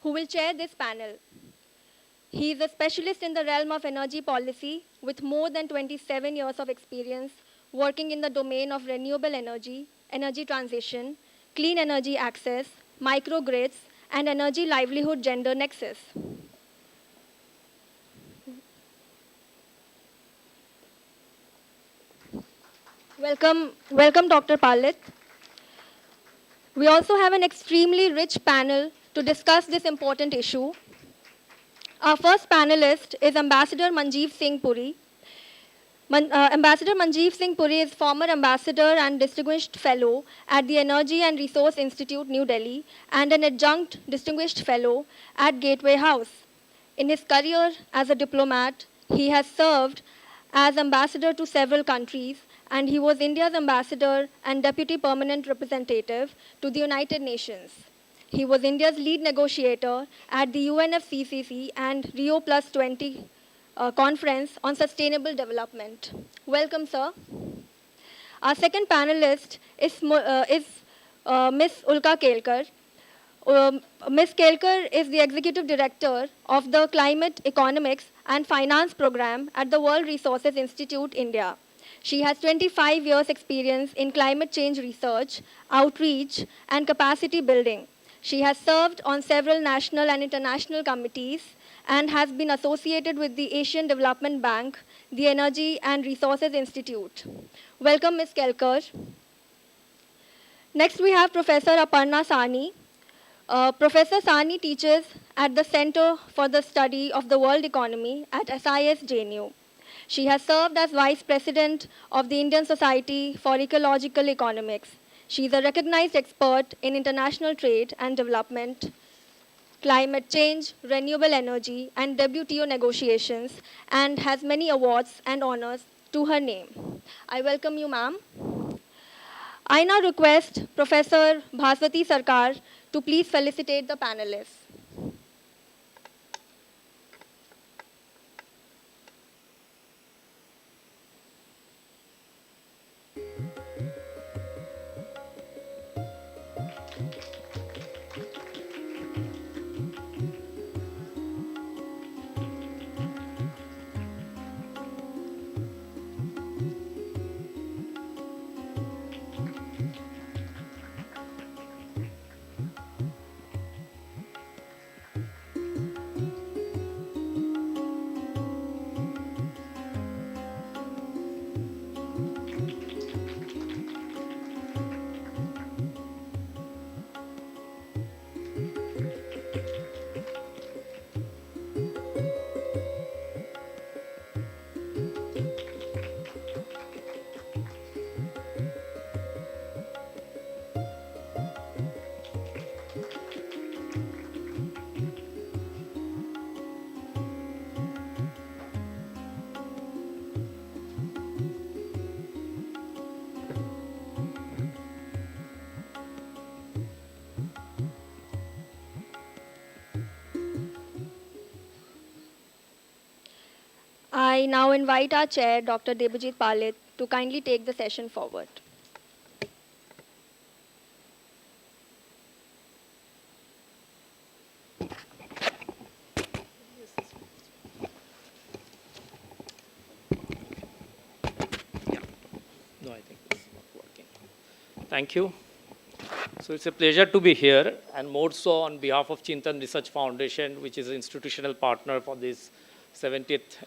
who will chair this panel. He is a specialist in the realm of energy policy with more than 27 years of experience working in the domain of renewable energy, energy transition, clean energy access, microgrids, and energy livelihood gender nexus. Welcome, Dr. Palit. We also have an extremely rich panel to discuss this important issue. Our first panelist is Ambassador Manjeev Singh Puri. Ambassador Manjeev Singh Puri is former ambassador and distinguished fellow at the Energy and Resource Institute, New Delhi, and an adjunct distinguished fellow at Gateway House. In his career as a diplomat, he has served as ambassador to several countries, and he was India's ambassador and deputy permanent representative to the United Nations. He was India's lead negotiator at the UNFCCC and Rio Plus 20 conference on sustainable development. Welcome, sir. Our second panelist is Ms. Ulka Kelkar. Ms. Kelkar is the executive director of the Climate Economics and Finance program at the World Resources Institute, India. She has 25 years experience in climate change research, outreach, and capacity building. She has served on several national and international committees and has been associated with the Asian Development Bank, the Energy and Resources Institute. Welcome, Ms. Kelkar. Next, we have Professor Aparna Sani. Professor Sani teaches at the Center for the Study of the World Economy at SIS JNU. She has served as Vice President of the Indian Society for Ecological Economics. She is a recognized expert in international trade and development, climate change, renewable energy, and WTO negotiations, and has many awards and honors to her name. I welcome you, ma'am. I now request Professor Bhaswati Sarkar to please felicitate the panelists. I now invite our chair, Dr. Debajit Palit, to kindly take the session forward. No, I think it's not working. Thank you. So it's a pleasure to be here, and more so on behalf of Chintan Research Foundation, which is an institutional partner for this 70th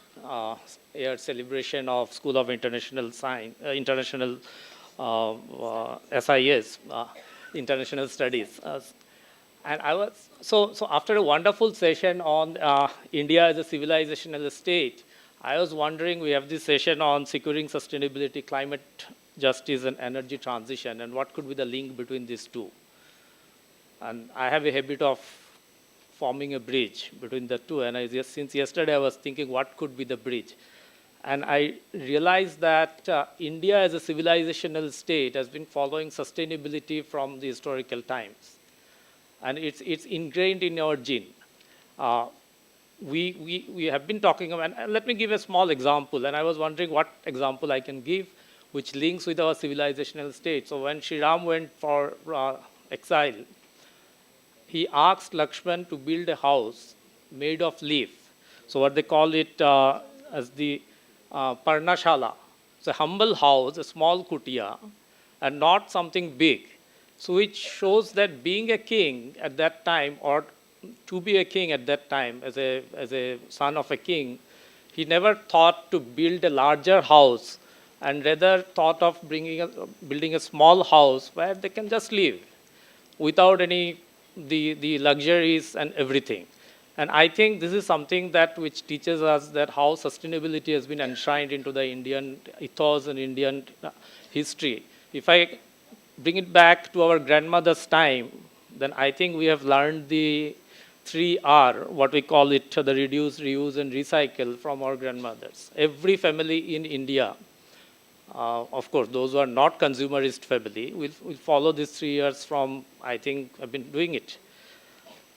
year celebration of School of International Science, SIS, International Studies. And I was so after a wonderful session on India as a civilizational state, I was wondering, we have this session on securing sustainability, climate justice, and energy transition, and what could be the link between these two. And I have a habit of forming a bridge between the two, and since yesterday I was thinking what could be the bridge. And I realized that India as a civilizational state has been following sustainability from the historical times. And it's ingrained in our gene. We have been talking about, and let me give a small example, and I was wondering what example I can give which links with our civilizational state. So when Sri Ram went for exile, he asked Lakshman to build a house made of leaf. So what they call it as the Parnashala. It's a humble house, a small kutia, and not something big. So which shows that being a king at that time, or to be a king at that time, as a son of a king, he never thought to build a larger house, and rather thought of building a small house where they can just live without any the luxuries and everything. And I think this is something that which teaches us that how sustainability has been enshrined into the Indian ethos and Indian history. If I bring it back to our grandmother's time, then I think we have learned the 3R, what we call it, the reduce, reuse, and recycle from our grandmothers. Every family in India, of course, those who are not consumerist family, will follow these 3 years from, I think, I've been doing it.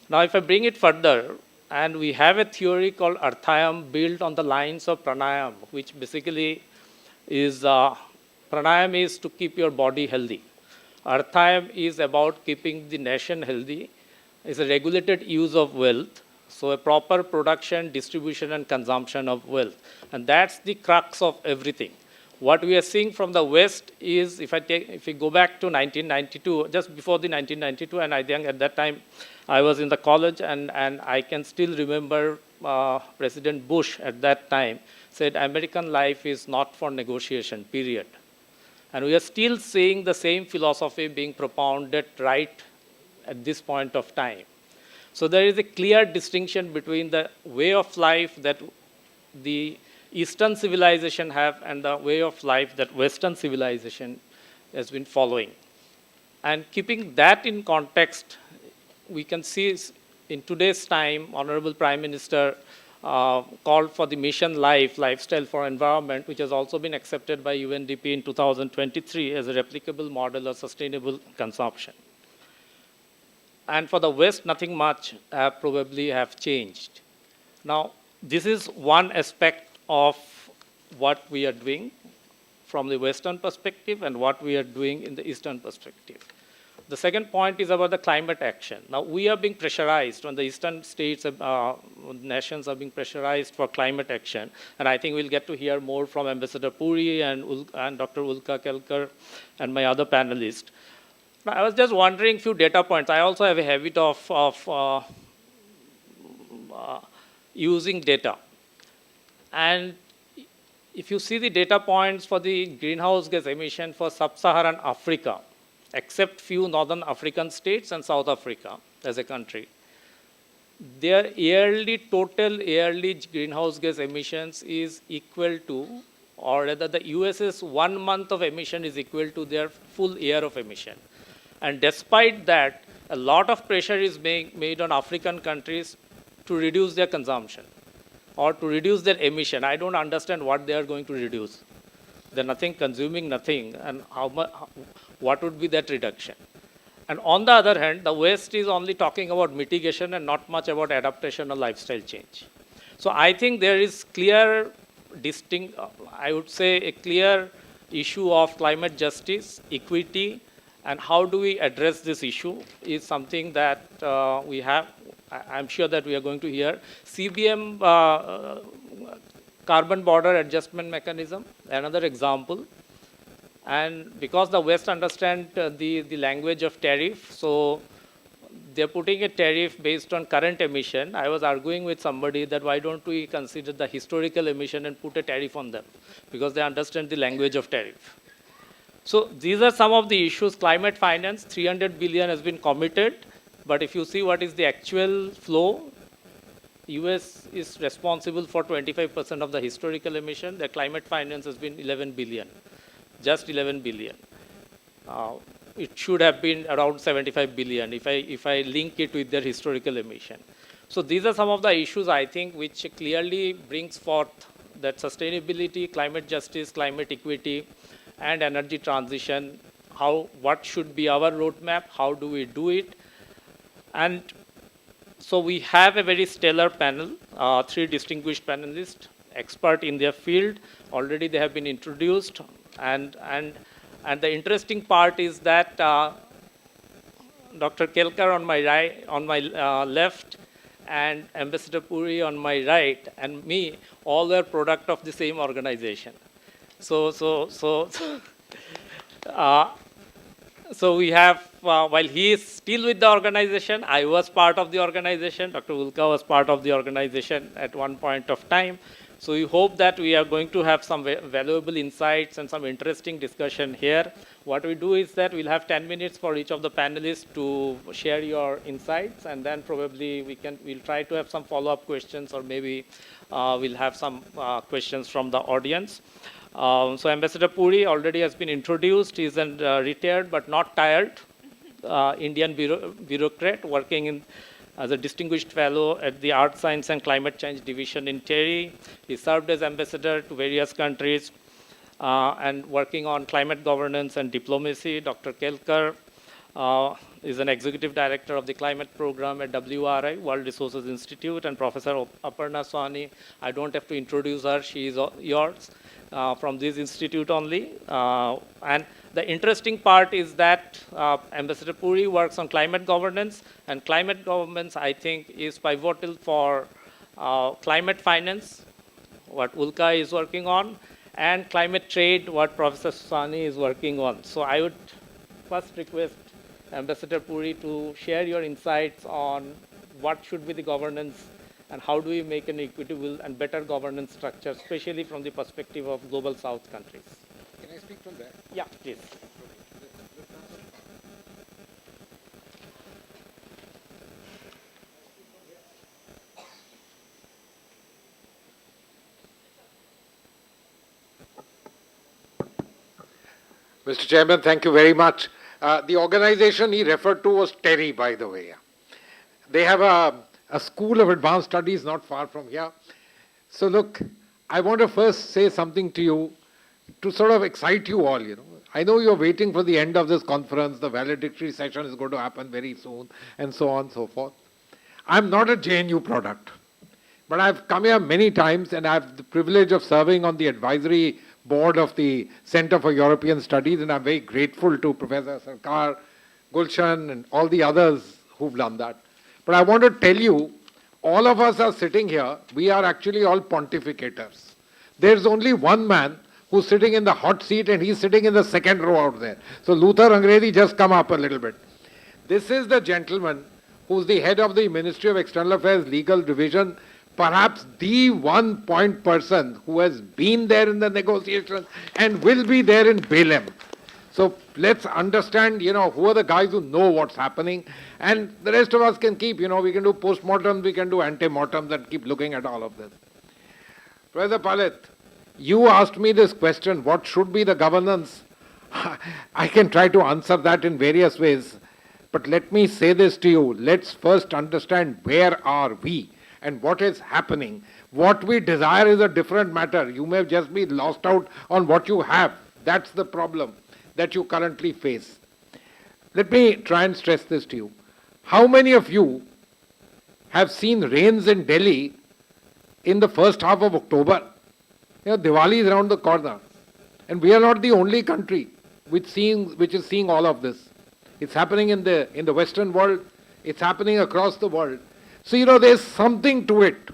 Now, if I bring it further, and we have a theory called Arthayam built on the lines of Pranayam, which basically is, Pranayam is to keep your body healthy. Arthayam is about keeping the nation healthy. It's a regulated use of wealth, so a proper production, distribution, and consumption of wealth. And that's the crux of everything. What we are seeing from the West is, if we go back to 1992, just before the 1992, and I think at that time I was in the college, and I can still remember President Bush at that time said, American life is not for negotiation, period. And we are still seeing the same philosophy being propounded right at this point of time. So there is a clear distinction between the way of life that the Eastern civilization have and the way of life that Western civilization has been following. And keeping that in context, we can see in today's time, Honorable Prime Minister called for the Mission Life, Lifestyle for Environment, which has also been accepted by UNDP in 2023 as a replicable model of sustainable consumption. And for the West, nothing much probably have changed. Now, this is one aspect of what we are doing from the Western perspective and what we are doing in the Eastern perspective. The second point is about the climate action. Now, we are being pressurized when the Eastern states, nations are being pressurized for climate action. And I think we'll get to hear more from Ambassador Puri and Dr. Ulka Kelkar and my other panelists. Now, I was just wondering a few data points. I also have a habit of using data. And if you see the data points for the greenhouse gas emission for sub-Saharan Africa, except few northern African states and South Africa as a country, their total yearly greenhouse gas emissions is equal to, or rather the US's 1 month of emission is equal to their full year of emission. And despite that, a lot of pressure is being made on African countries to reduce their consumption or to reduce their emission. I don't understand what they are going to reduce. They're nothing, consuming nothing, and what would be that reduction? And on the other hand, the West is only talking about mitigation and not much about adaptation or lifestyle change. So I think there is clear, I would say a clear issue of climate justice, equity, and how do we address this issue is something that we have. I'm sure that we are going to hear. CBM, carbon border adjustment mechanism, another example. And because the West understand the language of tariff, so they're putting a tariff based on current emission. I was arguing with somebody that why don't we consider the historical emission and put a tariff on them? Because they understand the language of tariff. So these are some of the issues. Climate finance, 300 billion has been committed. But if you see what is the actual flow, US is responsible for 25% of the historical emission. The climate finance has been 11 billion, just 11 billion. It should have been around 75 billion if I link it with their historical emission. So these are some of the issues I think which clearly brings forth that sustainability, climate justice, climate equity, and energy transition. What should be our roadmap? How do we do it? And so we have a very stellar panel, 3 distinguished panelists, expert in their field. Already they have been introduced. And the interesting part is that Dr. Kelkar on my right, on my left, and Ambassador Puri on my right, and me, all were product of the same organization. So, uh, so we have, while he is still with the organization, I was part of the organization, Dr. Ulka was part of the organization at one point of time. So we hope that we are going to have some valuable insights and some interesting discussion here. What we do is that we'll have 10 minutes for each of the panelists to share your insights, and then probably we'll try to have some follow-up questions, or maybe we'll have some questions from the audience. So Ambassador Puri already has been introduced. He's a retired but not tired Indian bureaucrat working as a distinguished fellow at the Art, Science and Climate Change Division in TERI. He served as ambassador to various countries and working on climate governance and diplomacy. Dr. Kelkar is an executive director of the climate program at WRI, World Resources Institute, and Professor Aparna Sawhney. I don't have to introduce her, she is yours. From this institute only. And the interesting part is that Ambassador Puri works on climate governance, and climate governance, I think, is pivotal for climate finance, what Ulka is working on, and climate trade, what Professor Sawhney is working on. So I would first request Ambassador Puri to share your insights on what should be the governance and how do we make an equitable and better governance structure, especially from the perspective of global South countries. Can I speak from there? Yeah, please. Mr. Chairman, thank you very much. The organization he referred to was TERI, by the way. They have a school of advanced studies not far from here. So look, I want to first say something to you to sort of excite you all, I know you're waiting for the end of this conference, the valedictory session is going to happen very soon, and so on and so forth. I'm not a JNU product, but I've come here many times and I have the privilege of serving on the advisory board of the Center for European Studies, and I'm very grateful to Professor Sarkar, Gulshan, and all the others who've done that. But I want to tell you, all of us are sitting here, we are actually all pontificators. There's only one man who's sitting in the hot seat, and he's sitting in the second row out there. So Luther Angredi, just come up a little bit. This is the gentleman who's the head of the Ministry of External Affairs Legal Division, perhaps the one point person who has been there in the negotiations and will be there in Belem. So let's understand, who are the guys who know what's happening, and the rest of us can keep, we can do post-mortems, we can do ante-mortems and keep looking at all of this. Professor Palit, you asked me this question, what should be the governance? I can try to answer that in various ways, but let me say this to you. Let's first understand where are we and what is happening. What we desire is a different matter. You may just be lost out on what you have. That's the problem that you currently face. Let me try and stress this to you. How many of you have seen rains in Delhi in the first half of October? Diwali is around the corner. And we are not the only country which is seeing all of this. It's happening in the Western world. It's happening across the world. So, there's something to it.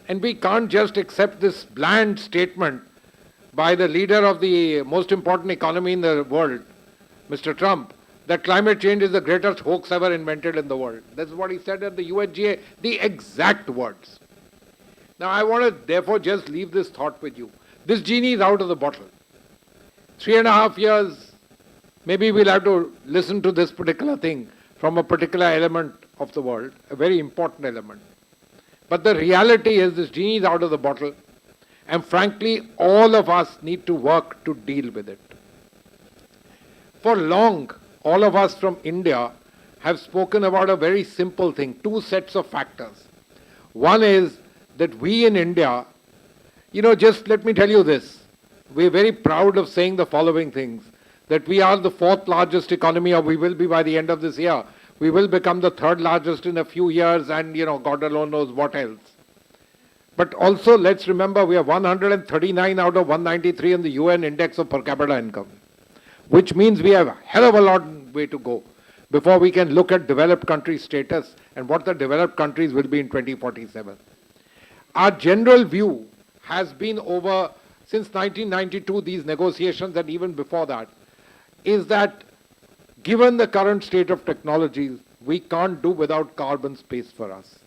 And we can't just accept this bland statement by the leader of the most important economy in the world, Mr. Trump, that climate change is the greatest hoax ever invented in the world. That's what he said at the UNGA, the exact words. Now, I want to therefore just leave this thought with you. This genie is out of the bottle. 3.5 years, maybe we'll have to listen to this particular thing from a particular element of the world, a very important element. But the reality is this genie is out of the bottle. And frankly, all of us need to work to deal with it. For long, all of us from India have spoken about a very simple thing, two sets of factors. One is that we in India, just let me tell you this, we're very proud of saying the following things, that we are the fourth largest economy, or we will be by the end of this year. We will become the third largest in a few years, and God alone knows what else. But also, let's remember, we are 139 out of 193 in the UN index of per capita income, which means we have a hell of a lot way to go. before we can look at developed country status and what the developed countries will be in 2047. Our general view has been over, since 1992, these negotiations and even before that, is that given the current state of technologies, we can't do without carbon space for us.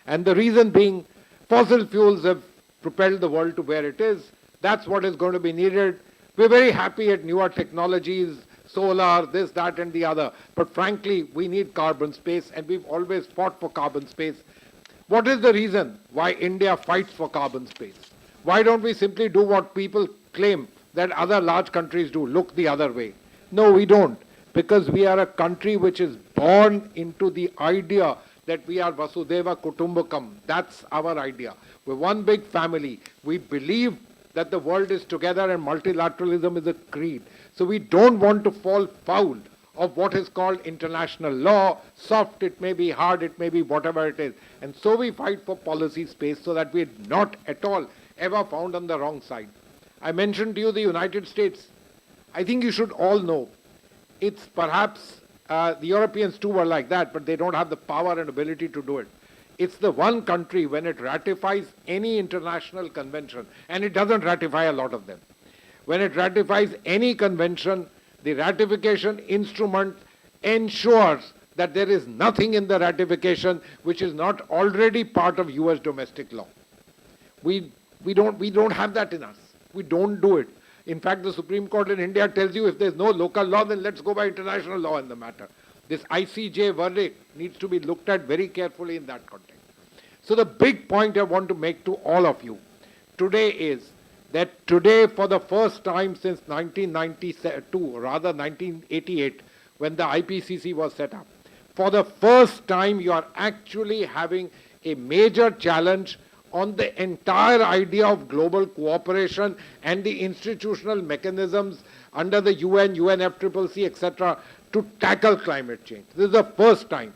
And the reason being, fossil fuels have propelled the world to where it is. That's what is going to be needed. We're very happy at newer technologies, solar, this, that, and the other. But frankly, we need carbon space, and we've always fought for carbon space. What is the reason why India fights for carbon space? Why don't we simply do what people claim that other large countries do, look the other way? No, we don't, because we are a country which is born into the idea that we are Vasudeva Kutumbakam. That's our idea. We're one big family. We believe that the world is together and multilateralism is a creed. So we don't want to fall foul of what is called international law. Soft, it may be, hard, it may be, whatever it is. And so we fight for policy space so that we're not at all ever found on the wrong side. I mentioned to you the United States. I think you should all know it's perhaps, the Europeans too were like that, but they don't have the power and ability to do it. It's the one country when it ratifies any international convention, and it doesn't ratify a lot of them. When it ratifies any convention, the ratification instrument ensures that there is nothing in the ratification which is not already part of US domestic law. We don't have that in us. We don't do it. In fact, the Supreme Court in India tells you if there's no local law, then let's go by international law in the matter. This ICJ verdict needs to be looked at very carefully in that context. So the big point I want to make to all of you today is that today, for the first time since 1992, rather 1988, when the IPCC was set up, for the first time you are actually having a major challenge on the entire idea of global cooperation and the institutional mechanisms under the UN, UNFCCC, etc., to tackle climate change. This is the first time.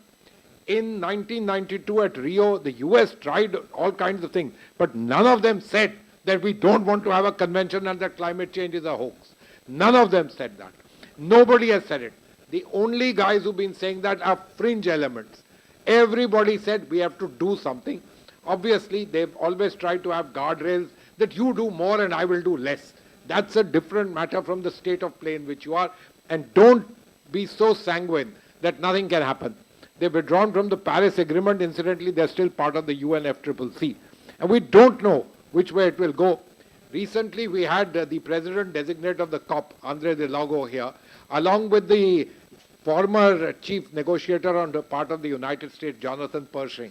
In 1992 at Rio, the US tried all kinds of things, but none of them said that we don't want to have a convention and that climate change is a hoax. None of them said that. Nobody has said it. The only guys who've been saying that are fringe elements. Everybody said we have to do something. Obviously, they've always tried to have guardrails that you do more and I will do less. That's a different matter from the state of play in which you are. And don't be so sanguine that nothing can happen. They've withdrawn from the Paris Agreement. Incidentally, they're still part of the UNFCCC. And we don't know which way it will go. Recently, we had the president-designate of the COP, André de Lago, here, along with the former chief negotiator on the part of the United States, Jonathan Pershing.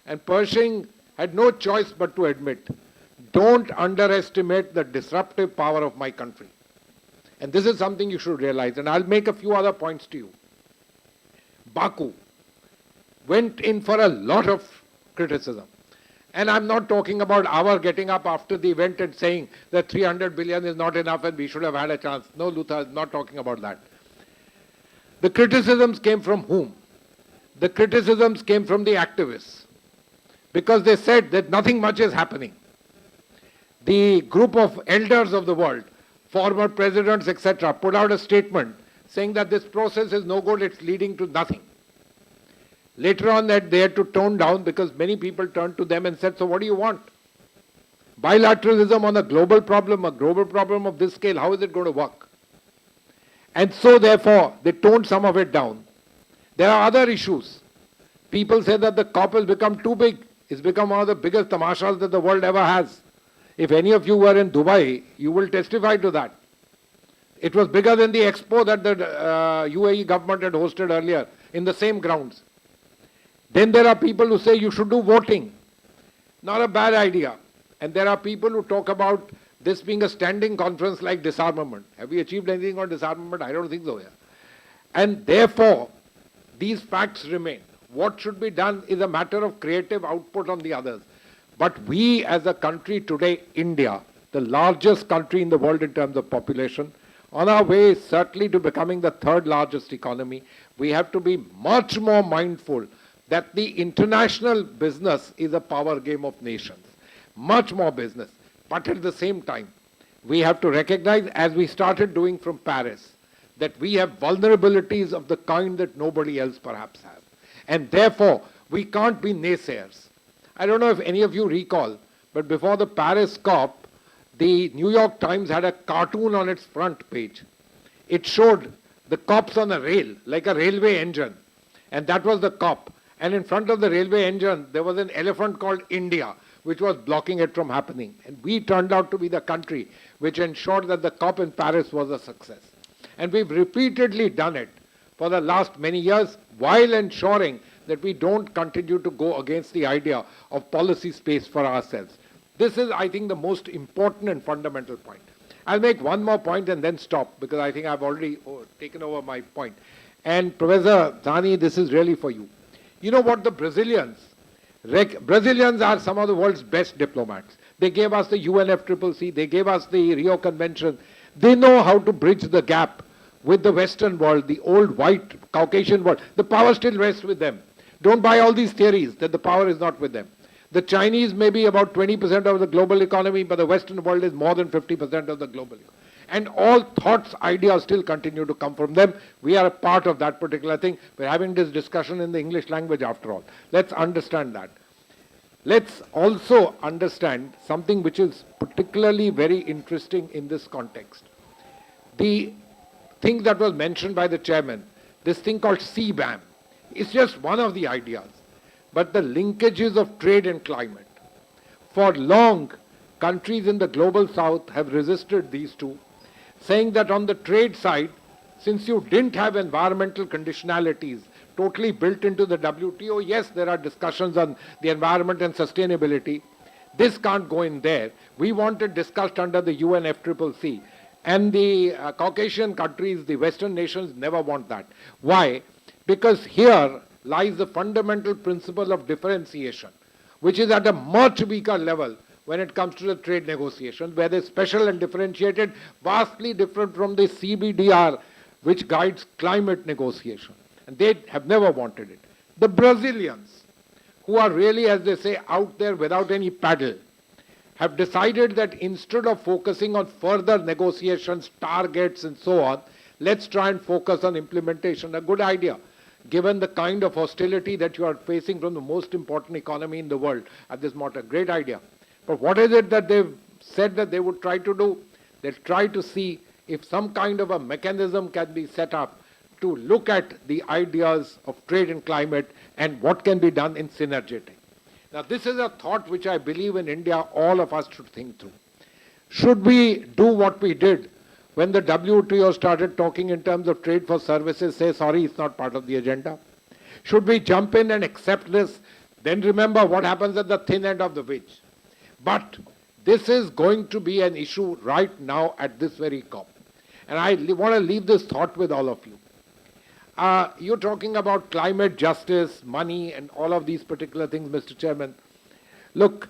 And Pershing had no choice but to admit, don't underestimate the disruptive power of my country. And this is something you should realize. And I'll make a few other points to you. Baku went in for a lot of criticism. And I'm not talking about our getting up after the event and saying that 300 billion is not enough and we should have had a chance. No, Luther, I'm not talking about that. The criticisms came from whom? The criticisms came from the activists. Because they said that nothing much is happening. The group of elders of the world, former presidents, etc., put out a statement saying that this process is no good, it's leading to nothing. Later on that they had to tone down because many people turned to them and said, so what do you want? Bilateralism on a global problem of this scale, how is it going to work? And so therefore, they toned some of it down. There are other issues. People say that the COP has become too big. It's become one of the biggest tamashas that the world ever has. If any of you were in Dubai, you will testify to that. It was bigger than the expo that the UAE government had hosted earlier in the same grounds. Then there are people who say you should do voting. Not a bad idea. And there are people who talk about this being a standing conference like disarmament. Have we achieved anything on disarmament? I don't think so. Yeah. And therefore, these facts remain. What should be done is a matter of creative output on the others. But we as a country today, India, the largest country in the world in terms of population, on our way certainly to becoming the third largest economy, we have to be much more mindful that the international business is a power game of nations. Much more business. But at the same time, we have to recognize, as we started doing from Paris, that we have vulnerabilities of the kind that nobody else perhaps has. And therefore, we can't be naysayers. I don't know if any of you recall, but before the Paris COP, the New York Times had a cartoon on its front page. It showed the COPs on a rail, like a railway engine. And that was the COP. And in front of the railway engine, there was an elephant called India, which was blocking it from happening. And we turned out to be the country which ensured that the COP in Paris was a success. And we've repeatedly done it for the last many years while ensuring that we don't continue to go against the idea of policy space for ourselves. This is, I think, the most important and fundamental point. I'll make one more point and then stop because I think I've already taken over my point. And Professor Thani, this is really for you. You know what the Brazilians are some of the world's best diplomats. They gave us the UNFCCC, they gave us the Rio Convention. They know how to bridge the gap with the Western world, the old white Caucasian world. The power still rests with them. Don't buy all these theories that the power is not with them. The Chinese may be about 20% of the global economy, but the Western world is more than 50% of the global economy. And all thoughts, ideas still continue to come from them. We are a part of that particular thing. We're having this discussion in the English language after all. Let's understand that. Let's also understand something which is particularly very interesting in this context. The thing that was mentioned by the chairman, this thing called CBAM, is just one of the ideas. But the linkages of trade and climate. For long, countries in the global south have resisted these two, saying that on the trade side, since you didn't have environmental conditionalities totally built into the WTO, yes, there are discussions on the environment and sustainability. This can't go in there. We want it discussed under the UNFCCC. And the Caucasian countries, the Western nations, never want that. Why? Because here lies the fundamental principle of differentiation, which is at a much weaker level when it comes to the trade negotiations, where they're special and differentiated, vastly different from the CBDR, which guides climate negotiation. And they have never wanted it. The Brazilians, who are really, as they say, out there without any paddle, have decided that instead of focusing on further negotiations, targets, and so on, let's try and focus on implementation. A good idea, given the kind of hostility that you are facing from the most important economy in the world at this moment. A great idea. But what is it that they've said that they would try to do? They'll try to see if some kind of a mechanism can be set up to look at the ideas of trade and climate and what can be done in synergetic. Now, this is a thought which I believe in India all of us should think through. Should we do what we did when the WTO started talking in terms of trade for services, say, sorry, it's not part of the agenda? Should we jump in and accept this? Then remember what happens at the thin end of the wedge. But this is going to be an issue right now at this very COP. And I want to leave this thought with all of you. You're talking about climate justice, money, and all of these particular things, Mr. Chairman. Look,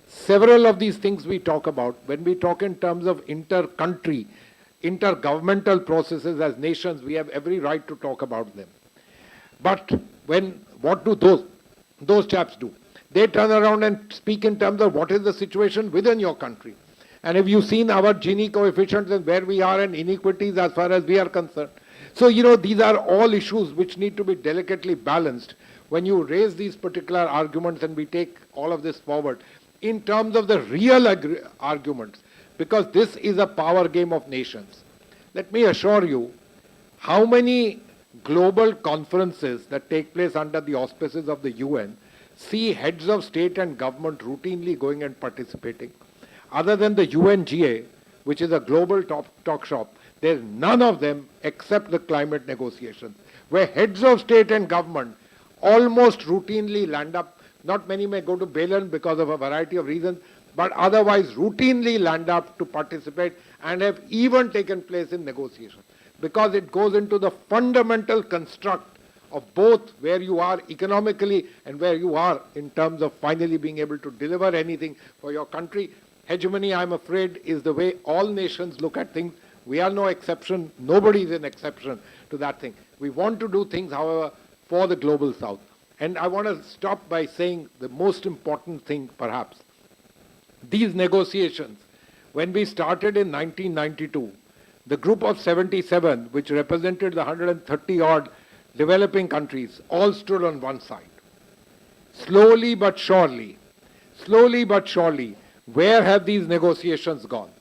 several of these things we talk about, when we talk in terms of inter-country, intergovernmental processes as nations, we have every right to talk about them. But what do those chaps do? They turn around and speak in terms of what is the situation within your country. And if you've seen our Gini coefficients and where we are and inequities as far as we are concerned. So, these are all issues which need to be delicately balanced when you raise these particular arguments and we take all of this forward in terms of the real arguments, because this is a power game of nations. Let me assure you, how many global conferences that take place under the auspices of the UN see heads of state and government routinely going and participating? Other than the UNGA, which is a global talk shop, there's none of them except the climate negotiations, where heads of state and government almost routinely land up. Not many may go to Berlin because of a variety of reasons, but otherwise routinely land up to participate and have even taken place in negotiations, because it goes into the fundamental construct of both where you are economically and where you are in terms of finally being able to deliver anything for your country. Hegemony, I'm afraid, is the way all nations look at things. We are no exception. Nobody is an exception to that thing. We want to do things, however, for the global south. And I want to stop by saying the most important thing, perhaps. These negotiations, when we started in 1992, the group of 77, which represented the 130 odd developing countries, all stood on one side. Slowly but surely, where have these negotiations gone?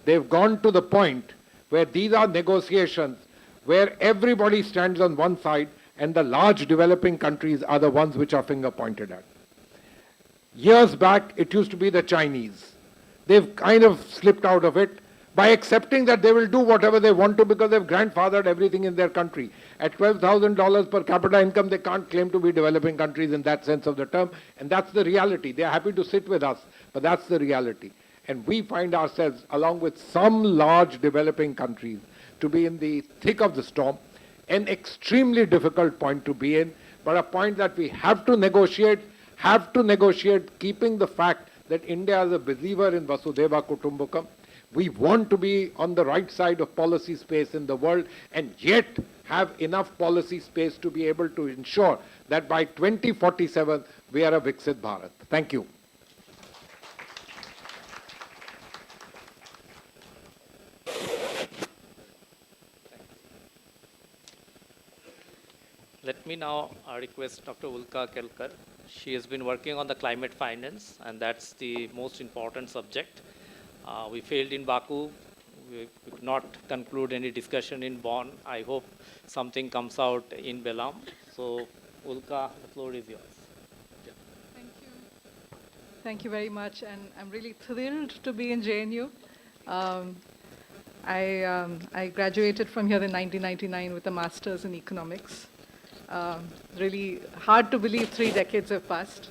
They've gone to the point where these are negotiations where everybody stands on one side and the large developing countries are the ones which are finger pointed at. Years back, it used to be the Chinese. They've kind of slipped out of it by accepting that they will do whatever they want to because they've grandfathered everything in their country. At $12,000 per capita income, they can't claim to be developing countries in that sense of the term, and that's the reality. They're happy to sit with us, but that's the reality. And we find ourselves, along with some large developing countries, to be in the thick of the storm, an extremely difficult point to be in, but a point that we have to negotiate, keeping the fact that India is a believer in Vasudhaiva Kutumbakam. We want to be on the right side of policy space in the world and yet have enough policy space to be able to ensure that by 2047 we are a Viksit Bharat. Thank you. Let me now request Dr. Ulka Kelkar. She has been working on the climate finance, and that's the most important subject. We failed in Baku. We could not conclude any discussion in Bonn. I hope something comes out in Belam. So, Ulka, the floor is yours. Yeah. Thank you. Thank you very much, and I'm really thrilled to be in JNU. I graduated from here in 1999 with a master's in economics. Really hard to believe 3 decades have passed.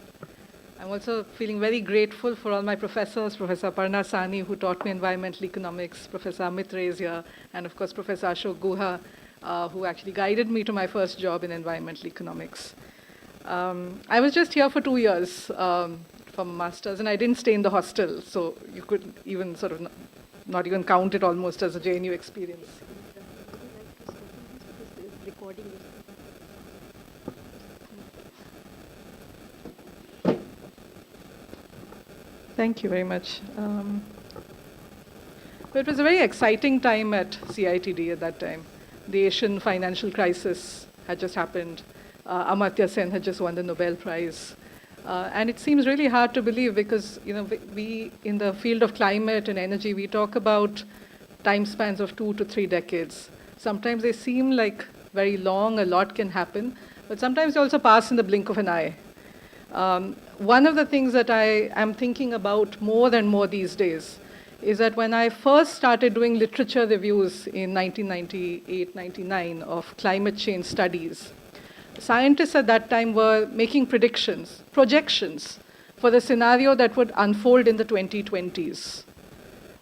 I'm also feeling very grateful for all my professors, Professor Parna Sani, who taught me environmental economics, Professor Amit Ray is here, and of course Professor Ashok Guha, who actually guided me to my first job in environmental economics. I was just here for 2 years for master's, and I didn't stay in the hostel, so you could even sort of not even count it almost as a JNU experience. Thank you very much. It was a very exciting time at CITD at that time. The Asian financial crisis had just happened. Amartya Sen had just won the Nobel Prize. And it seems really hard to believe because, we in the field of climate and energy, we talk about time spans of 2 to 3 decades. Sometimes they seem like very long, a lot can happen, but sometimes they also pass in the blink of an eye. One of the things that I am thinking about more and more these days is that when I first started doing literature reviews in 1998, 99 of climate change studies, scientists at that time were making predictions, projections for the scenario that would unfold in the 2020s.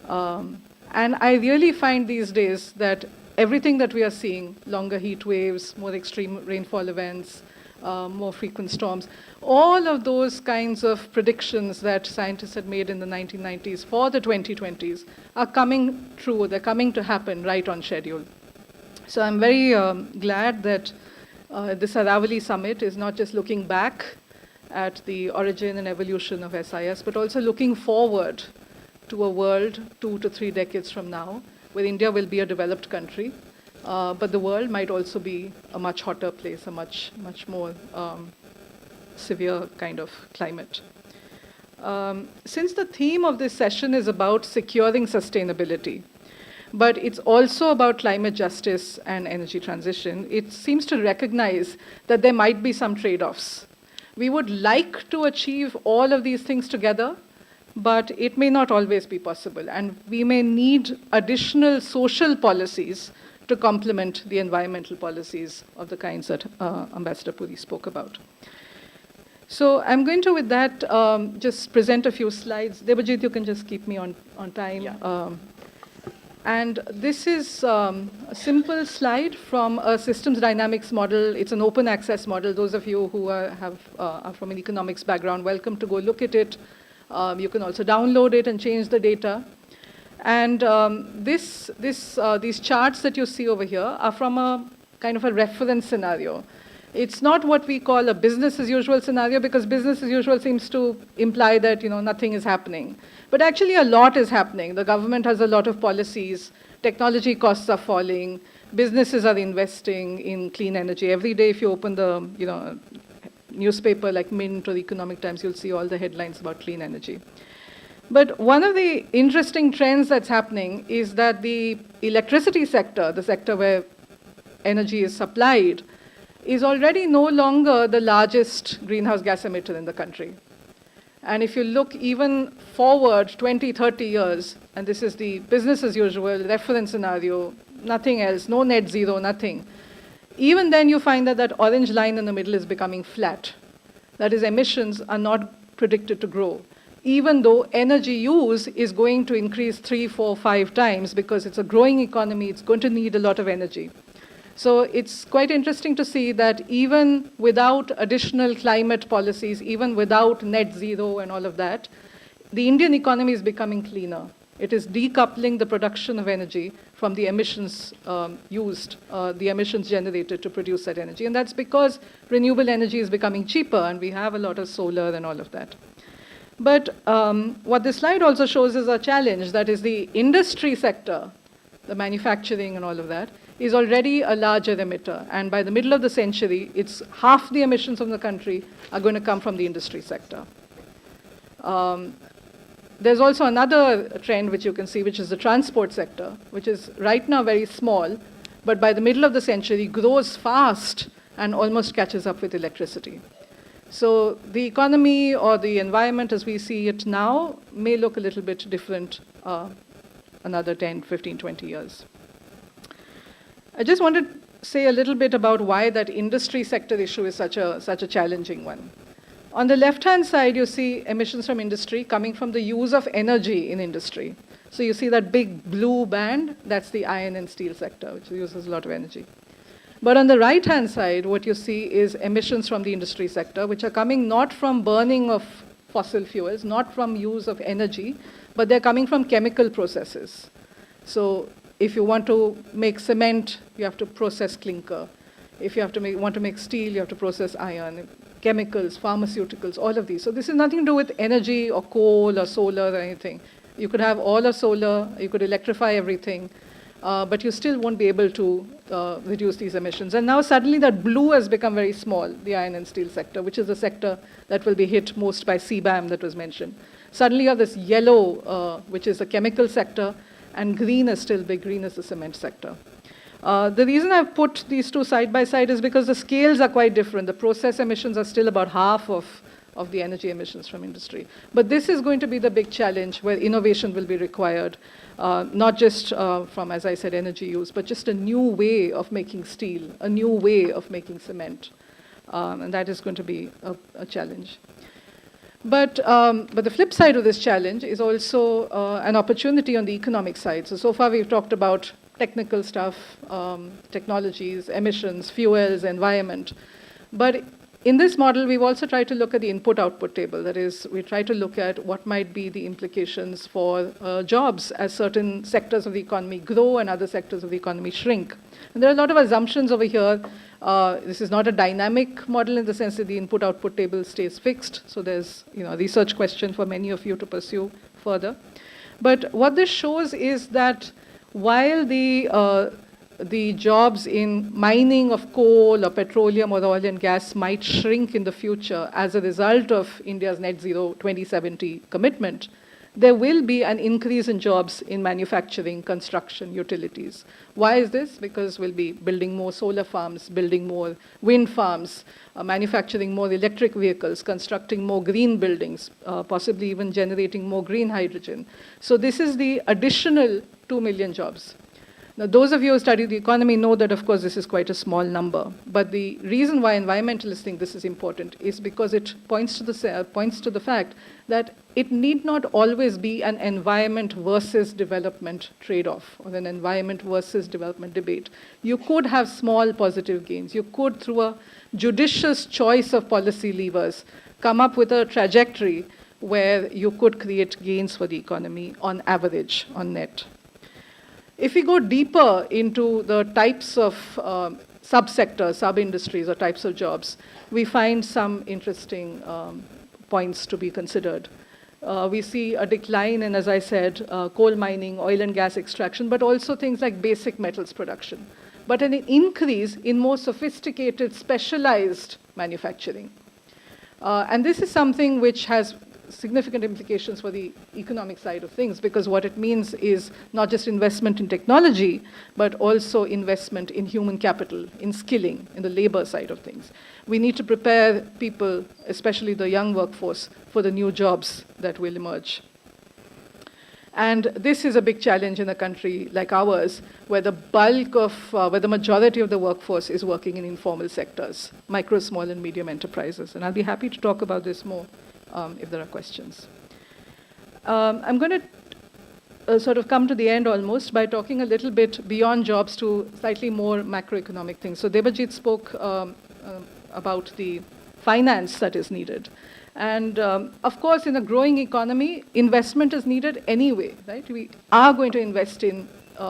And I really find these days that everything that we are seeing, longer heat waves, more extreme rainfall events, more frequent storms, all of those kinds of predictions that scientists had made in the 1990s for the 2020s are coming true, they're coming to happen right on schedule. So I'm very glad that this Aravalli Summit is not just looking back at the origin and evolution of SIS, but also looking forward to a world 2 to 3 decades from now, where India will be a developed country, but the world might also be a much hotter place, a much more severe kind of climate. Since the theme of this session is about securing sustainability, but it's also about climate justice and energy transition, it seems to recognize that there might be some trade-offs. We would like to achieve all of these things together, but it may not always be possible, and we may need additional social policies to complement the environmental policies of the kinds that Ambassador Puri spoke about. So I'm going to, with that, just present a few slides. Debajit, you can just keep me on time. Yeah. And this is a simple slide from a systems dynamics model. It's an open access model. Those of you who are from an economics background, welcome to go look at it. You can also download it and change the data. And these charts that you see over here are from a kind of a reference scenario. It's not what we call a business as usual scenario, because business as usual seems to imply that nothing is happening. But actually a lot is happening. The government has a lot of policies, technology costs are falling, businesses are investing in clean energy. Every day if you open the newspaper like Mint or the Economic Times, you'll see all the headlines about clean energy. But one of the interesting trends that's happening is that the electricity sector, the sector where energy is supplied, is already no longer the largest greenhouse gas emitter in the country. And if you look even forward 20, 30 years, and this is the business as usual reference scenario, nothing else, no net zero, nothing. Even then you find that that orange line in the middle is becoming flat. That is, emissions are not predicted to grow, even though energy use is going to increase 3, 4, 5 times, because it's a growing economy, it's going to need a lot of energy. So it's quite interesting to see that even without additional climate policies, even without net zero and all of that, the Indian economy is becoming cleaner. It is decoupling the production of energy from the emissions the emissions generated to produce that energy. And that's because renewable energy is becoming cheaper, and we have a lot of solar and all of that. But what this slide also shows is a challenge, that is the industry sector, the manufacturing and all of that, is already a larger emitter. And by the middle of the century, it's half the emissions from the country are going to come from the industry sector. There's also another trend which you can see, which is the transport sector, which is right now very small, but by the middle of the century grows fast and almost catches up with electricity. So the economy or the environment as we see it now may look a little bit different another 10, 15, 20 years. I just want to say a little bit about why that industry sector issue is such a challenging one. On the left-hand side, you see emissions from industry coming from the use of energy in industry. So you see that big blue band, that's the iron and steel sector, which uses a lot of energy. But on the right-hand side, what you see is emissions from the industry sector, which are coming not from burning of fossil fuels, not from use of energy, but they're coming from chemical processes. So if you want to make cement, you have to process clinker. If you want to make steel, you have to process iron, chemicals, pharmaceuticals, all of these. So this is nothing to do with energy or coal or solar or anything. You could have all of solar, you could electrify everything, but you still won't be able to reduce these emissions. And now suddenly that blue has become very small, the iron and steel sector, which is the sector that will be hit most by CBAM that was mentioned. Suddenly you have this yellow, which is the chemical sector, and green is still big. Green is the cement sector. The reason I've put these two side by side is because the scales are quite different. The process emissions are still about half of the energy emissions from industry. But this is going to be the big challenge where innovation will be required, not just from, as I said, energy use, but just a new way of making steel, a new way of making cement. And that is going to be a challenge. But the flip side of this challenge is also an opportunity on the economic side. So far we've talked about technical stuff, technologies, emissions, fuels, environment. But in this model, we've also tried to look at the input-output table. That is, we try to look at what might be the implications for jobs as certain sectors of the economy grow and other sectors of the economy shrink. And there are a lot of assumptions over here. This is not a dynamic model in the sense that the input-output table stays fixed. So there's a research question for many of you to pursue further. But what this shows is that while the jobs in mining of coal or petroleum or oil and gas might shrink in the future as a result of India's net zero 2070 commitment, there will be an increase in jobs in manufacturing, construction, utilities. Why is this? Because we'll be building more solar farms, building more wind farms, manufacturing more electric vehicles, constructing more green buildings, possibly even generating more green hydrogen. So this is the additional 2 million jobs. Now, those of you who study the economy know that, of course, this is quite a small number. But the reason why environmentalists think this is important is because it points to the fact that it need not always be an environment versus development trade-off or an environment versus development debate. You could have small positive gains. You could, through a judicious choice of policy levers, come up with a trajectory where you could create gains for the economy on average, on net. If we go deeper into the types of subsectors, sub-industries, or types of jobs, we find some interesting points to be considered. We see a decline in, as I said, coal mining, oil and gas extraction, but also things like basic metals production, but an increase in more sophisticated, specialized manufacturing. And this is something which has significant implications for the economic side of things, because what it means is not just investment in technology, but also investment in human capital, in skilling, in the labor side of things. We need to prepare people, especially the young workforce, for the new jobs that will emerge. And this is a big challenge in a country like ours, where the bulk of, where the majority of the workforce is working in informal sectors, micro, small, and medium enterprises. And I'll be happy to talk about this more if there are questions. I'm going to sort of come to the end almost by talking a little bit beyond jobs to slightly more macroeconomic things. So Debajit spoke about the finance that is needed. And of course, in a growing economy, investment is needed anyway, right? We are going to invest in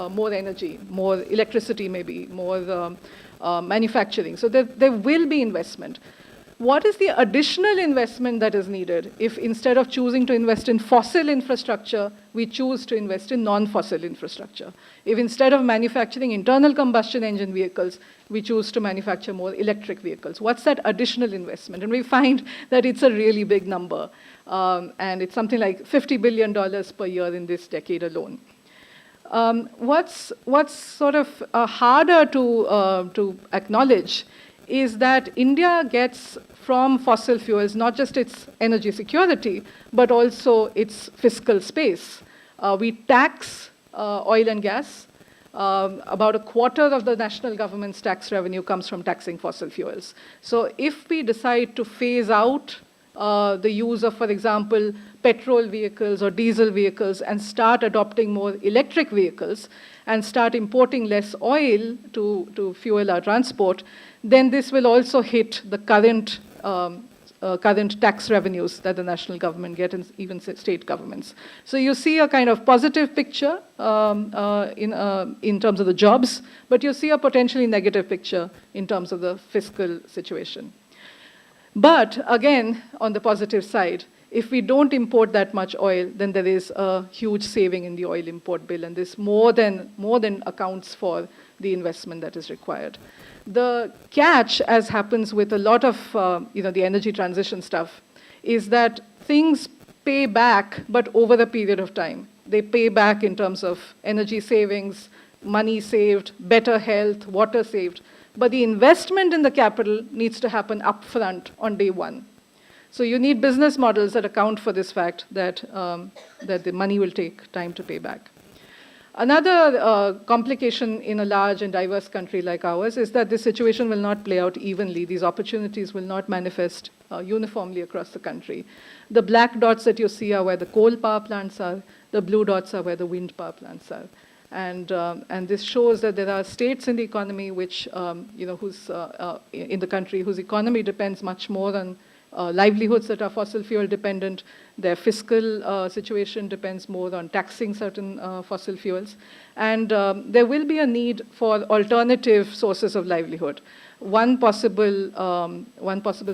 more energy, more electricity maybe, more manufacturing. So there will be investment. What is the additional investment that is needed if instead of choosing to invest in fossil infrastructure, we choose to invest in non-fossil infrastructure? If instead of manufacturing internal combustion engine vehicles, we choose to manufacture more electric vehicles, what's that additional investment? And we find that it's a really big number. And it's something like $50 billion per year in this decade alone. What's sort of harder to acknowledge is that India gets from fossil fuels not just its energy security, but also its fiscal space. We tax oil and gas. About a quarter of the national government's tax revenue comes from taxing fossil fuels. So if we decide to phase out the use of, for example, petrol vehicles or diesel vehicles and start adopting more electric vehicles and start importing less oil to fuel our transport, then this will also hit the current tax revenues that the national government get and even state governments. So you see a kind of positive picture in terms of the jobs, but you see a potentially negative picture in terms of the fiscal situation. But again, on the positive side, if we don't import that much oil, then there is a huge saving in the oil import bill, and this more than accounts for the investment that is required. The catch, as happens with a lot of the energy transition stuff, is that things pay back, but over a period of time. They pay back in terms of energy savings, money saved, better health, water saved. But the investment in the capital needs to happen upfront on day one. So you need business models that account for this fact that the money will take time to pay back. Another complication in a large and diverse country like ours is that this situation will not play out evenly. These opportunities will not manifest uniformly across the country. The black dots that you see are where the coal power plants are. The blue dots are where the wind power plants are. And this shows that there are states in the economy which, whose in the country whose economy depends much more on livelihoods that are fossil fuel dependent. Their fiscal situation depends more on taxing certain fossil fuels. And there will be a need for alternative sources of livelihood. One possible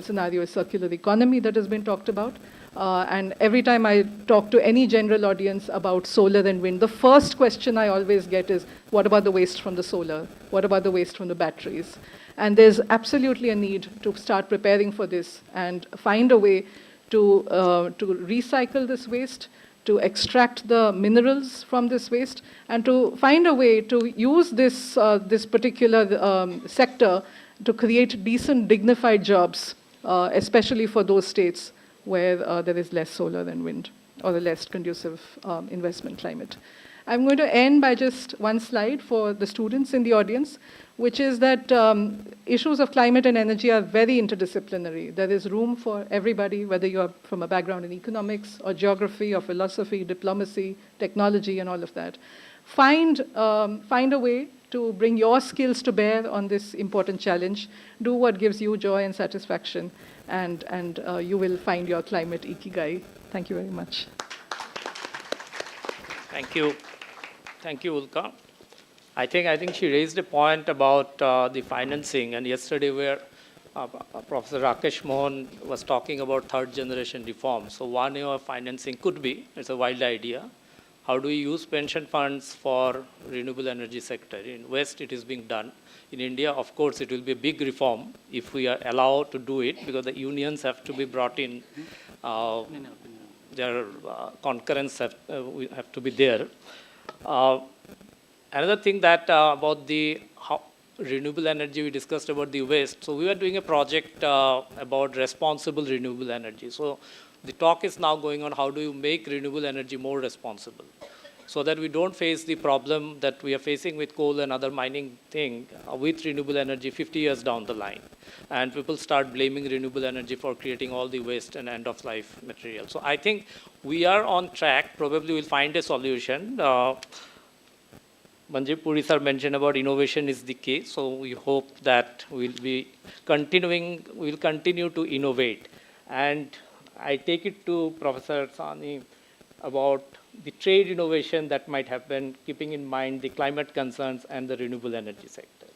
scenario is circular economy that has been talked about. And every time I talk to any general audience about solar and wind, the first question I always get is, what about the waste from the solar? What about the waste from the batteries? And there's absolutely a need to start preparing for this and find a way to recycle this waste, to extract the minerals from this waste, and to find a way to use this particular sector to create decent, dignified jobs, especially for those states where there is less solar and wind or a less conducive investment climate. I'm going to end by just one slide for the students in the audience, which is that issues of climate and energy are very interdisciplinary. There is room for everybody, whether you are from a background in economics or geography or philosophy, diplomacy, technology, and all of that. Find a way to bring your skills to bear on this important challenge. Do what gives you joy and satisfaction, and you will find your climate ikigai. Thank you very much. Thank you. Thank you, Ulka. I think she raised a point about the financing, and yesterday Professor Rakesh Mohan was talking about third generation reform. So one way of financing could be, it's a wild idea, how do we use pension funds for renewable energy sector? In West, it is being done. In India, of course, it will be a big reform if we are allowed to do it, because the unions have to be brought in. Their concurrence will have to be there. Another thing that about the renewable energy, we discussed about the waste. So we were doing a project about responsible renewable energy. So the talk is now going on, how do you make renewable energy more responsible, so that we don't face the problem that we are facing with coal and other mining thing with renewable energy 50 years down the line. And people start blaming renewable energy for creating all the waste and end-of-life material. So I think we are on track. Probably we'll find a solution. Manjeet Puri sir mentioned about innovation is the key. So we hope that we'll continue to innovate. And I take it to Professor Sani about the trade innovation that might happen, keeping in mind the climate concerns and the renewable energy sector.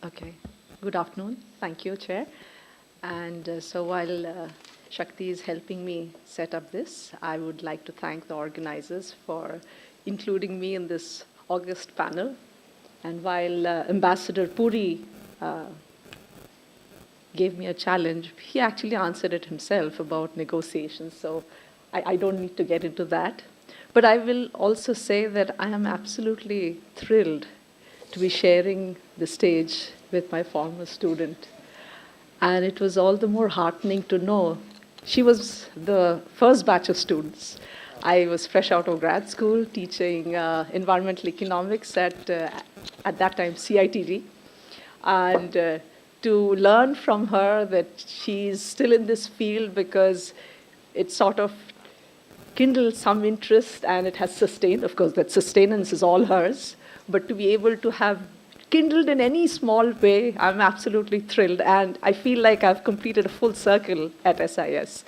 Okay. Good afternoon. Thank you, Chair. And so while Shakti is helping me set up this, I would like to thank the organizers for including me in this August panel. And while Ambassador Puri gave me a challenge, he actually answered it himself about negotiations. So I don't need to get into that. But I will also say that I am absolutely thrilled to be sharing the stage with my former student. And it was all the more heartening to know she was the first batch of students. I was fresh out of grad school teaching environmental economics at that time CITD. And to learn from her that she's still in this field because it sort of kindled some interest and it has sustained. Of course, that sustenance is all hers. But to be able to have kindled in any small way, I'm absolutely thrilled. And I feel like I've completed a full circle at SIS.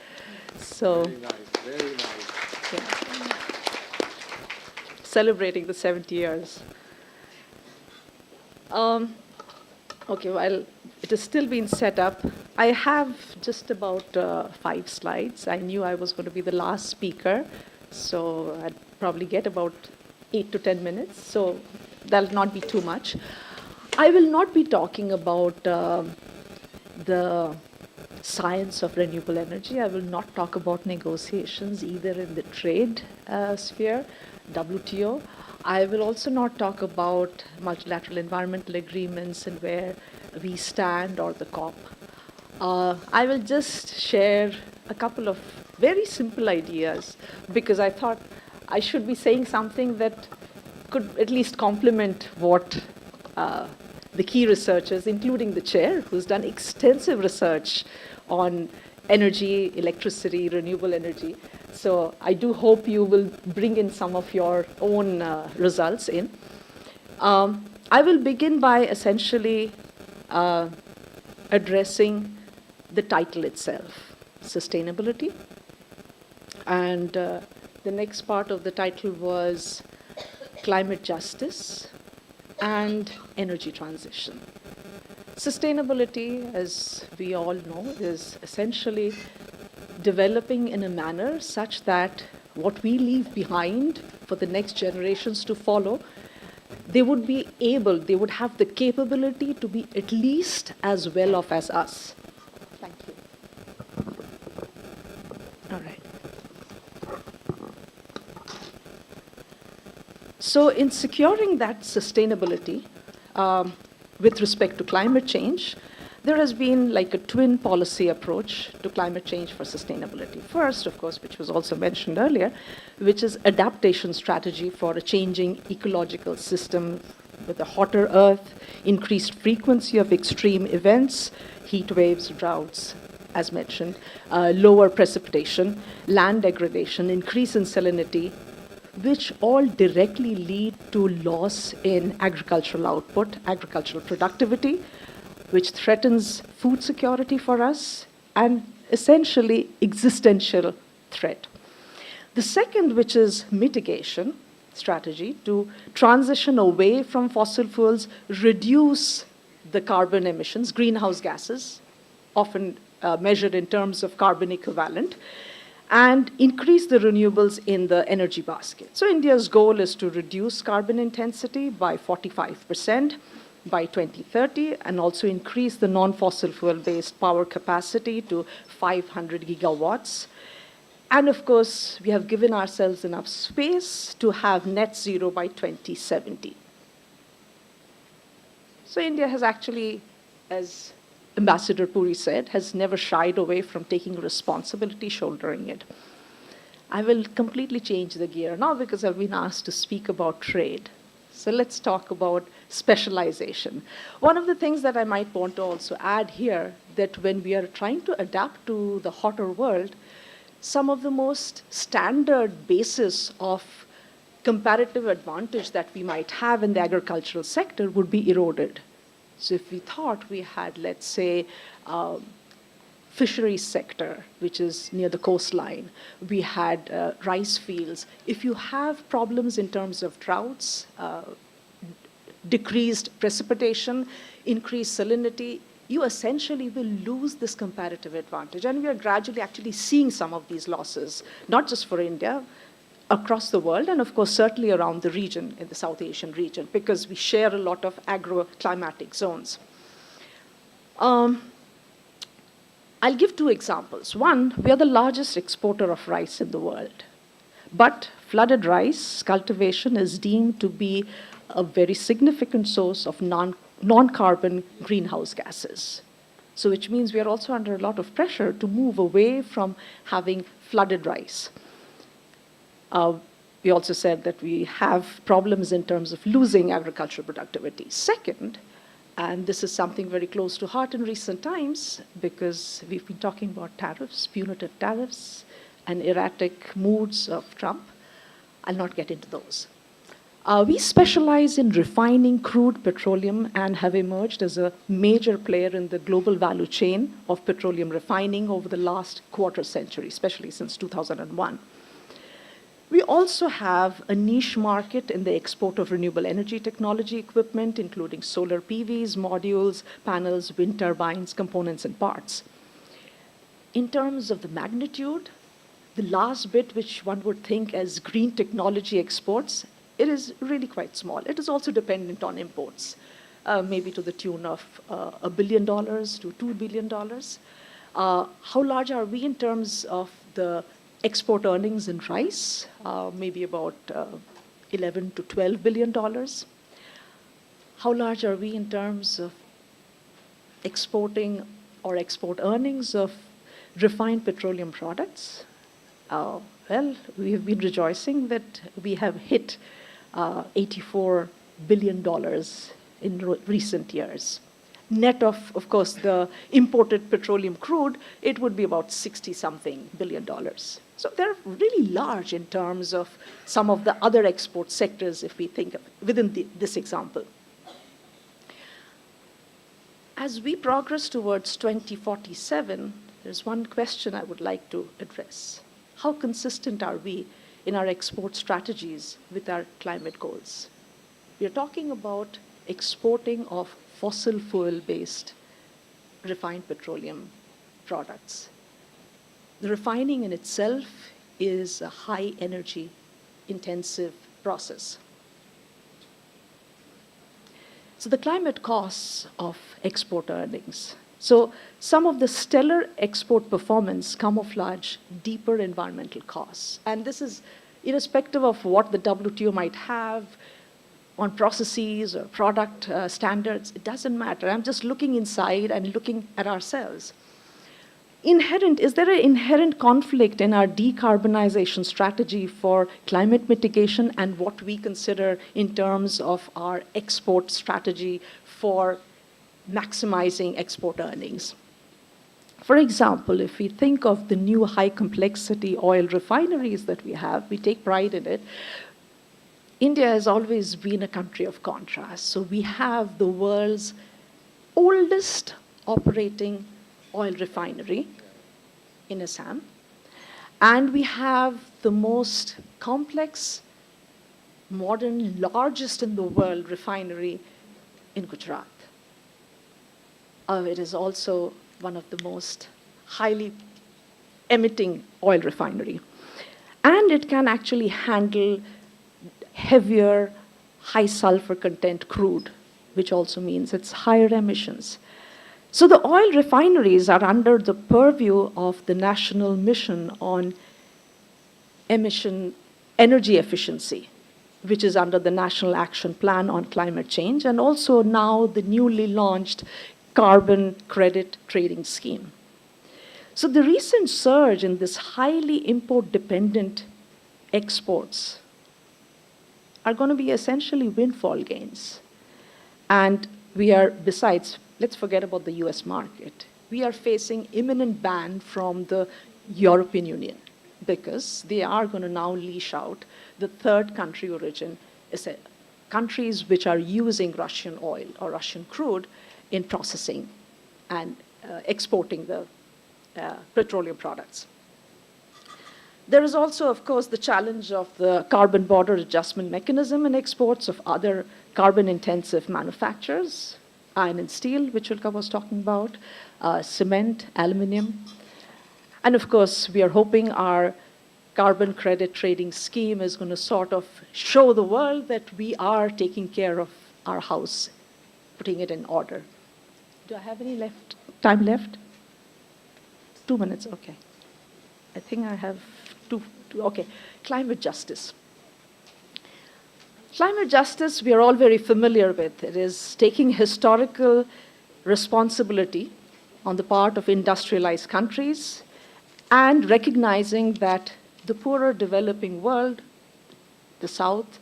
So, Very nice, very nice. yeah. Celebrating the 70 years. Okay, while it is still being set up, I have just about 5 slides. I knew I was going to be the last speaker, so I'd probably get about 8 to 10 minutes. So that'll not be too much. I will not be talking about the science of renewable energy. I will not talk about negotiations either in the trade sphere, WTO. I will also not talk about multilateral environmental agreements and where we stand or the COP. I will just share a couple of very simple ideas because I thought I should be saying something that could at least complement what the key researchers, including the chair, who's done extensive research on energy, electricity, renewable energy. So I do hope you will bring in some of your own results in. I will begin by essentially addressing the title itself, sustainability. And the next part of the title was climate justice and energy transition. Sustainability, as we all know, is essentially developing in a manner such that what we leave behind for the next generations to follow, they would have the capability to be at least as well off as us. Thank you. All right. So in securing that sustainability with respect to climate change, there has been like a twin policy approach to climate change for sustainability. First, of course, which was also mentioned earlier, which is adaptation strategy for a changing ecological system with a hotter earth, increased frequency of extreme events, heat waves, droughts, as mentioned, lower precipitation, land degradation, increase in salinity, which all directly lead to loss in agricultural output, agricultural productivity, which threatens food security for us, and essentially existential threat. The second, which is mitigation strategy, to transition away from fossil fuels, reduce the carbon emissions, greenhouse gases, often measured in terms of carbon equivalent, and increase the renewables in the energy basket. So India's goal is to reduce carbon intensity by 45% by 2030, and also increase the non-fossil fuel-based power capacity to 500 gigawatts. And of course, we have given ourselves enough space to have net zero by 2070. So India has actually, as Ambassador Puri said, has never shied away from taking responsibility, shouldering it. I will completely change the gear now because I've been asked to speak about trade. So let's talk about specialization. One of the things that I might want to also add here, that when we are trying to adapt to the hotter world, some of the most standard basis of comparative advantage that we might have in the agricultural sector would be eroded. So if we thought we had, let's say, fisheries sector, which is near the coastline, we had rice fields. If you have problems in terms of droughts, decreased precipitation, increased salinity, you essentially will lose this comparative advantage. And we are gradually actually seeing some of these losses, not just for India, across the world, and of course, certainly around the region, in the South Asian region, because we share a lot of agroclimatic zones. I'll give two examples. One, we are the largest exporter of rice in the world, but flooded rice cultivation is deemed to be a very significant source of non-carbon greenhouse gases. So which means we are also under a lot of pressure to move away from having flooded rice. We also said that we have problems in terms of losing agricultural productivity. Second, and this is something very close to heart in recent times, because we've been talking about tariffs, punitive tariffs, and erratic moods of Trump. I'll not get into those. We specialize in refining crude petroleum and have emerged as a major player in the global value chain of petroleum refining over the last quarter century, especially since 2001. We also have a niche market in the export of renewable energy technology equipment, including solar PVs, modules, panels, wind turbines, components, and parts. In terms of the magnitude, the last bit, which one would think as green technology exports, it is really quite small. It is also dependent on imports, maybe to the tune of $1 billion to $2 billion. How large are we in terms of the export earnings in rice? Maybe about $11 to $12 billion. How large are we in terms of exporting or export earnings of refined petroleum products? Well, we have been rejoicing that we have hit $84 billion in recent years. Net of course, the imported petroleum crude, it would be about $60-something billion. So they're really large in terms of some of the other export sectors, if we think of within this example. As we progress towards 2047, there's one question I would like to address. How consistent are we in our export strategies with our climate goals? We are talking about exporting of fossil fuel-based refined petroleum products. The refining in itself is a high energy intensive process. So the climate costs of export earnings. So some of the stellar export performance camouflage deeper environmental costs. And this is irrespective of what the WTO might have on processes or product standards. It doesn't matter. I'm just looking inside and looking at ourselves. Is there an inherent conflict in our decarbonization strategy for climate mitigation and what we consider in terms of our export strategy for maximizing export earnings? For example, if we think of the new high complexity oil refineries that we have, we take pride in it. India has always been a country of contrast. So we have the world's oldest operating oil refinery in Assam, and we have the most complex, modern, largest in the world refinery in Gujarat. It is also one of the most highly emitting oil refinery. And it can actually handle heavier, high sulfur content crude, which also means it's higher emissions. So the oil refineries are under the purview of the National Mission on Energy Efficiency, which is under the National Action Plan on Climate Change, and also now the newly launched Carbon Credit Trading Scheme. So the recent surge in this highly import-dependent exports are going to be essentially windfall gains. And we are, besides, let's forget about the US market. We are facing imminent ban from the European Union because they are going to now leash out the third country origin, countries which are using Russian oil or Russian crude in processing and exporting the petroleum products. There is also, of course, the challenge of the carbon border adjustment mechanism in exports of other carbon-intensive manufacturers, iron and steel, which Ulka was talking about, cement, aluminum. And of course, we are hoping our carbon credit trading scheme is going to sort of show the world that we are taking care of our house, putting it in order. Do I have any time left? 2 minutes, okay. I think I have okay. Climate justice. Climate justice, we are all very familiar with. It is taking historical responsibility on the part of industrialized countries and recognizing that the poorer developing world, the South,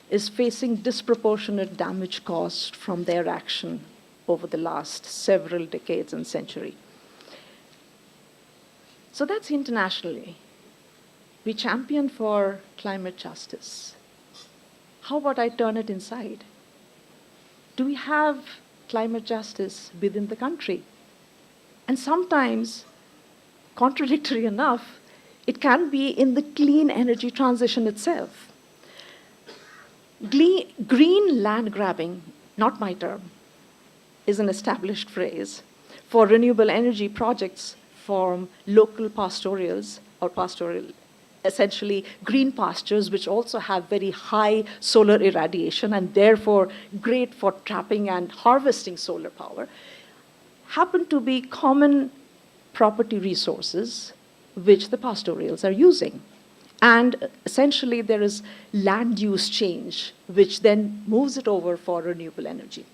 is facing disproportionate damage caused from their action over the last several decades and century. So that's internationally. We champion for climate justice. How about I turn it inside? Do we have climate justice within the country? And sometimes, contradictory enough, it can be in the clean energy transition itself. Green land grabbing, not my term, is an established phrase for renewable energy projects from local pastorals or pastoral, essentially green pastures, which also have very high solar irradiation and therefore great for trapping and harvesting solar power, happen to be common property resources which the pastorals are using. And essentially there is land use change, which then moves it over for renewable energy.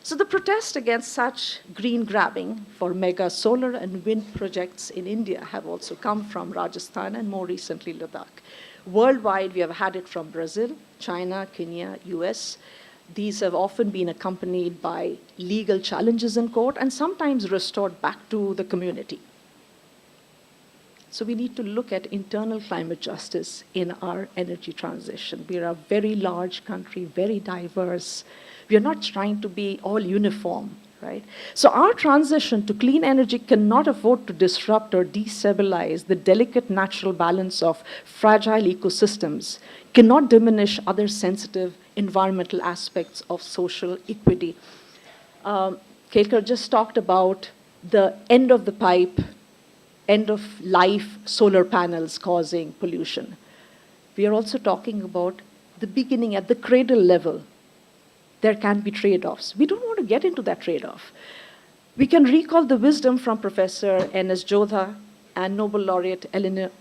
So the protest against such green grabbing for mega solar and wind projects in India have also come from Rajasthan and more recently Ladakh. Worldwide, we have had it from Brazil, China, Kenya, US. These have often been accompanied by legal challenges in court and sometimes restored back to the community. So we need to look at internal climate justice in our energy transition. We are a very large country, very diverse. We are not trying to be all uniform, right? So our transition to clean energy cannot afford to disrupt or destabilize the delicate natural balance of fragile ecosystems, cannot diminish other sensitive environmental aspects of social equity. Kelkar just talked about the end of the pipe, end of life solar panels causing pollution. We are also talking about the beginning at the cradle level. There can be trade-offs. We don't want to get into that trade-off. We can recall the wisdom from Professor N.S. Jodha and Nobel laureate Elinor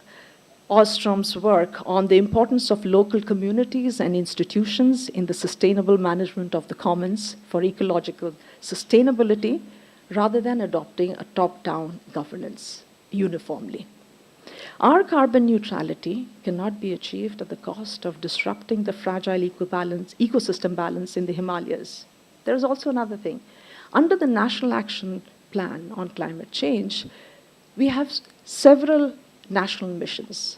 Ostrom's work on the importance of local communities and institutions in the sustainable management of the commons for ecological sustainability rather than adopting a top-down governance uniformly. Our carbon neutrality cannot be achieved at the cost of disrupting the fragile ecosystem balance in the Himalayas. There is also another thing. Under the National Action Plan on Climate Change, we have several national missions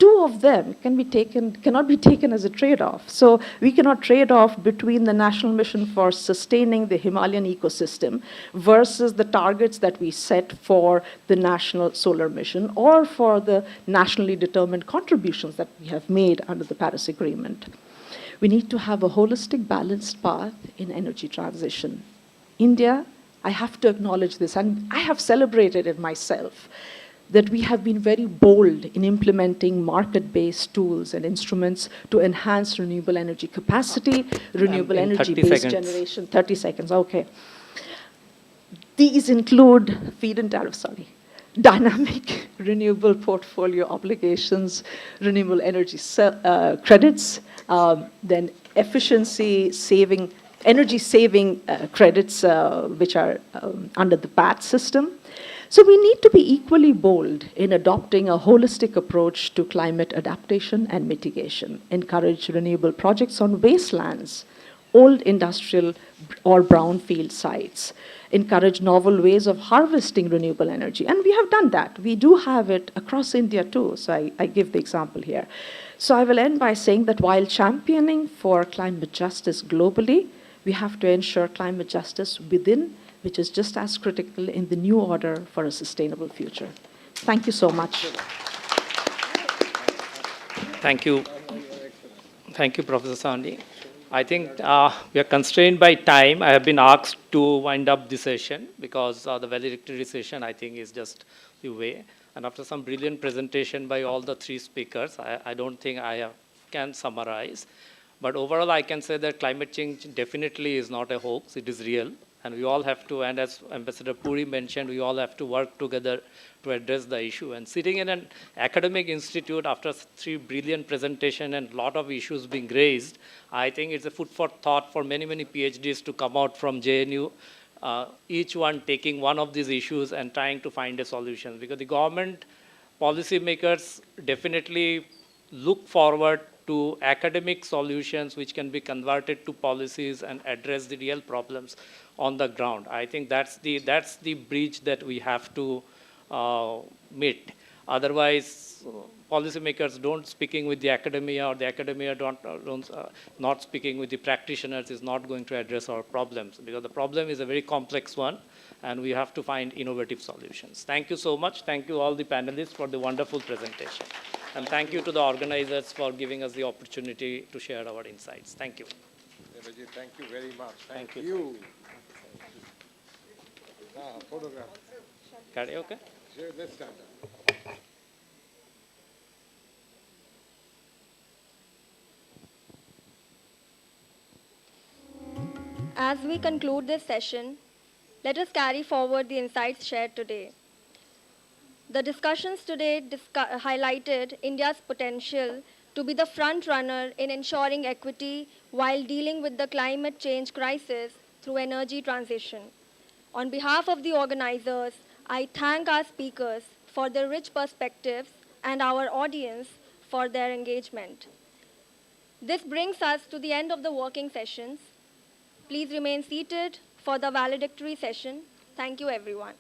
two of them cannot be taken as a trade-off. So we cannot trade off between the national mission for sustaining the Himalayan ecosystem versus the targets that we set for the national solar mission or for the nationally determined contributions that we have made under the Paris Agreement. We need to have a holistic, balanced path in energy transition. India, I have to acknowledge this, and I have celebrated it myself, that we have been very bold in implementing market-based tools and instruments to enhance renewable energy capacity, renewable In 30 energy-based seconds. generation. 30 seconds, okay. These include feed-in tariff, dynamic renewable portfolio obligations, renewable energy credits, then energy saving credits, which are under the PAT system. So we need to be equally bold in adopting a holistic approach to climate adaptation and mitigation, encourage renewable projects on wastelands, old industrial or brownfield sites, encourage novel ways of harvesting renewable energy. And we have done that. We do have it across India too. So I give the example here. So I will end by saying that while championing for climate justice globally, we have to ensure climate justice within, which is just as critical in the new order for a sustainable future. Thank you so much. Thank you. Thank you, Professor Sawhney. I think we are constrained by time. I have been asked to wind up the session because the valedictory session, I think, is just the way. And after some brilliant presentation by all the three speakers, I don't think can summarize. But overall, I can say that climate change definitely is not a hoax. It is real. And we all have to, and as Ambassador Puri mentioned, we all have to work together to address the issue. And sitting in an academic institute after three brilliant presentations and a lot of issues being raised, I think it's a food for thought for many, many PhDs to come out from JNU, each one taking one of these issues and trying to find a solution. Because the government policymakers definitely look forward to academic solutions which can be converted to policies and address the real problems on the ground. I think that's the bridge that we have to meet. Otherwise, policymakers don't speaking with the academia, or the academia not speaking with the practitioners is not going to address our problems, because the problem is a very complex one, and we have to find innovative solutions. Thank you so much. Thank you all the panelists for the wonderful presentation. And thank you to the organizers for giving us the opportunity to share our insights. Thank you. Devaji, thank you very much. Thank you. you. Photograph. Okay? Sure, let's stand up. As we conclude this session, let us carry forward the insights shared today. The discussions today highlighted India's potential to be the front runner in ensuring equity while dealing with the climate change crisis through energy transition. On behalf of the organizers, I thank our speakers for their rich perspectives and our audience for their engagement. This brings us to the end of the working sessions. Please remain seated for the valedictory session. Thank you, everyone.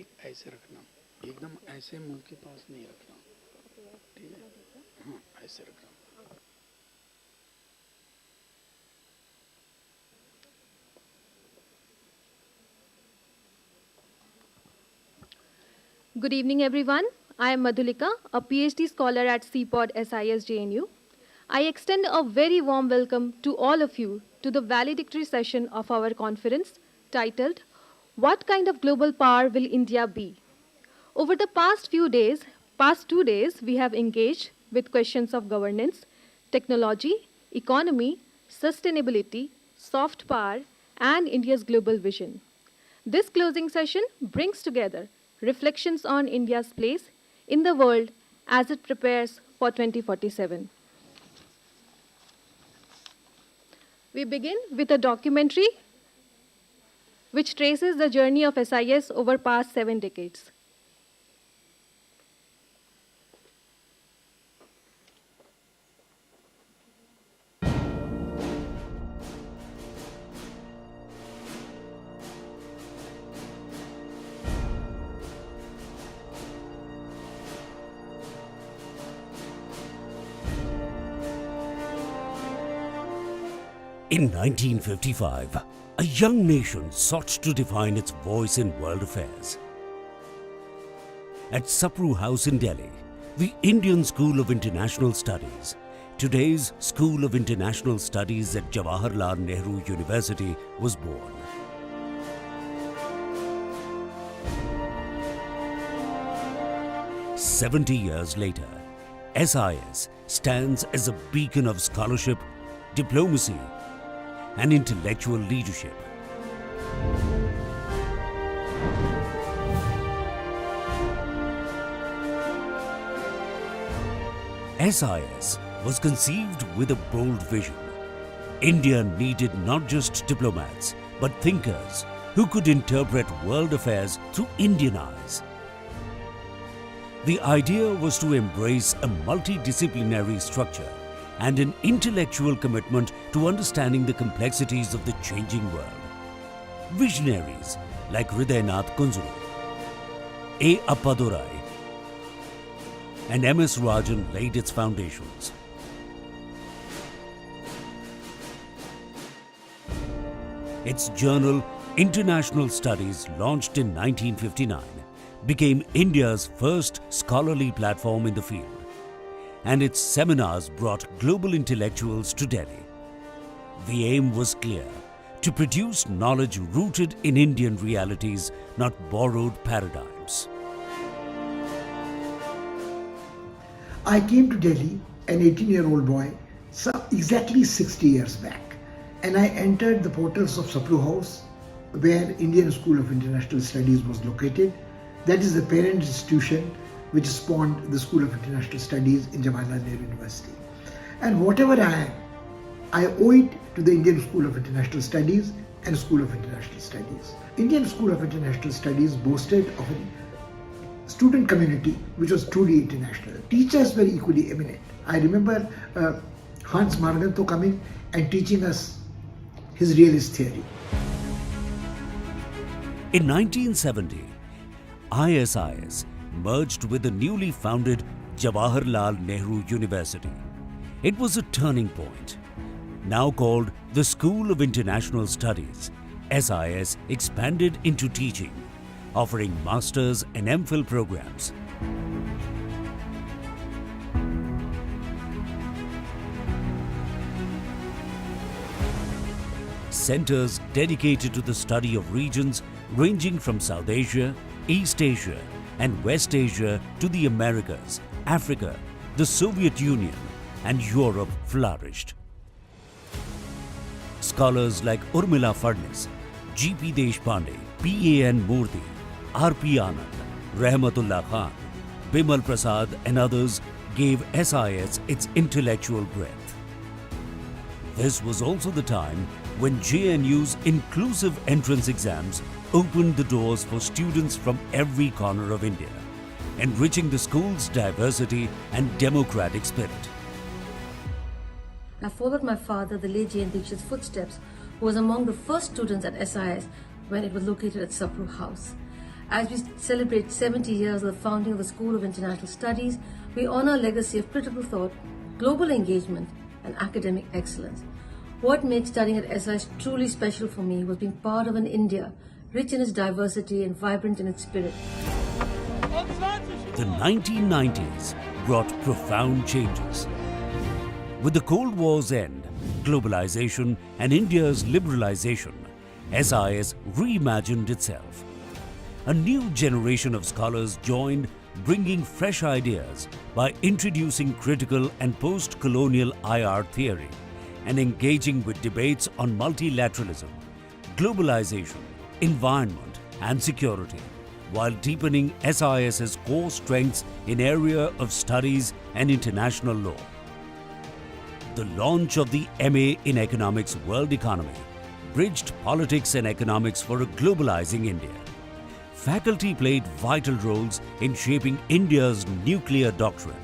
Mic ऐसे रखना, एकदम ऐसे मुंह के पास नहीं रखना, ठीक है? हाँ, ऐसे रखना. Good evening, everyone. I am Madhulika, a PhD scholar at CPOD SIS JNU. I extend a very warm welcome to all of you to the valedictory session of our conference titled, What Kind of Global Power Will India Be? Over the past 2 days, we have engaged with questions of governance, technology, economy, sustainability, soft power, and India's global vision. This closing session brings together reflections on India's place in the world as it prepares for 2047. We begin with a documentary which traces the journey of SIS over past 7 decades. In 1955, a young nation sought to define its voice in world affairs. At Sapru House in Delhi, the Indian School of International Studies, today's School of International Studies at Jawaharlal Nehru University, was born. "70 years later, SIS stands as a beacon of scholarship, diplomacy, and intellectual leadership. SIS was conceived with a bold vision. India needed not just diplomats, but thinkers who could interpret world affairs through Indian eyes. The idea was to embrace a multidisciplinary structure and an intellectual commitment to understanding the complexities of the changing world. Visionaries like Hridaynath Kunzuru, A. Appadurai, and M.S. Rajan laid its foundations. Its journal, International Studies, launched in 1959, became India's first scholarly platform in the field, and its seminars brought global intellectuals to Delhi. The aim was clear: to produce knowledge rooted in Indian realities, not borrowed paradigms. I came to Delhi, an 18-year-old boy, exactly 60 years back, and I entered the portals of Sapru House, where Indian School of International Studies was located. That is the parent institution which spawned the School of International Studies in Jawaharlal Nehru University. And whatever I am, I owe it to the Indian School of International Studies and School of International Studies. Indian School of International Studies boasted of a student community which was truly international. Teachers were equally eminent. I remember Hans Marganto coming and teaching us his realist theory. In 1970, ISIS merged with the newly founded Jawaharlal Nehru University. It was a turning point. Now called the School of International Studies, SIS expanded into teaching, offering master's and MPhil programs. Centers dedicated to the study of regions ranging from South Asia, East Asia, and West Asia to the Americas, Africa, the Soviet Union, and Europe flourished. Scholars like Urmila Fadnis, G.P. Deshpande, P.A.N. Murthy, R.P. Anand, Rahmatullah Khan, Bimal Prasad, and others gave SIS its intellectual breadth. This was also the time when JNU's inclusive entrance exams opened the doors for students from every corner of India, enriching the school's diversity and democratic spirit. I followed my father, the late J.N. Dikshit's footsteps, who was among the first students at SIS when it was located at Sapru House. As we celebrate 70 years of the founding of the School of International Studies, we honor a legacy of critical thought, global engagement, and academic excellence. What makes studying at SIS truly special for me was being part of an India rich in its diversity and vibrant in its spirit. The 1990s brought profound changes. With the Cold War's end, globalization and India's liberalization, SIS reimagined itself. A new generation of scholars joined, bringing fresh ideas by introducing critical and post-colonial IR theory and engaging with debates on multilateralism, globalization, environment and security, while deepening SIS's core strengths in area of studies and international law. The launch of the MA in Economics World Economy bridged politics and economics for a globalizing India. Faculty played vital roles in shaping India's nuclear doctrine,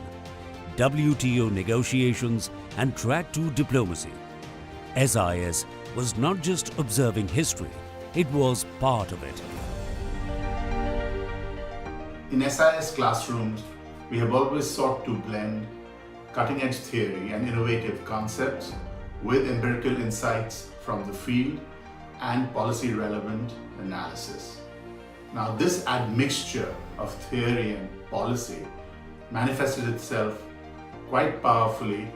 WTO negotiations and track to diplomacy. SIS was not just observing history, it was part of it. In SIS classrooms, we have always sought to blend cutting-edge theory and innovative concepts with empirical insights from the field and policy-relevant analysis. Now, this admixture of theory and policy manifested itself quite powerfully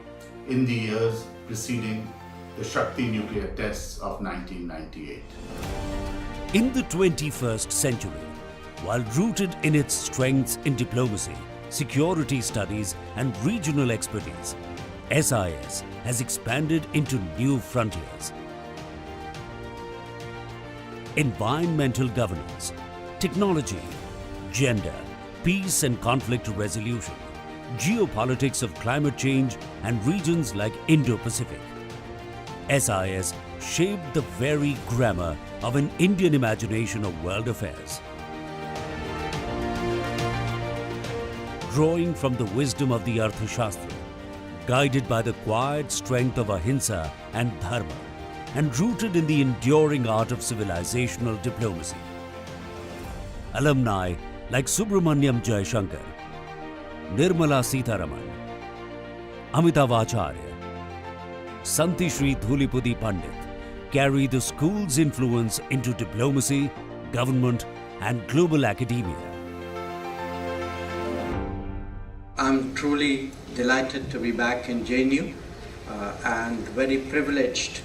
in the years preceding the Shakti nuclear tests of 1998. In the 21st century, while rooted in its strengths in diplomacy, security studies and regional expertise, SIS has expanded into new frontiers. Environmental governance, technology, gender, peace and conflict resolution, geopolitics of climate change and regions like Indo-Pacific. SIS shaped the very grammar of an Indian imagination of world affairs. Drawing from the wisdom of the Arthashastra, guided by the quiet strength of ahimsa and dharma, and rooted in the enduring art of civilizational diplomacy. Alumni like Subramaniam Jaishankar, Nirmala Sitharaman, Amitav Acharya, Santi Shri Dhulipudi Pandit carry the school's influence into diplomacy, government and global academia. I'm truly delighted to be back in JNU and very privileged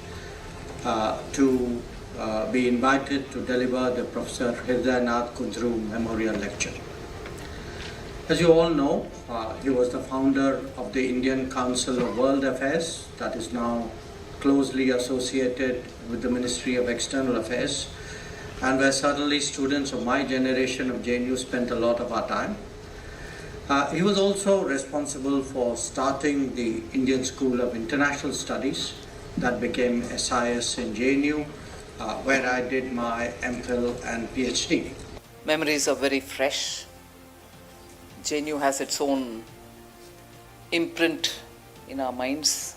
to be invited to deliver the Professor Hridayanath Kundru Memorial Lecture. As you all know, he was the founder of the Indian Council of World Affairs, that is now closely associated with the Ministry of External Affairs, and where certainly students of my generation of JNU spent a lot of our time. He was also responsible for starting the Indian School of International Studies that became SIS in JNU, where I did my MPhil and PhD. Memories are very fresh. JNU has its own imprint in our minds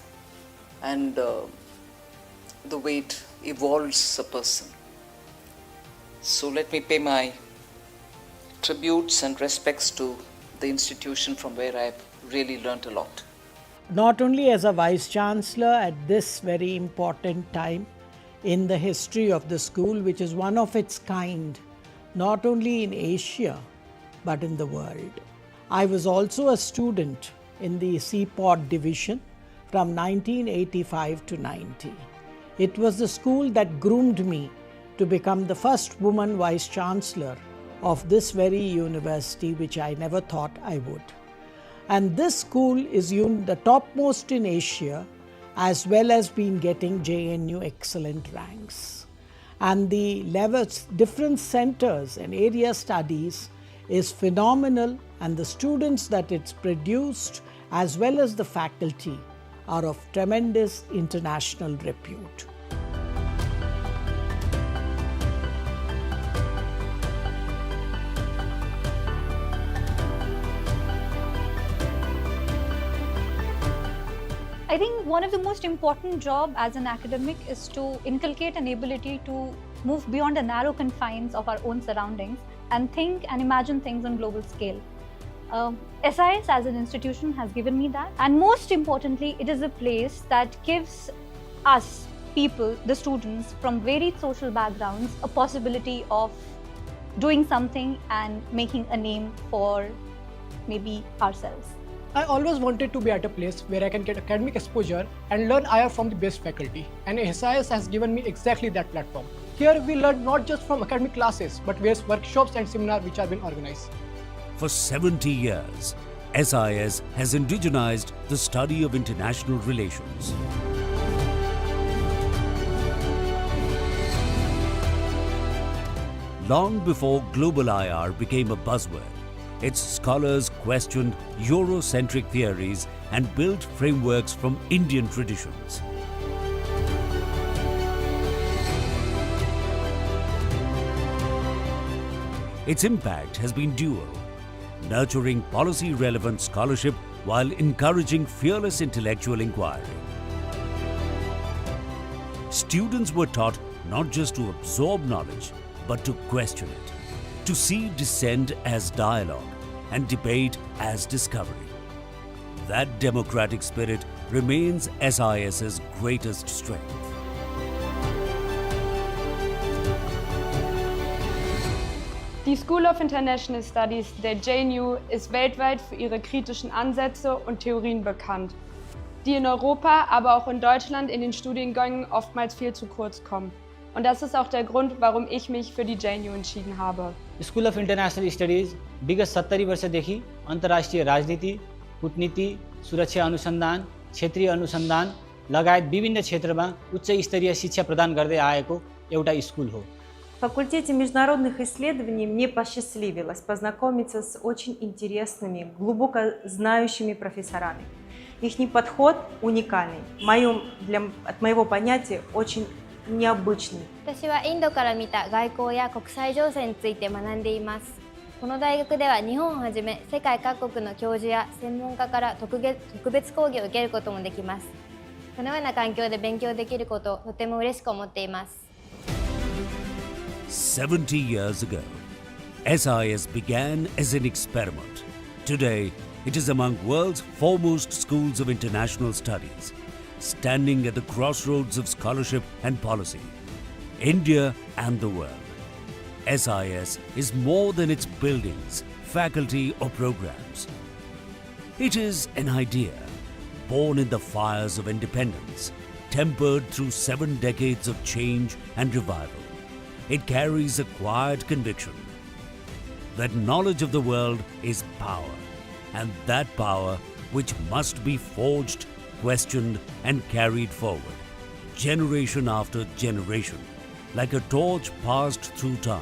and the way it evolves a person. So let me pay my tributes and respects to the institution from where I've really learnt a lot. Not only as a Vice Chancellor at this very important time in the history of the school, which is one of its kind, not only in Asia, but in the world. I was also a student in the CPOD division from 1985 to 90. It was the school that groomed me to become the first woman Vice Chancellor of this very university, which I never thought I would. And this school is the topmost in Asia, as well as been getting JNU excellent ranks. And the levels, different centers and area studies is phenomenal, and the students that it's produced, as well as the faculty, are of tremendous international repute. I think one of the most important jobs as an academic is to inculcate an ability to move beyond the narrow confines of our own surroundings and think and imagine things on global scale. SIS as an institution has given me that, and most importantly, it is a place that gives us people, the students from varied social backgrounds, a possibility of doing something and making a name for maybe ourselves. I always wanted to be at a place where I can get academic exposure and learn IR from the best faculty, and SIS has given me exactly that platform. Here we learn not just from academic classes, but various workshops and seminars which have been organized. For 70 years, SIS has indigenized the study of international relations. Long before global IR became a buzzword, its scholars questioned Eurocentric theories and built frameworks from Indian traditions. Its impact has been dual, nurturing policy-relevant scholarship while encouraging fearless intellectual inquiry. Students were taught not just to absorb knowledge, but to question it, to see dissent as dialogue and debate as discovery. That democratic spirit remains SIS's greatest strength. Die School of International Studies der JNU ist weltweit für ihre kritischen Ansätze und Theorien bekannt, die in Europa, aber auch in Deutschland in den Studiengängen oftmals viel zu kurz kommen. Und das ist auch der Grund, warum ich mich für die JNU entschieden habe. School of international studies विगत 70 वर्षदेखि अन्तर्राष्ट्रिय राजनीति, कूटनीति, सुरक्षा अनुसन्धान, क्षेत्रीय अनुसन्धान लगायत विभिन्न क्षेत्रमा उच्च स्तरीय शिक्षा प्रदान गर्दै आएको एउटा स्कुल हो. В факультете международных исследований мне посчастливилось познакомиться с очень интересными, глубоко знающими профессорами. Их подход уникальный, от моего понятия очень необычный. 私はインドから見た外交や国際情勢について学んでいます。この大学では日本をはじめ世界各国の教授や専門家から特別講義を受けることもできます。このような環境で勉強できることをとても嬉しく思っています。70 years ago, SIS began as an experiment. Today, it is among world's foremost schools of international studies, standing at the crossroads of scholarship and policy, India and the world. SIS is more than its buildings, faculty or programs. It is an idea, born in the fires of independence, tempered through 7 decades of change and revival. It carries a quiet conviction that knowledge of the world is power, and that power which must be forged, questioned and carried forward, generation after generation, like a torch passed through time.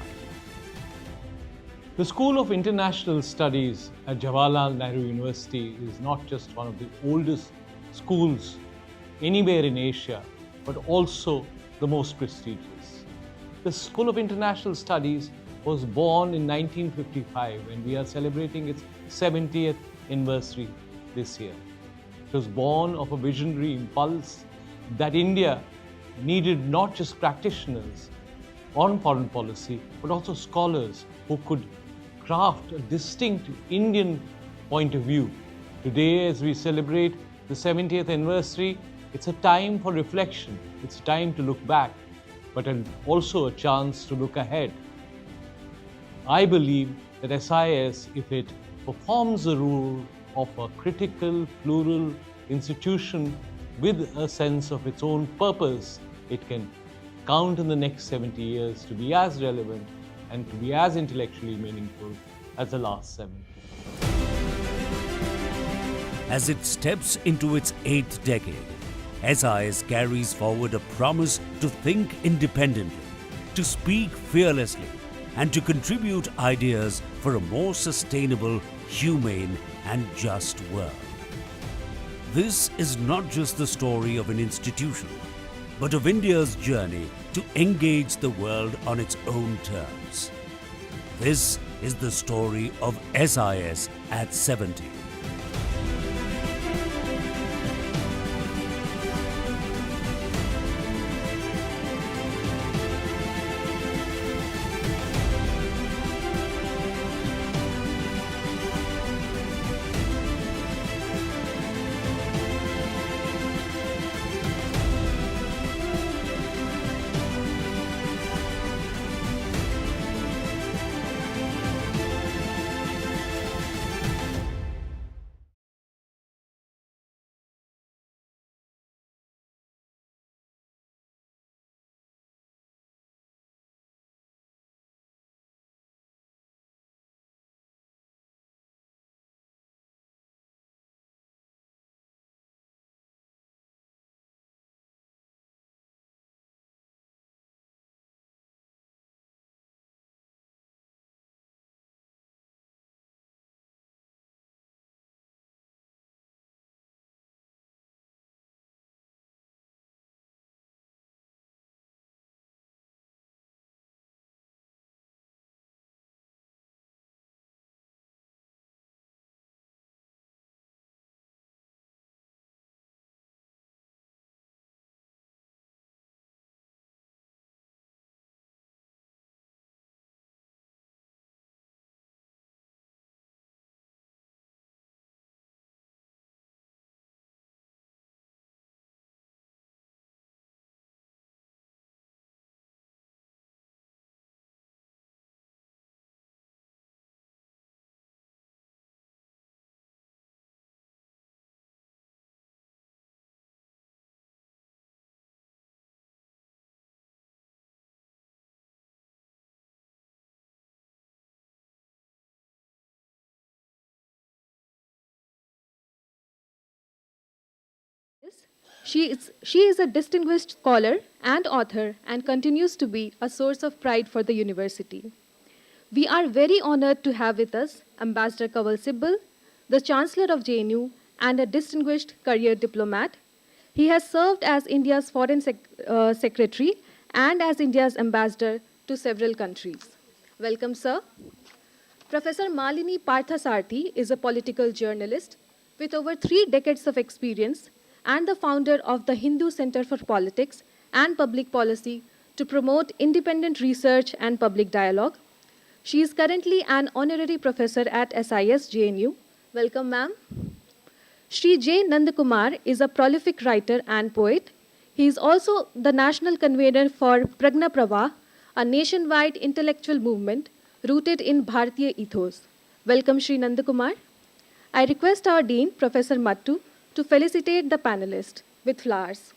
The School of International Studies at Jawaharlal Nehru University is not just one of the oldest schools anywhere in Asia, but also the most prestigious. The School of International Studies was born in 1955, and we are celebrating its 70th anniversary this year. It was born of a visionary impulse that India needed not just practitioners on foreign policy, but also scholars who could craft a distinct Indian point of view. Today, as we celebrate the 70th anniversary, it's a time for reflection. It's a time to look back, but also a chance to look ahead. I believe that SIS, if it performs the role of a critical, plural institution with a sense of its own purpose, it can count in the next 70 years to be as relevant and to be as intellectually meaningful as the last 7. As it steps into its 8th decade, SIS carries forward a promise to think independently, to speak fearlessly, and to contribute ideas for a more sustainable, humane, and just world. This is not just the story of an institution, but of India's journey to engage the world on its own terms. This is the story of SIS at 70. She is a distinguished scholar and author and continues to be a source of pride for the university. We are very honored to have with us Ambassador Kawal Sibbal, the Chancellor of JNU and a distinguished career diplomat. He has served as India's Foreign Secretary and as India's ambassador to several countries. Welcome, sir. Professor Malini Parthasarthi is a political journalist with over 3 decades of experience and the founder of the Hindu Center for Politics and Public Policy to promote independent research and public dialogue. She is currently an honorary professor at SIS JNU. Welcome, ma'am. Shri J. Nandakumar is a prolific writer and poet. He is also the national convener for Pragna Pravah, a nationwide intellectual movement rooted in Bharatiya ethos. Welcome, Shri Nandakumar. I request our Dean, Professor Mattu, to felicitate the panelists with flowers.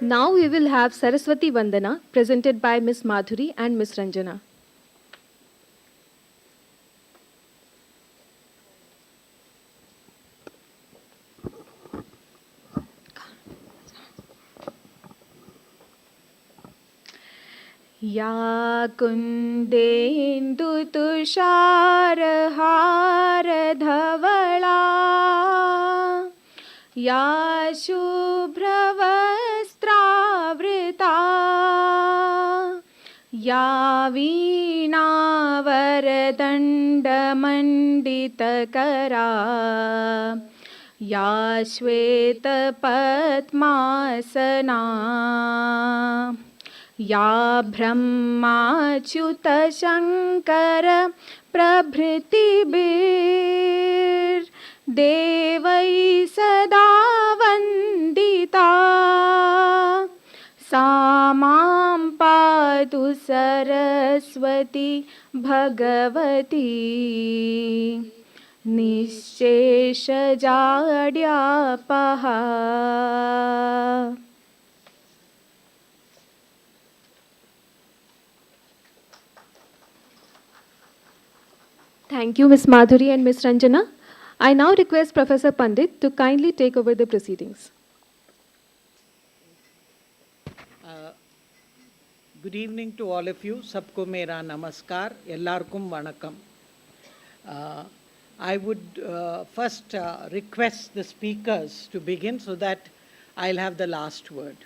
Now we will have Saraswati Vandana presented by Ms. Madhuri and Ms. Ranjana. या कुन्देन्दु तुषारहार धवला या शुभ्रवस्त्रावृता या वीणावरदण्डमण्डितकरा या श्वेतपद्मासना या ब्रह्माच्युतशङ्कर प्रभृतिभिर्देवैः सदा वन्दिता सा मां पातु Saraswati Bhagwati निःशेषजाड्यापहा. Thank you, Ms. Madhuri and Ms. Ranjana. I now request Professor Pandit to kindly take over the proceedings. Good evening to all of you. Sabko mera namaskar. Ellarkum vanakkam. I would first request the speakers to begin so that I'll have the last word.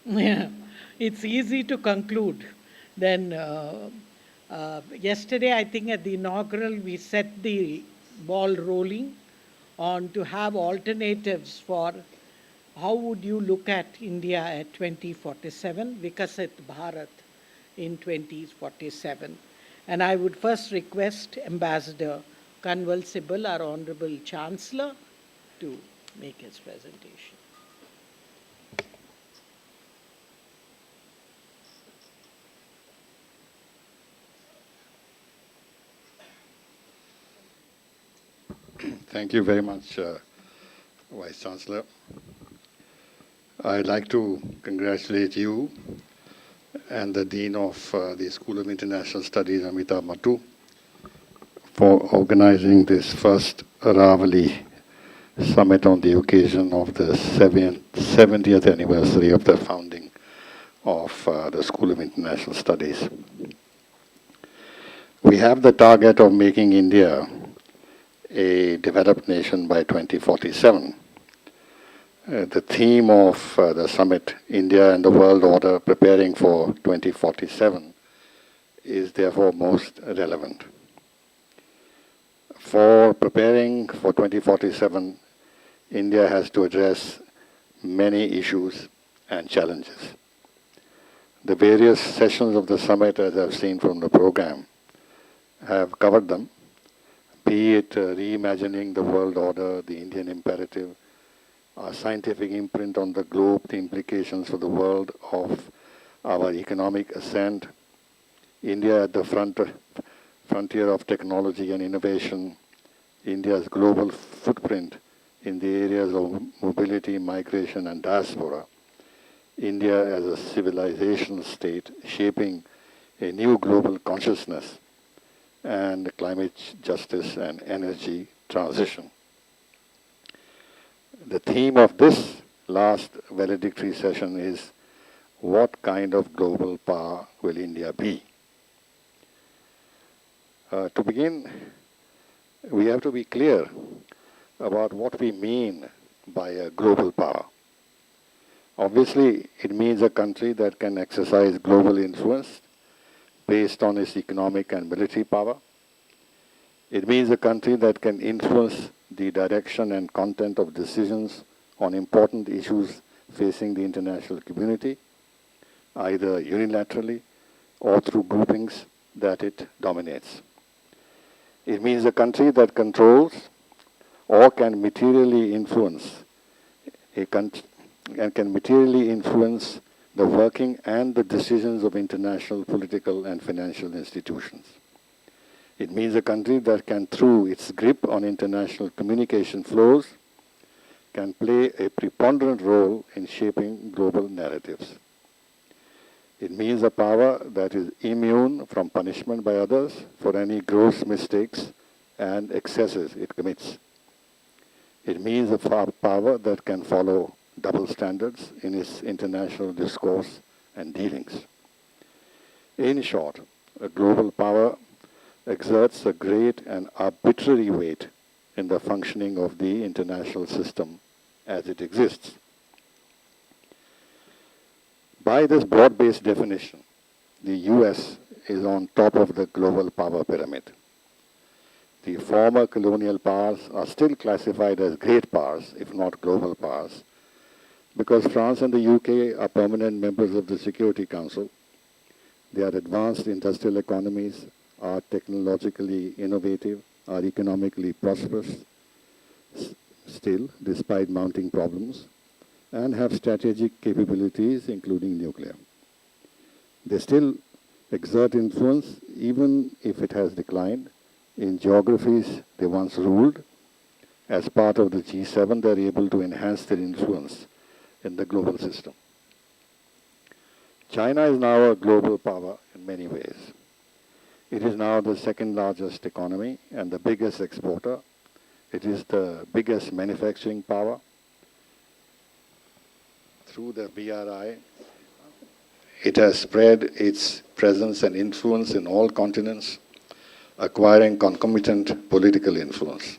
It's easy to conclude. Then yesterday, I think at the inaugural, we set the ball rolling on to have alternatives for how would you look at India at 2047, Vikasit Bharat in 2047. And I would first request Ambassador Kanwal Sibbal, our Honorable Chancellor, to make his presentation. Thank you very much, Vice Chancellor. I'd like to congratulate you and the Dean of the School of International Studies, Amita Mattu, for organizing this first Aravalli Summit on the occasion of the 70th anniversary of the founding of the School of International Studies. We have the target of making India a developed nation by 2047. The theme of the summit, India and the World Order Preparing for 2047, is therefore most relevant. For preparing for 2047, India has to address many issues and challenges. The various sessions of the summit, as I've seen from the program, have covered them, be it reimagining the world order, the Indian imperative, our scientific imprint on the globe, the implications for the world of our economic ascent, India at the frontier of technology and innovation, India's global footprint in the areas of mobility, migration, and diaspora, India as a civilization state shaping a new global consciousness, and climate justice and energy transition. The theme of this last valedictory session is, what kind of global power will India be? To begin, we have to be clear about what we mean by a global power. Obviously, it means a country that can exercise global influence based on its economic and military power. It means a country that can influence the direction and content of decisions on important issues facing the international community, either unilaterally or through groupings that it dominates. It means a country that controls or can materially influence the working and the decisions of international political and financial institutions. It means a country that can, through its grip on international communication flows, can play a preponderant role in shaping global narratives. It means a power that is immune from punishment by others for any gross mistakes and excesses it commits. It means a power that can follow double standards in its international discourse and dealings. In short, a global power exerts a great and arbitrary weight in the functioning of the international system as it exists. By this broad-based definition, the US is on top of the global power pyramid. The former colonial powers are still classified as great powers, if not global powers, because France and the UK are permanent members of the Security Council. They are advanced industrial economies, are technologically innovative, are economically prosperous, still, despite mounting problems, and have strategic capabilities, including nuclear. They still exert influence, even if it has declined, in geographies they once ruled. As part of the G7, they are able to enhance their influence in the global system. China is now a global power in many ways. It is now the second largest economy and the biggest exporter. It is the biggest manufacturing power. Through the BRI, it has spread its presence and influence in all continents, acquiring concomitant political influence.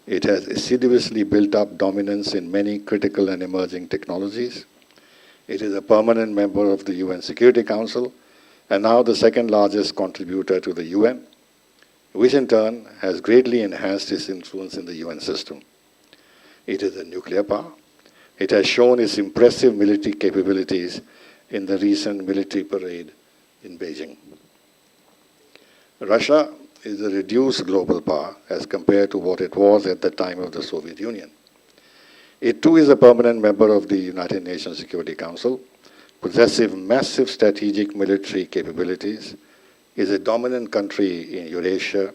It has assiduously built up dominance in many critical and emerging technologies. It is a permanent member of the UN Security Council and now the second largest contributor to the UN, which in turn has greatly enhanced its influence in the UN system. It is a nuclear power. It has shown its impressive military capabilities in the recent military parade in Beijing. Russia is a reduced global power as compared to what it was at the time of the Soviet Union. It too is a permanent member of the United Nations Security Council, possessive massive strategic military capabilities, is a dominant country in Eurasia,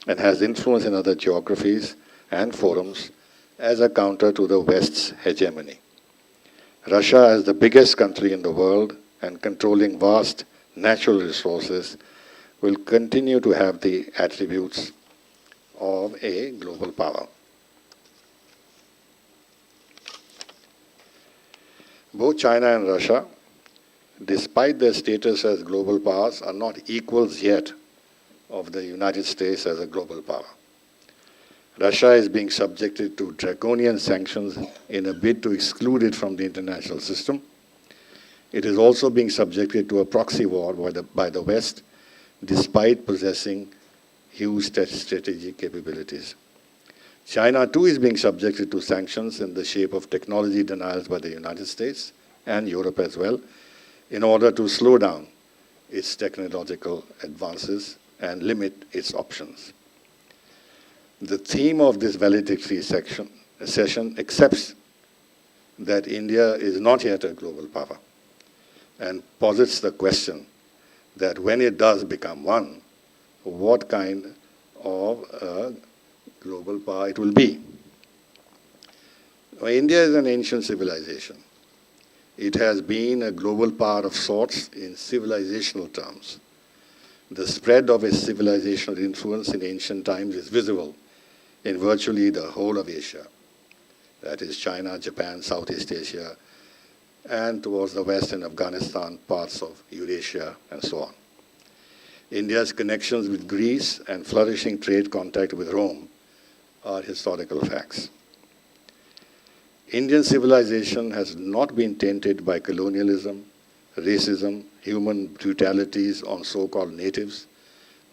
and has influence in other geographies and forums as a counter to the West's hegemony. Russia, as the biggest country in the world and controlling vast natural resources, will continue to have the attributes of a global power. Both China and Russia, despite their status as global powers, are not equals yet of the United States as a global power. Russia is being subjected to draconian sanctions in a bid to exclude it from the international system. It is also being subjected to a proxy war by the West, despite possessing huge strategic capabilities. China too is being subjected to sanctions in the shape of technology denials by the United States and Europe as well, in order to slow down its technological advances and limit its options. The theme of this valedictory session accepts that India is not yet a global power and posits the question that when it does become one, what kind of a global power it will be. India is an ancient civilization. It has been a global power of sorts in civilizational terms. The spread of its civilizational influence in ancient times is visible in virtually the whole of Asia. That is China, Japan, Southeast Asia, and towards the west in Afghanistan, parts of Eurasia, and so on. India's connections with Greece and flourishing trade contact with Rome are historical facts. Indian civilization has not been tainted by colonialism, racism, human brutalities on so-called natives,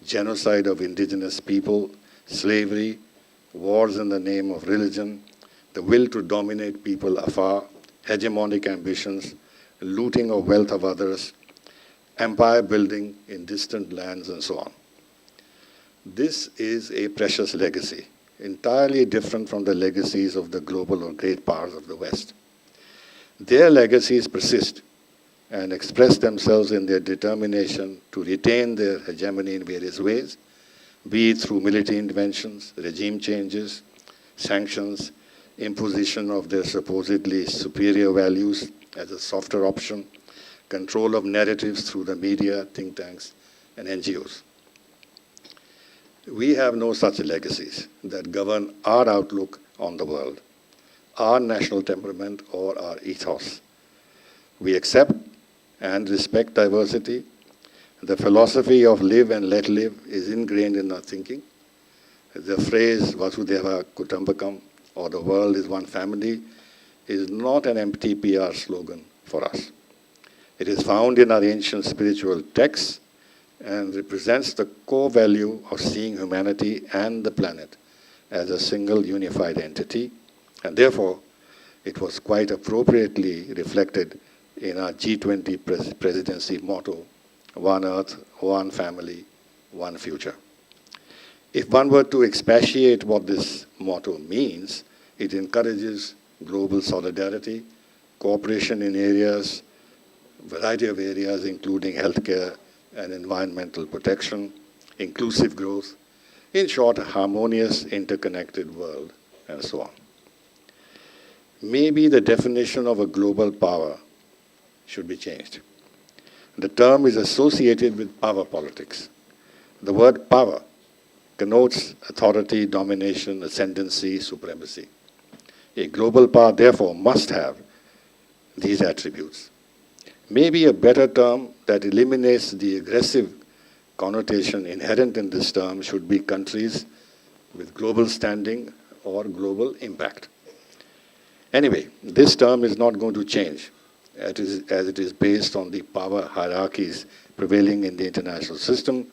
genocide of indigenous people, slavery, wars in the name of religion, the will to dominate people afar, hegemonic ambitions, looting of wealth of others, empire building in distant lands, and so on. This is a precious legacy, entirely different from the legacies of the global or great powers of the West. Their legacies persist and express themselves in their determination to retain their hegemony in various ways, be it through military interventions, regime changes, sanctions, imposition of their supposedly superior values as a softer option, control of narratives through the media, think tanks, and NGOs. We have no such legacies that govern our outlook on the world, our national temperament, or our ethos. We accept and respect diversity. The philosophy of live and let live is ingrained in our thinking. The phrase Vasudhaiva Kutumbakam, or the world is one family, is not an empty PR slogan for us. It is found in our ancient spiritual texts and represents the core value of seeing humanity and the planet as a single unified entity, and therefore it was quite appropriately reflected in our G20 presidency motto, One Earth, One Family, One Future. If one were to expatiate what this motto means, it encourages global solidarity, cooperation in variety of areas, including healthcare and environmental protection, inclusive growth, in short, a harmonious, interconnected world, and so on. Maybe the definition of a global power should be changed. The term is associated with power politics. The word power connotes authority, domination, ascendancy, supremacy. A global power, therefore, must have these attributes. Maybe a better term that eliminates the aggressive connotation inherent in this term should be countries with global standing or global impact. Anyway, this term is not going to change as it is based on the power hierarchies prevailing in the international system,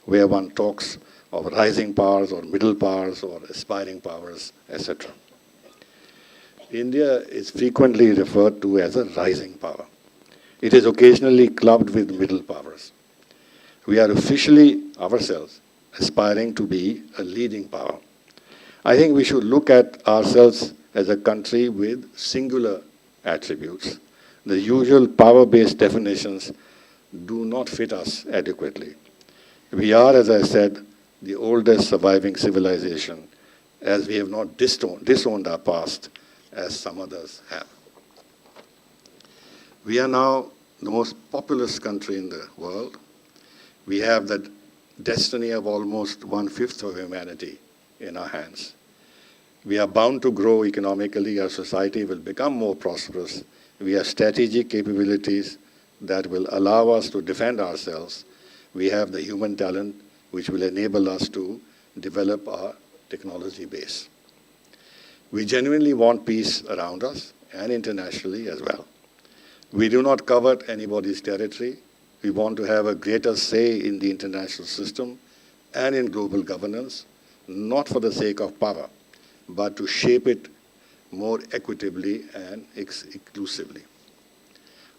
where one talks of rising powers or middle powers or aspiring powers, etc. India is frequently referred to as a rising power. It is occasionally clubbed with middle powers. We are officially ourselves aspiring to be a leading power. I think we should look at ourselves as a country with singular attributes. The usual power-based definitions do not fit us adequately. We are, as I said, the oldest surviving civilization, as we have not disowned our past as some others have. We are now the most populous country in the world. We have the destiny of almost 1/5 of humanity in our hands. We are bound to grow economically. Our society will become more prosperous. We have strategic capabilities that will allow us to defend ourselves. We have the human talent which will enable us to develop our technology base. We genuinely want peace around us and internationally as well. We do not covet anybody's territory. We want to have a greater say in the international system and in global governance, not for the sake of power, but to shape it more equitably and inclusively.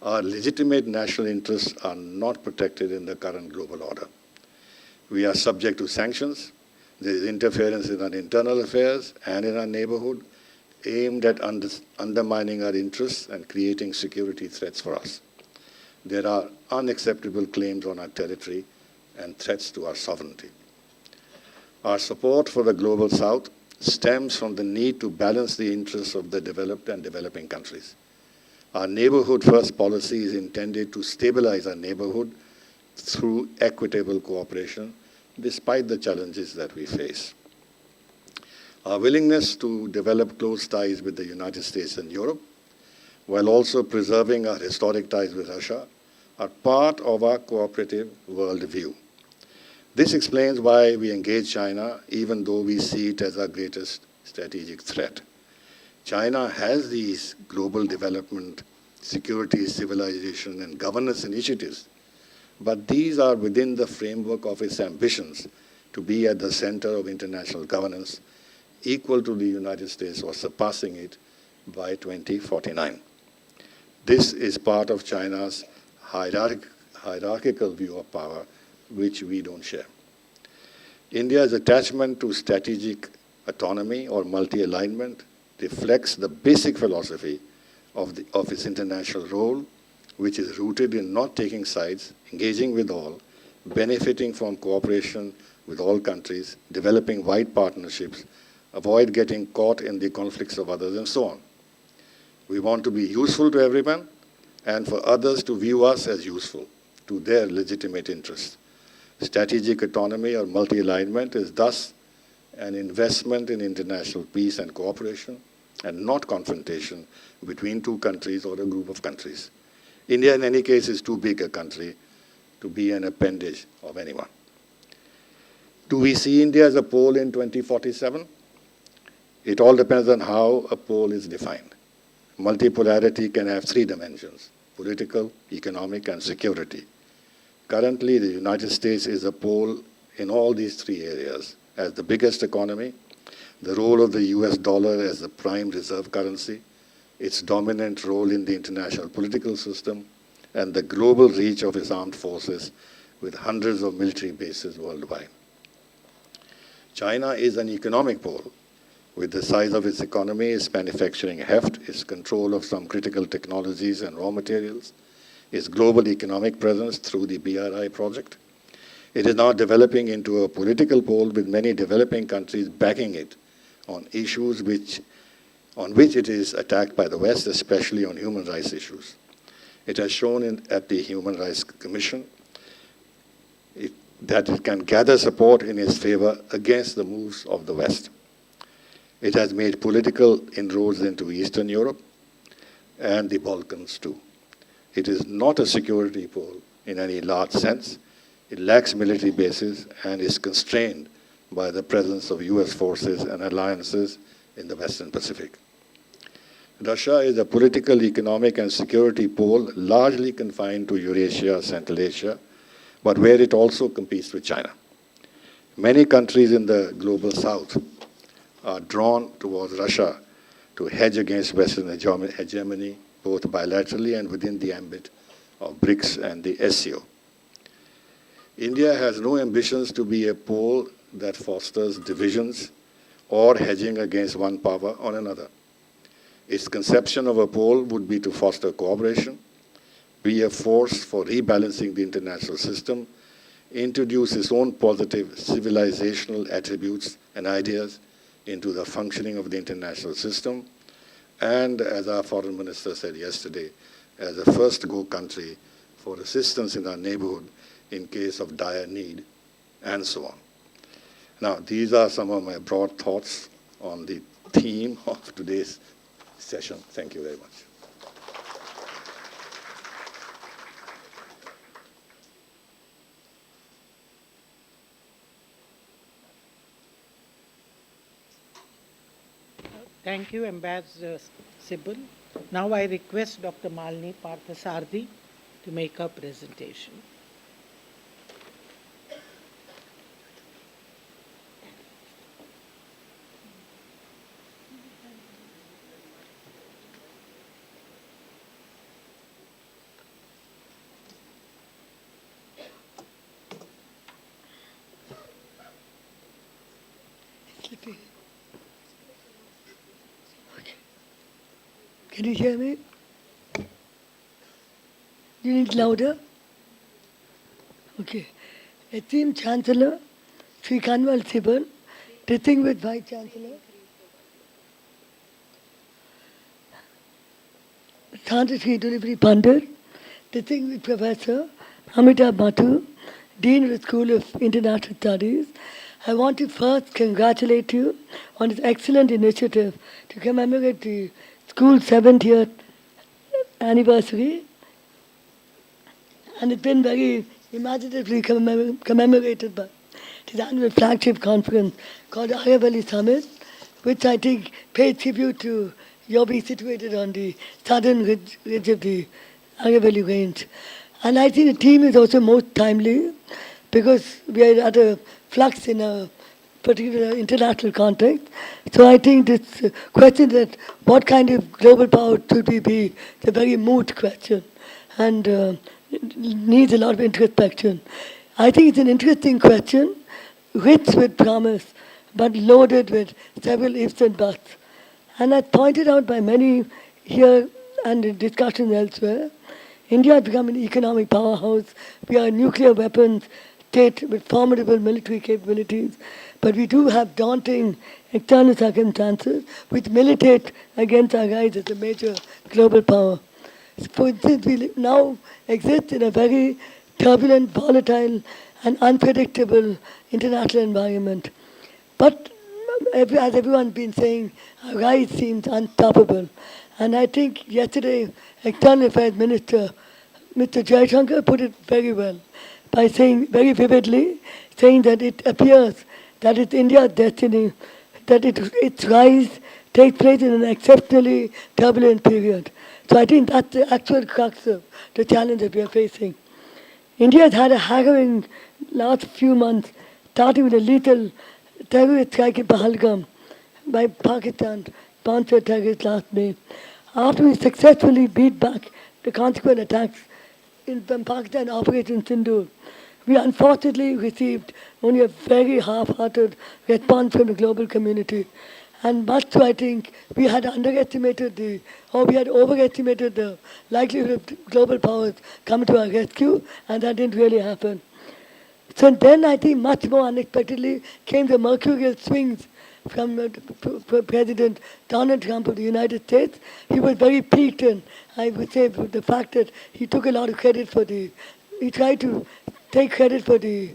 Our legitimate national interests are not protected in the current global order. We are subject to sanctions. There is interference in our internal affairs and in our neighborhood, aimed at undermining our interests and creating security threats for us. There are unacceptable claims on our territory and threats to our sovereignty. Our support for the Global South stems from the need to balance the interests of the developed and developing countries. Our neighborhood first policy is intended to stabilize our neighborhood through equitable cooperation, despite the challenges that we face. Our willingness to develop close ties with the United States and Europe, while also preserving our historic ties with Russia, are part of our cooperative worldview. This explains why we engage China, even though we see it as our greatest strategic threat. China has these global development, security, civilization, and governance initiatives, but these are within the framework of its ambitions to be at the center of international governance, equal to the United States or surpassing it by 2049. This is part of China's hierarchical view of power, which we don't share. India's attachment to strategic autonomy or multi-alignment reflects the basic philosophy of its international role, which is rooted in not taking sides, engaging with all, benefiting from cooperation with all countries, developing wide partnerships, avoid getting caught in the conflicts of others, and so on. We want to be useful to everyone and for others to view us as useful to their legitimate interests. Strategic autonomy or multi-alignment is thus an investment in international peace and cooperation and not confrontation between two countries or a group of countries. India, in any case, is too big a country to be an appendage of anyone. Do we see India as a pole in 2047? It all depends on how a pole is defined. Multipolarity can have three dimensions: political, economic, and security. Currently, the United States is a pole in all these three areas. As the biggest economy, the role of the US dollar as the prime reserve currency, its dominant role in the international political system, and the global reach of its armed forces with hundreds of military bases worldwide. China is an economic pole. With the size of its economy, its manufacturing heft, its control of some critical technologies and raw materials, its global economic presence through the BRI project. It is now developing into a political pole with many developing countries backing it on issues on which it is attacked by the West, especially on human rights issues. It has shown at the Human Rights Commission that it can gather support in its favor against the moves of the West. It has made political inroads into Eastern Europe and the Balkans too. It is not a security pole in any large sense. It lacks military bases and is constrained by the presence of US forces and alliances in the Western Pacific. Russia is a political, economic, and security pole largely confined to Eurasia, Central Asia, but where it also competes with China. Many countries in the Global South are drawn towards Russia to hedge against Western hegemony, both bilaterally and within the ambit of BRICS and the SCO. India has no ambitions to be a pole that fosters divisions or hedging against one power or another. Its conception of a pole would be to foster cooperation, be a force for rebalancing the international system, introduce its own positive civilizational attributes and ideas into the functioning of the international system, and, as our foreign minister said yesterday, as a first-go country for assistance in our neighborhood in case of dire need, and so on. Now, these are some of my broad thoughts on the theme of today's session. Thank you very much. Thank you, Ambassador Sibal. Now I request Dr. Malini Parthasarthi to make her presentation. Okay. Can you hear me? You need louder? Okay. Esteemed Chancellor, Sri Kanwal Siban, distinguished Vice Chancellor, Santa Sri Delivery Pandit, distinguished Professor Amitabh Mathu, Dean of the School of International Studies, I want to first congratulate you on this excellent initiative to commemorate the school's 70th anniversary. And it's been very imaginatively commemorated by this annual flagship conference called Aravalli Summit, which I think pays tribute to you'll be situated on the southern ridge of the Aravalli Range. And I think the theme is also most timely because we are at a flux in a particular international context. So I think this question that what kind of global power should we be is a very moot question and needs a lot of introspection. I think it's an interesting question, rich with promise, but loaded with several ifs and buts. And as pointed out by many here and in discussions elsewhere, India has become an economic powerhouse. We are a nuclear weapons state with formidable military capabilities, but we do have daunting external circumstances which militate against our rise as a major global power. For instance, we now exist in a very turbulent, volatile, and unpredictable international environment. But as everyone's been saying, our rise seems unstoppable. And I think yesterday, External Affairs Minister Mr. Jaishankar put it very well by saying very vividly, saying that it appears that it's India's destiny, that its rise takes place in an exceptionally turbulent period. So I think that's the actual crux of the challenge that we are facing. India has had a harrowing last few months, starting with a lethal terrorist strike in Pahalgam by Pakistan, sponsored terrorists last May. After we successfully beat back the consequent attacks in Pakistan Operation Sindoor, we unfortunately received only a very half-hearted response from the global community. And much so I think we had overestimated the likelihood of global powers coming to our rescue, and that didn't really happen. So then I think much more unexpectedly came the mercurial swings from President Donald Trump of the United States. He was very piqued, and I would say the fact that he took a lot of credit for he tried to take credit for the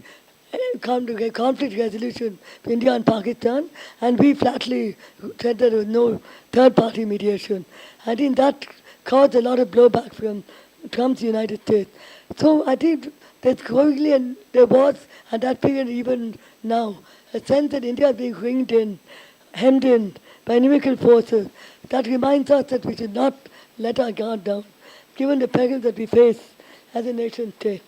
conflict resolution for India and Pakistan, and we flatly said that there was no third-party mediation. I think that caused a lot of blowback from Trump's United States. So I think there's growingly, and there was at that period even now, a sense that India is being ringed in, hemmed in by inimical forces. That reminds us that we should not let our guard down, given the perils that we face as a nation state.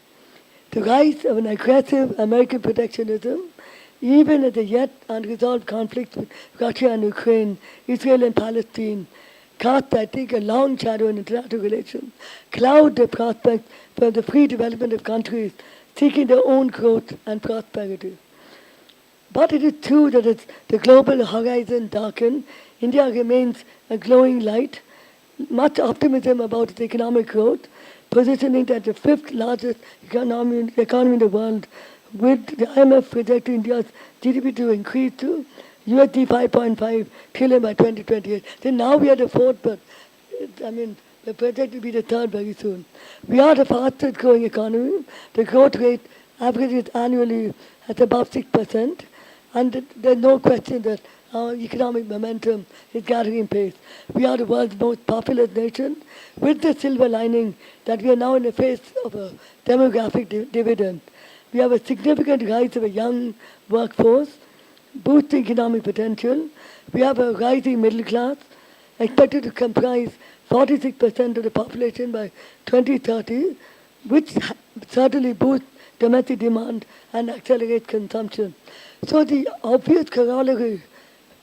The rise of an aggressive American protectionism, even as the yet unresolved conflicts with Russia and Ukraine, Israel and Palestine, cast, I think, a long shadow in international relations, cloud the prospect for the free development of countries seeking their own growth and prosperity. But it is true that as the global horizon darkens, India remains a glowing light, much optimism about its economic growth, positioning it as the fifth largest economy in the world, with the IMF projecting India's GDP to increase to USD 5.5 trillion by 2028. Then now we are the fourth, but we're projected to be the third very soon. We are the fastest growing economy. The growth rate averages annually at about 6%, and there's no question that our economic momentum is gathering pace. We are the world's most populous nation, with the silver lining that we are now in the face of a demographic dividend. We have a significant rise of a young workforce, boosting economic potential. We have a rising middle class, expected to comprise 46% of the population by 2030, which certainly boosts domestic demand and accelerates consumption. So the obvious corollary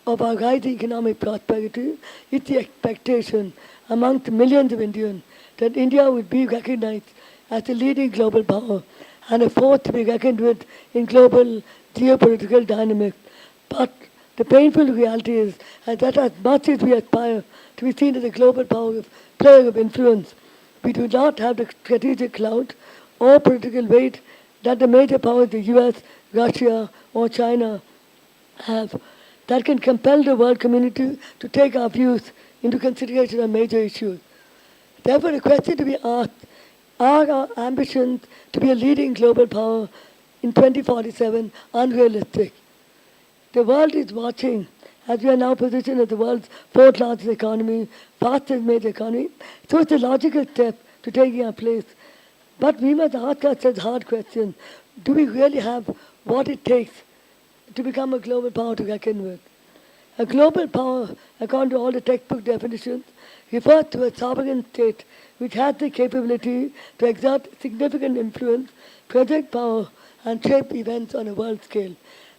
of our rising economic prosperity is the expectation amongst millions of Indians that India would be recognized as a leading global power and a force to be reckoned with in global geopolitical dynamics. But The painful reality is that as much as we aspire to be seen as a global player of influence, we do not have the strategic clout or political weight that the major powers, the US, Russia, or China, have, that can compel the world community to take our views into consideration on major issues. Therefore, the question to be asked, are our ambitions to be a leading global power in 2047 unrealistic? The world is watching as we are now positioned as the world's fourth largest economy, fastest major economy. So it's a logical step to taking our place. But we must ask ourselves hard questions. Do we really have what it takes to become a global power to reckon with? A global power, according to all the textbook definitions, refers to a sovereign state which has the capability to exert significant influence, project power, and shape events on a world scale.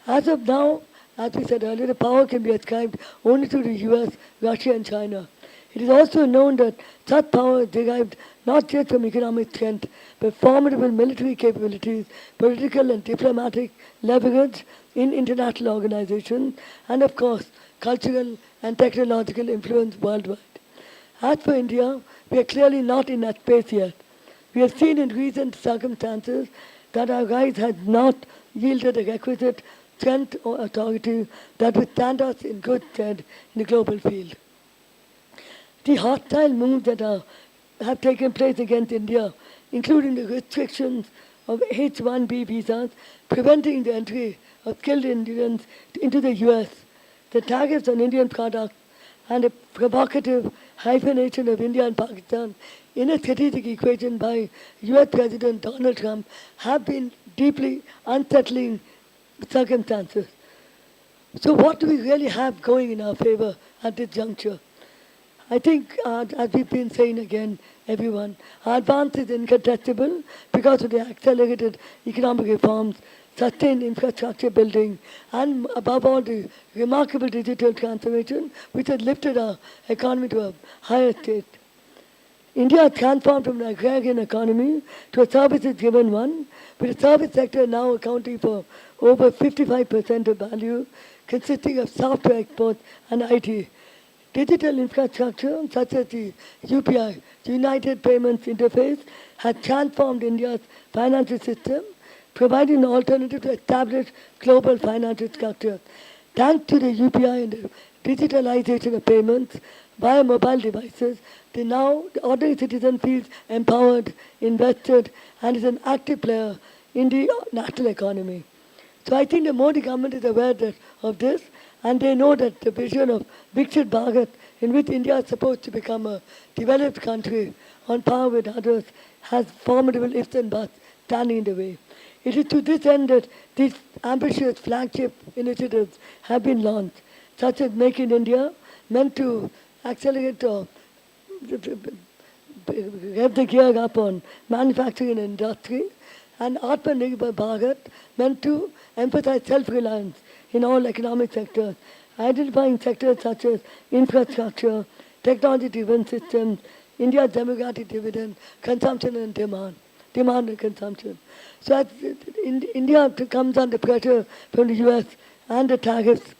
As of now, as we said earlier, the power can be ascribed only to the US, Russia, and China. It is also known that such power is derived not just from economic strength, but formidable military capabilities, political and diplomatic leverage in international organizations, and of course, cultural and technological influence worldwide. As for India, we are clearly not in that space yet. We have seen in recent circumstances that our rise has not yielded the requisite strength or authority that would stand us in good stead in the global field. The hostile moves that have taken place against India, including the restrictions of H-1B visas, preventing the entry of skilled Indians into the US, the tariffs on Indian products, and a provocative hyphenation of India and Pakistan in a strategic equation by US President Donald Trump have been deeply unsettling circumstances. So what do we really have going in our favor at this juncture? I think, as we've been saying again, everyone, our advance is incontestable because of the accelerated economic reforms, sustained infrastructure building, and above all, the remarkable digital transformation which has lifted our economy to a higher state. India has transformed from an agrarian economy to a services-driven one, with the service sector now accounting for over 55% of value, consisting of software exports and IT. Digital infrastructure, such as the UPI, United Payments Interface, has transformed India's financial system, providing an alternative to established global financial structure. Thanks to the UPI and the digitalization of payments via mobile devices, the ordinary citizen feels empowered, invested, and is an active player in the national economy. So I think the Modi government is aware of this, and they know that the vision of Viksit Bharat, in which India is supposed to become a developed country on par with others, has formidable ifs and buts standing in the way. It is to this end that these ambitious flagship initiatives have been launched, such as Make in India, meant to accelerate or rev the gear up on manufacturing and industry, and Atmanirbhar Bharat, meant to emphasize self-reliance in all economic sectors, identifying sectors such as infrastructure, technology-driven systems, India's democratic dividend, consumption and demand and consumption. So as India comes under pressure from the US and the tariffs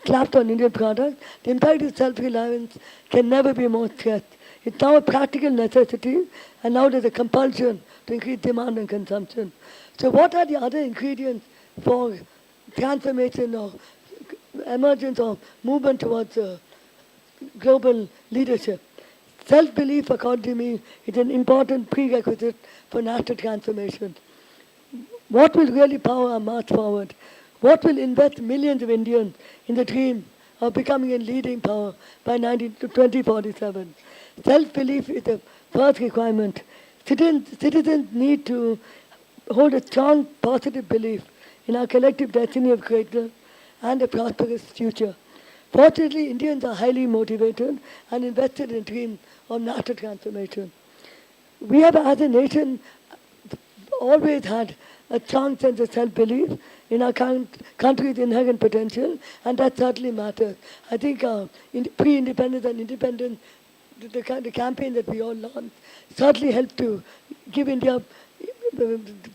slapped on Indian products, the imperative self-reliance can never be more stressed. It's now a practical necessity, and now there's a compulsion to increase demand and consumption. So what are the other ingredients for transformation or emergence or movement towards global leadership? Self-belief, according to me, is an important prerequisite for national transformation. What will really power our march forward? What will invest millions of Indians in the dream of becoming a leading power by 2047? Self-belief is the first requirement. Citizens need to hold a strong positive belief in our collective destiny of greatness and a prosperous future. Fortunately, Indians are highly motivated and invested in the dream of national transformation. We have, as a nation, always had a strong sense of self-belief in our country's inherent potential, and that certainly matters. I think pre-independence and independence, the campaign that we all launched, certainly helped to give India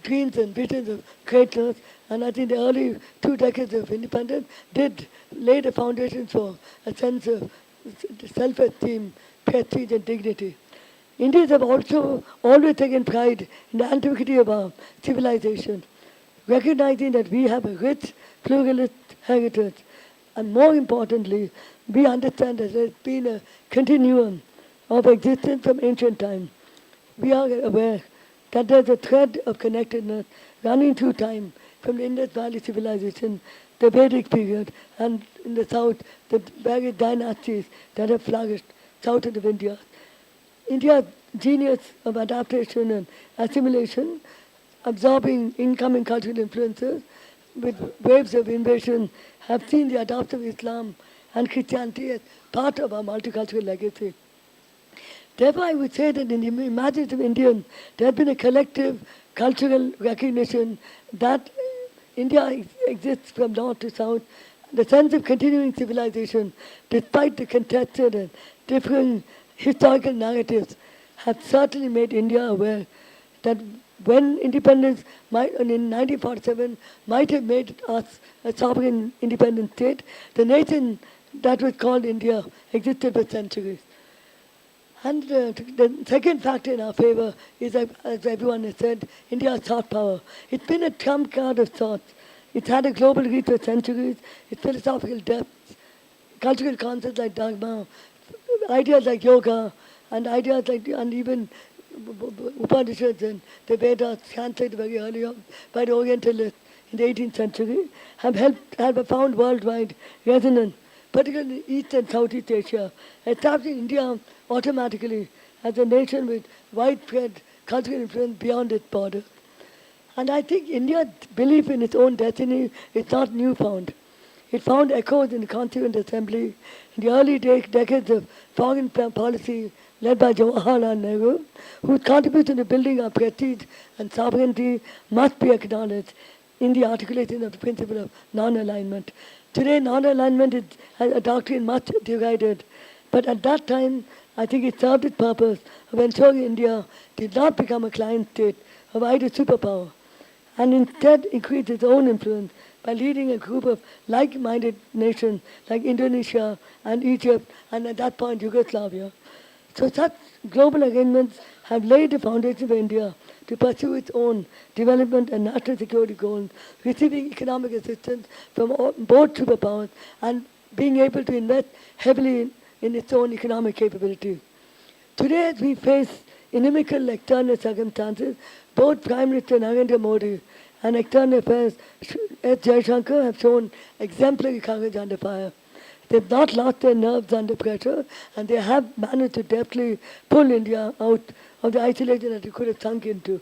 dreams and visions of greatness. And I think the early 2 decades of independence did lay the foundation for a sense of self-esteem, prestige and dignity. Indians have also always taken pride in the antiquity of our civilization, recognizing that we have a rich, pluralist heritage. And more importantly, we understand that there's been a continuum of existence from ancient times. We are aware that there's a thread of connectedness running through time from the Indus Valley civilization, the Vedic period, and in the south, the various dynasties that have flourished south of India. India's genius of adaptation and assimilation, absorbing incoming cultural influences with waves of invasion, have seen the adoption of Islam and Christianity as part of our multicultural legacy. Therefore, I would say that in the imaginative of Indians, there has been a collective cultural recognition that India exists from north to south. The sense of continuing civilization, despite the contested and differing historical narratives, have certainly made India aware that when independence in 1947 might have made us a sovereign independent state, the nation that was called India existed for centuries. And the second factor in our favor is, as everyone has said, India's soft power. It's been a trump card of sorts. It's had a global reach for centuries. Its philosophical depth, cultural concepts like Dharma, ideas like yoga, and ideas like, and even Upanishads and the Vedas, translated very early on by the Orientalists in the 18th century, have found worldwide resonance, particularly in East and Southeast Asia, establishing India automatically as a nation with widespread cultural influence beyond its borders. And I think India's belief in its own destiny is not newfound. It found echoes in the Constituent Assembly in the early decades of foreign policy led by Jawaharlal Nehru, whose contribution to building our prestige and sovereignty must be acknowledged in the articulation of the principle of non-alignment. Today, non-alignment is a doctrine much derided, but at that time, I think it served its purpose of ensuring India did not become a client state of either superpower, and instead increased its own influence by leading a group of like-minded nations like Indonesia and Egypt, and at that point Yugoslavia. So such global arrangements have laid the foundation for India to pursue its own development and national security goals, receiving economic assistance from both superpowers and being able to invest heavily in its own economic capability. Today, as we face inimical external circumstances, both Prime Minister Narendra Modi and External Affairs S. Jaishankar have shown exemplary courage under fire. They've not lost their nerves under pressure, and they have managed to deftly pull India out of the isolation that it could have sunk into.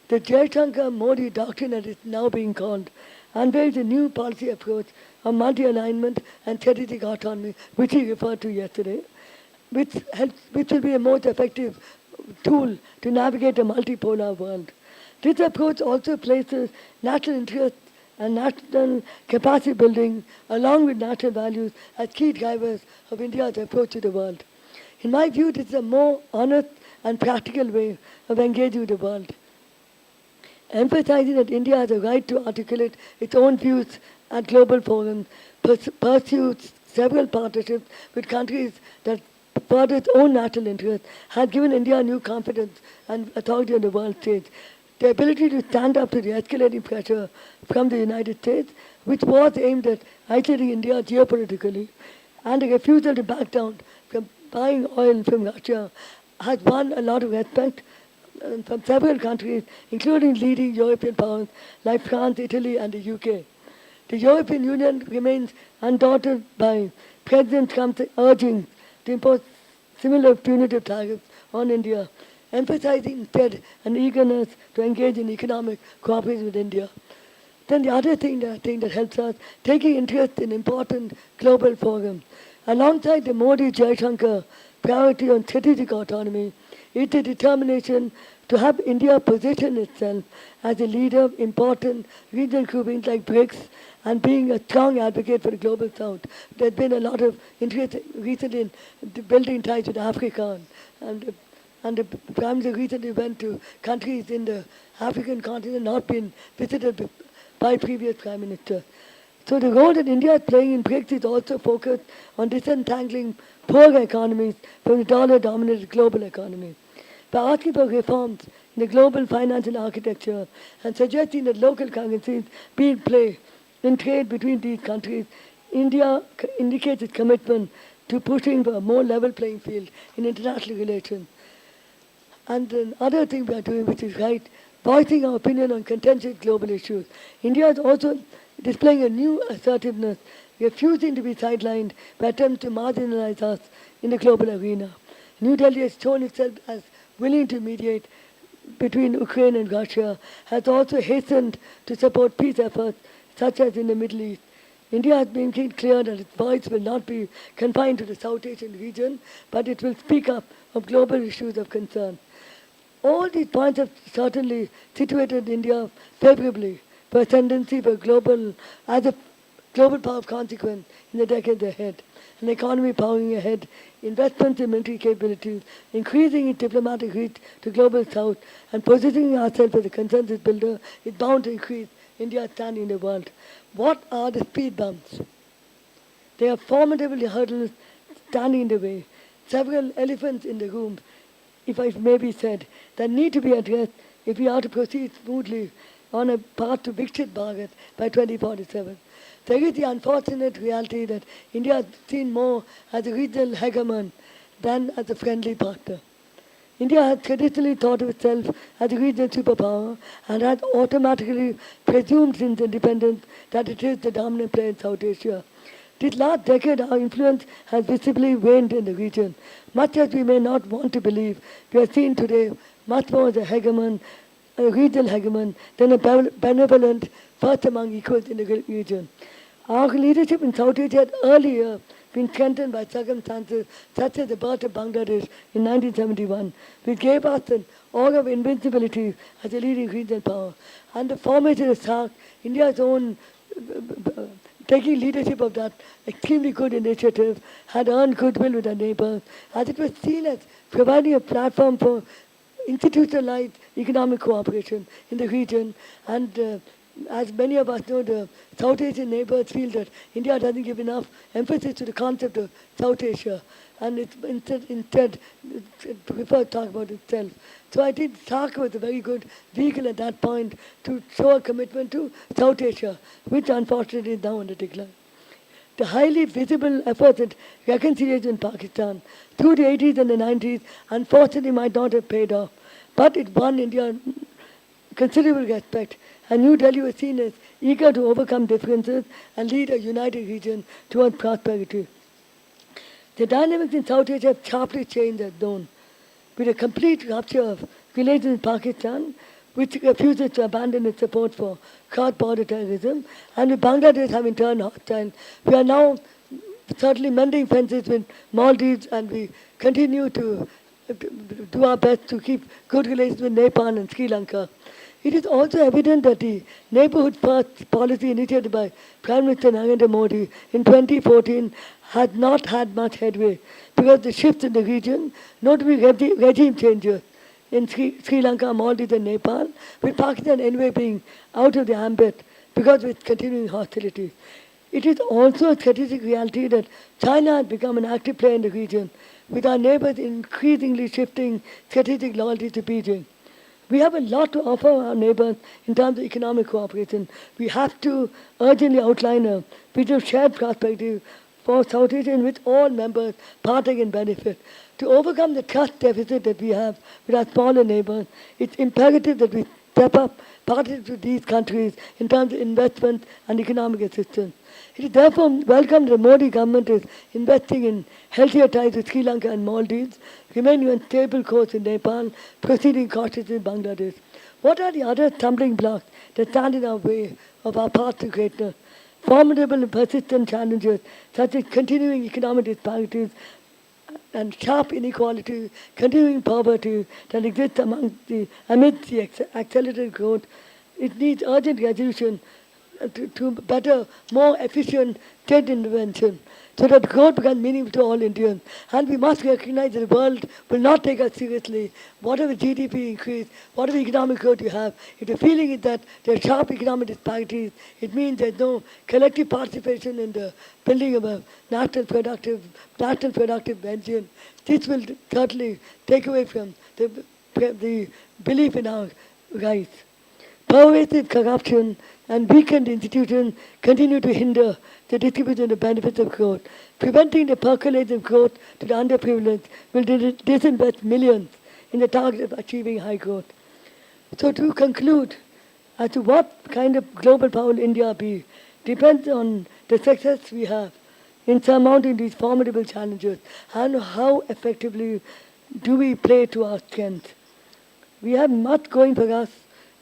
The Jaishankar-Modi doctrine, as it's now being called, unveils a new policy approach of multi-alignment and strategic autonomy, which he referred to yesterday, which will be a most effective tool to navigate a multipolar world. This approach also places national interest and national capacity building along with national values as key drivers of India's approach to the world. In my view, this is a more honest and practical way of engaging with the world, emphasizing that India has a right to articulate its own views at global forums, pursues several partnerships with countries that further its own national interests, has given India new confidence and authority on the world stage. The ability to stand up to the escalating pressure from the United States, which was aimed at isolating India geopolitically, and the refusal to back down from buying oil from Russia, has won a lot of respect from several countries, including leading European powers like France, Italy, and the UK. The European Union remains undaunted by President Trump's urging to impose similar punitive tariffs on India, emphasizing instead an eagerness to engage in economic cooperation with India. Then the other thing that I think that helps us, taking interest in important global forums. Alongside the Modi-Jaishankar priority on strategic autonomy, is the determination to have India position itself as a leader of important regional groupings like BRICS and being a strong advocate for the global south. There's been a lot of interest recently in building ties with Africa and and the Prime Minister recently went to countries in the African continent not been visited by previous Prime Minister. So the role that India is playing in BRICS is also focused on disentangling poor economies from the dollar-dominated global economy. By asking for reforms in the global financial architecture and suggesting that local currencies be in play in trade between these countries, India indicates its commitment to pushing for a more level playing field in international relations. And another thing we are doing, which is right, voicing our opinion on contentious global issues. India is also displaying a new assertiveness, refusing to be sidelined by attempts to marginalize us in the global arena. New Delhi has shown itself as willing to mediate between Ukraine and Russia, has also hastened to support peace efforts, such as in the Middle East. India has been clear that its voice will not be confined to the South Asian region, but it will speak up of global issues of concern. All these points have certainly situated India favorably for ascendancy for as a global power of consequence in the decades ahead. An economy powering ahead, investments in military capabilities, increasing its diplomatic reach to global south, and positioning ourselves as a consensus builder is bound to increase India's standing in the world. What are the speed bumps? They are formidable hurdles standing in the way. Several elephants in the room, if I may be said, that need to be addressed if we are to proceed smoothly on a path to Viksit Bharat by 2047. There is the unfortunate reality that India is seen more as a regional hegemon than as a friendly partner. India has traditionally thought of itself as a regional superpower and has automatically presumed since independence that it is the dominant player in South Asia. This last decade, our influence has visibly waned in the region. Much as we may not want to believe, we are seen today much more as a hegemon, a regional hegemon, than a benevolent first among equals in the region. Our leadership in South Asia had earlier been strengthened by circumstances such as the birth of Bangladesh in 1971, which gave us an aura of invincibility as a leading regional power. And the formation of SAARC, India's own taking leadership of that extremely good initiative, had earned goodwill with our neighbors, as it was seen as providing a platform for institutionalized economic cooperation in the region. And as many of us know, the South Asian neighbors feel that India doesn't give enough emphasis to the concept of South Asia, and it's instead prefer to talk about itself. So I think SAARC was a very good vehicle at that point to show a commitment to South Asia, which unfortunately is now on the decline. The highly visible efforts at reconciliation in Pakistan through the 80s and the 90s unfortunately might not have paid off, but it won India considerable respect, and New Delhi was seen as eager to overcome differences and lead a united region towards prosperity. The dynamics in South Asia have sharply changed as known, with a complete rupture of relations with Pakistan, which refuses to abandon its support for cross-border terrorism, and with Bangladesh having turned hostile. We are now certainly mending fences with Maldives, and we continue to do our best to keep good relations with Nepal and Sri Lanka. It is also evident that the neighborhood first policy initiated by Prime Minister Narendra Modi in 2014 has not had much headway because the shifts in the region, notably regime changes in Sri Lanka, Maldives and Nepal, with Pakistan anyway being out of the ambit because of its continuing hostilities. It is also a strategic reality that China has become an active player in the region, with our neighbors increasingly shifting strategic loyalty to Beijing. We have a lot to offer our neighbors in terms of economic cooperation. We have to urgently outline a vision of shared prosperity for South Asia in which all members partake and benefit. To overcome the trust deficit that we have with our smaller neighbors, it's imperative that we step up partnership with these countries in terms of investment and economic assistance. It is therefore welcome that the Modi government is investing in healthier ties with Sri Lanka and Maldives, remaining on stable course in Nepal, proceeding cautiously in Bangladesh. What are the other stumbling blocks that stand in our way of our path to greatness? Formidable and persistent challenges such as continuing economic disparities and sharp inequality, continuing poverty that exists amidst the accelerated growth. It needs urgent resolution to better, more efficient state intervention, so that growth becomes meaningful to all Indians. And we must recognize that the world will not take us seriously. Whatever GDP increase, whatever economic growth you have, if the feeling is that there are sharp economic disparities, it means there's no collective participation in the building of a national productive engine. This will certainly take away from the belief in our rights. Pervasive corruption and weakened institutions continue to hinder the distribution of the benefits of growth. Preventing the percolation of growth to the underprivileged will disinvest millions in the target of achieving high growth. So to conclude, as to what kind of global power will India be, depends on the success we have in surmounting these formidable challenges and how effectively do we play to our strength. We have much going for us,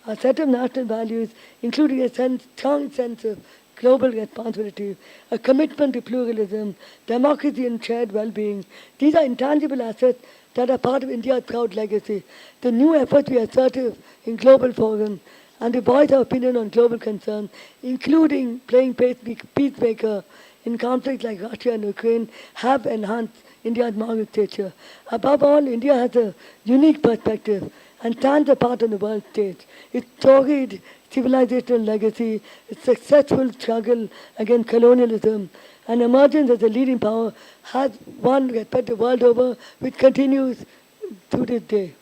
a set of national values, including a strong sense of global responsibility, a commitment to pluralism, democracy and shared well-being. These are intangible assets that are part of India's proud legacy. The new efforts we are assertive in global forums and to voice our opinion on global concerns, including playing peacemaker in conflicts like Russia and Ukraine, have enhanced India's moral stature. Above all, India has a unique perspective and stands apart on the world stage. Its storied civilizational legacy, its successful struggle against colonialism, and emergence as a leading power has won respect the world over, which continues to this day.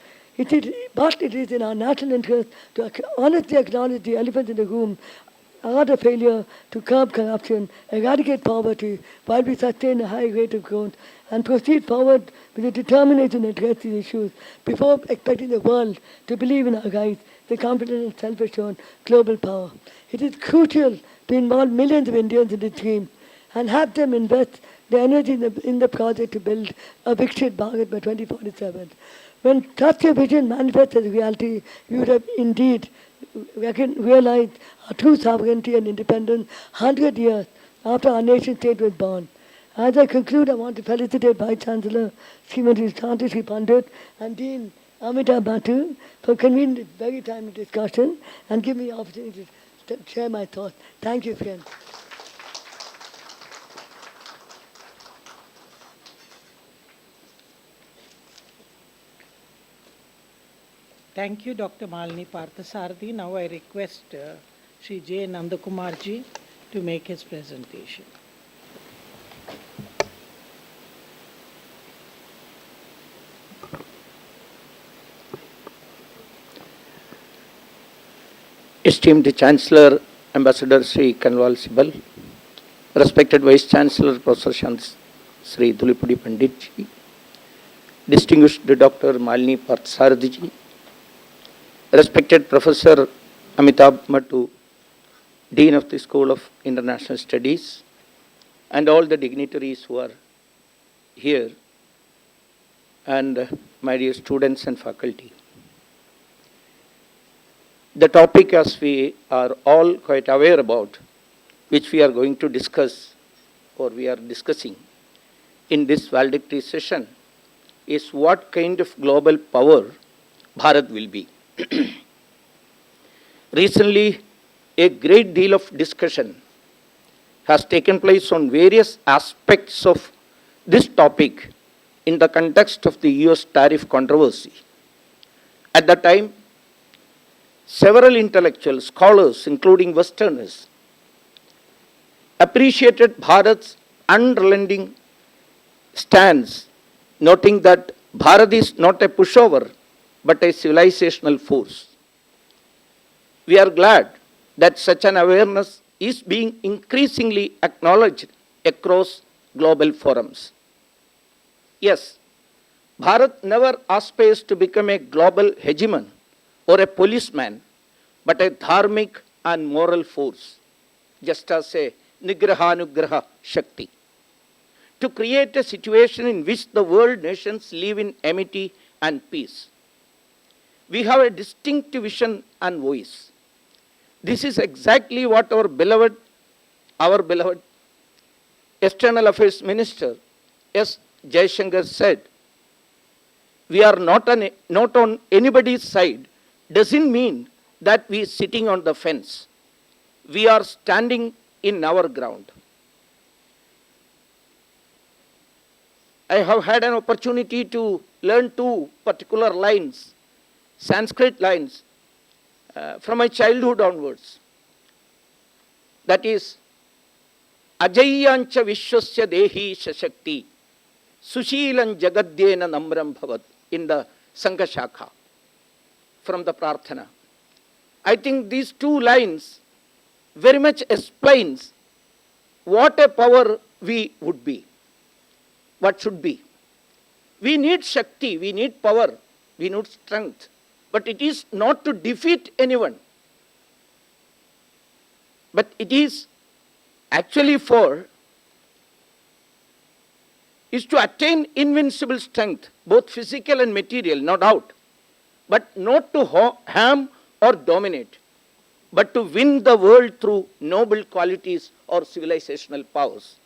But it is in our national interest to honestly acknowledge the elephant in the room, our failure to curb corruption, eradicate poverty, while we sustain a high rate of growth, and proceed forward with a determination to address these issues before expecting the world to believe in our rights, the confident and self-assured global power. It is crucial to involve millions of Indians in this dream and have them invest their energy in the project to build a Viksit Bharat by 2047. When such a vision manifests as reality, we would have indeed realized our true sovereignty and independence 100 years after our nation state was born. As I conclude, I want to felicitate Vice Chancellor Srimati Santashri Pandit and Dean Amitabh Bhattu for convening this very timely discussion and giving me the opportunity to share my thoughts. Thank you, friends. Thank you, Dr. Malini Parthasarathi. Now I request Sri J. Nandakumarji to make his presentation. Esteemed Chancellor, Ambassador Sri Kanwal Sibal, respected Vice Chancellor Professor Sri Dhulipudi Panditji, distinguished Dr. Malini Parthasarathi, respected Professor Amitabh Bhattu, Dean of the School of International Studies, and all the dignitaries who are here, and my dear students and faculty. The topic, as we are all quite aware about, which we are going to discuss, or we are discussing in this valedictory session, is what kind of global power Bharat will be. Recently, a great deal of discussion has taken place on various aspects of this topic in the context of the US tariff controversy. At the time, several intellectual scholars, including Westerners, appreciated Bharat's unrelenting stance, noting that Bharat is not a pushover but a civilizational force. We are glad that such an awareness is being increasingly acknowledged across global forums. Yes, Bharat never aspires to become a global hegemon or a policeman, but a dharmic and moral force, just as a Nigraha-Nugraha Shakti, to create a situation in which the world nations live in amity and peace. We have a distinct vision and voice. This is exactly what our beloved External Affairs Minister S. Jaishankar said. We are not on anybody's side doesn't mean that we are sitting on the fence. we are standing in our ground. I have had an opportunity to learn two particular lines, Sanskrit lines, from my childhood onwards. That is, Ajayancha Vishwasya Dehi Shashakti, Sushilan Jagadyena Namram Bhavat, in the Sangha Shakha, from the Prarthana. I think these two lines very much explains what a power we would be, what should be. We need Shakti, we need power, we need strength, but it is not to defeat anyone, but it is actually is to attain invincible strength, both physical and material, no doubt, but not to harm or dominate, but to win the world through noble qualities or civilizational powers.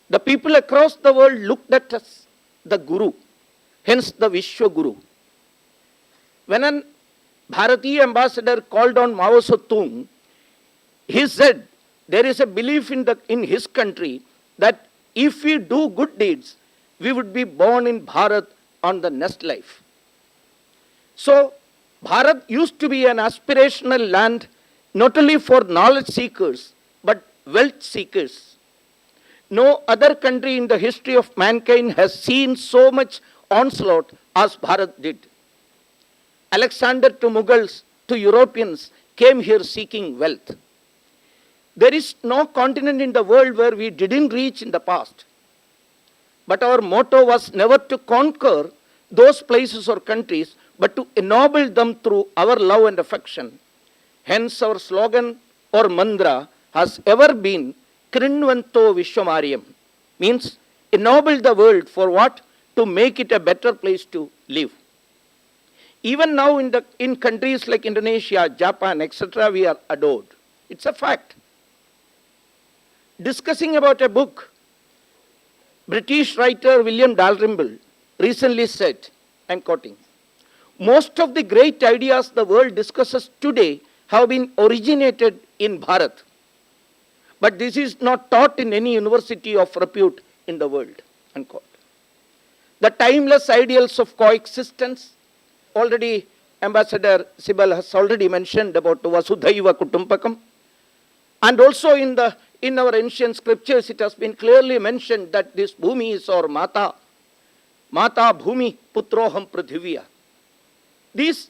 The people across the world looked at us, the Guru, hence the Vishwa Guru. When an Bharatiya ambassador called on Mao Zedong, he said there is a belief in his country that if we do good deeds, we would be born in Bharat on the next life. So, Bharat used to be an aspirational land not only for knowledge seekers, but wealth seekers. No other country in the history of mankind has seen so much onslaught as Bharat did. Alexander to Mughals to Europeans came here seeking wealth. There is no continent in the world where we didn't reach in the past. But our motto was never to conquer those places or countries, but to ennoble them through our love and affection. Hence our slogan or mantra has ever been Krinvanto Vishwamaryam, means ennoble the world for what? To make it a better place to live. Even now in countries like Indonesia, Japan, etc., we are adored. It's a fact. Discussing about a book, British writer William Dalrymple recently said, I'm quoting, most of the great ideas the world discusses today have been originated in Bharat. But this is not taught in any university of repute in the world. Unquote. The timeless ideals of coexistence, already Ambassador Sibal has already mentioned about Vasudhaiva Kutumpakam, and also in our ancient scriptures it has been clearly mentioned that this Bhumi is our Mata, Mata Bhumi Putroham Prithivya. These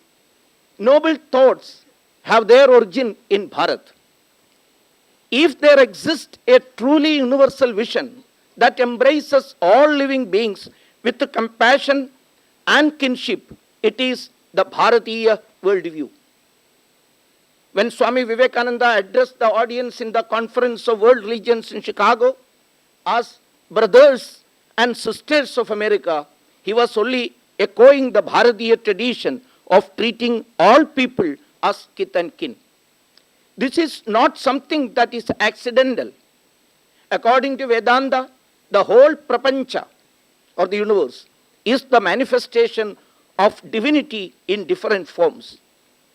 noble thoughts have their origin in Bharat. If there exists a truly universal vision that embraces all living beings with compassion and kinship, it is the Bharatiya worldview. When Swami Vivekananda addressed the audience in the Conference of World Religions in Chicago as brothers and sisters of America, he was only echoing the Bharatiya tradition of treating all people as kith and kin. This is not something that is accidental. According to Vedanta, the whole prapancha, or the universe, is the manifestation of divinity in different forms.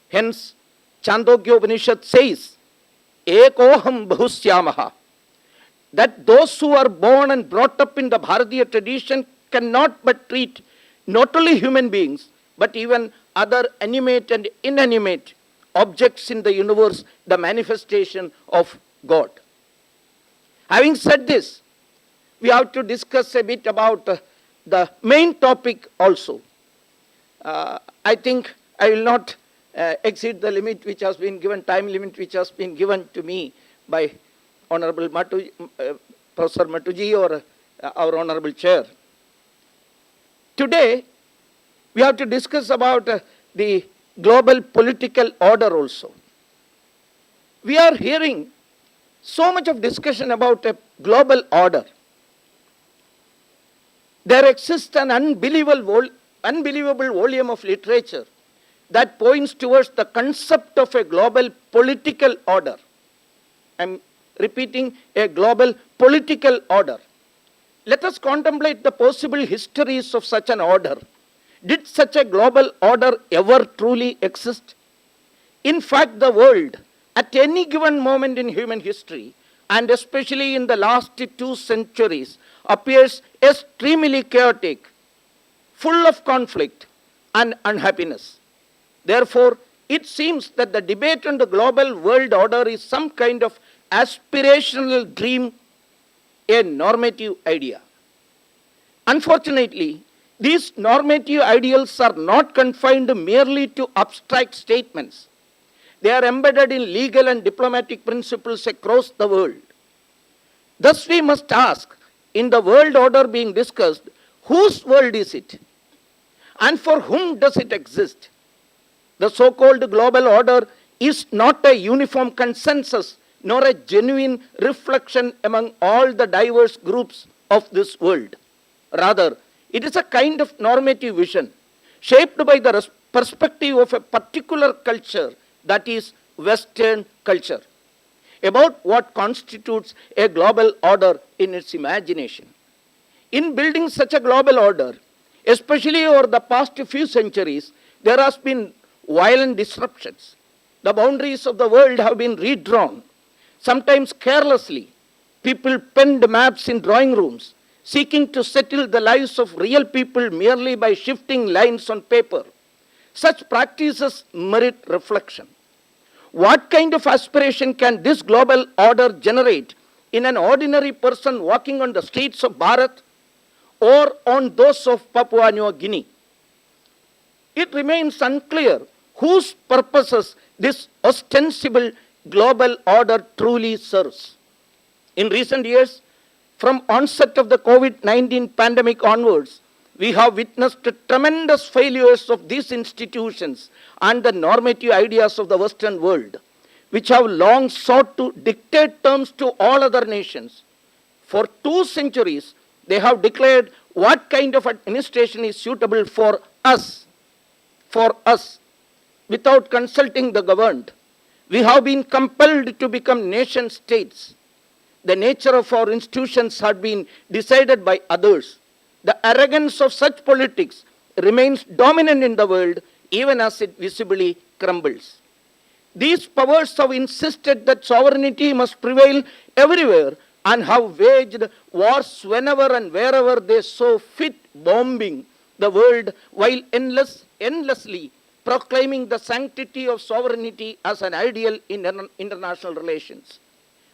Hence, Chandogya Upanishad says, Ekoham Bahusyamaha, that those who are born and brought up in the Bharatiya tradition cannot but treat not only human beings, but even other animate and inanimate objects in the universe, the manifestation of God. Having said this, we have to discuss a bit about the main topic also. I think I will not exceed the limit which has been given, time limit which has been given to me by Honorable Professor Matuji or our Honorable Chair. Today, we have to discuss about the global political order also. We are hearing so much of discussion about a global order. There exists an unbelievable volume of literature that points towards the concept of a global political order. I'm repeating, a global political order. Let us contemplate the possible histories of such an order. Did such a global order ever truly exist? In fact, the world at any given moment in human history, and especially in the last 2 centuries, appears extremely chaotic, full of conflict and unhappiness. Therefore, it seems that the debate on the global world order is some kind of aspirational dream, a normative idea. Unfortunately, these normative ideals are not confined merely to abstract statements. They are embedded in legal and diplomatic principles across the world. Thus, we must ask, in the world order being discussed, whose world is it? And for whom does it exist? The so-called global order is not a uniform consensus, nor a genuine reflection among all the diverse groups of this world. Rather, it is a kind of normative vision, shaped by the perspective of a particular culture, that is Western culture, about what constitutes a global order in its imagination. In building such a global order, especially over the past few centuries, there has been violent disruptions. The boundaries of the world have been redrawn, sometimes carelessly. People penned maps in drawing rooms, seeking to settle the lives of real people merely by shifting lines on paper. Such practices merit reflection. What kind of aspiration can this global order generate in an ordinary person walking on the streets of Bharat or on those of Papua New Guinea? It remains unclear whose purposes this ostensible global order truly serves. In recent years, from onset of the COVID-19 pandemic onwards, we have witnessed tremendous failures of these institutions and the normative ideas of the Western world, which have long sought to dictate terms to all other nations. For 2 centuries, they have declared what kind of administration is suitable for us, without consulting the governed. We have been compelled to become nation states. The nature of our institutions had been decided by others. The arrogance of such politics remains dominant in the world even as it visibly crumbles. These powers have insisted that sovereignty must prevail everywhere and have waged wars whenever and wherever they saw fit, bombing the world while endlessly proclaiming the sanctity of sovereignty as an ideal in international relations.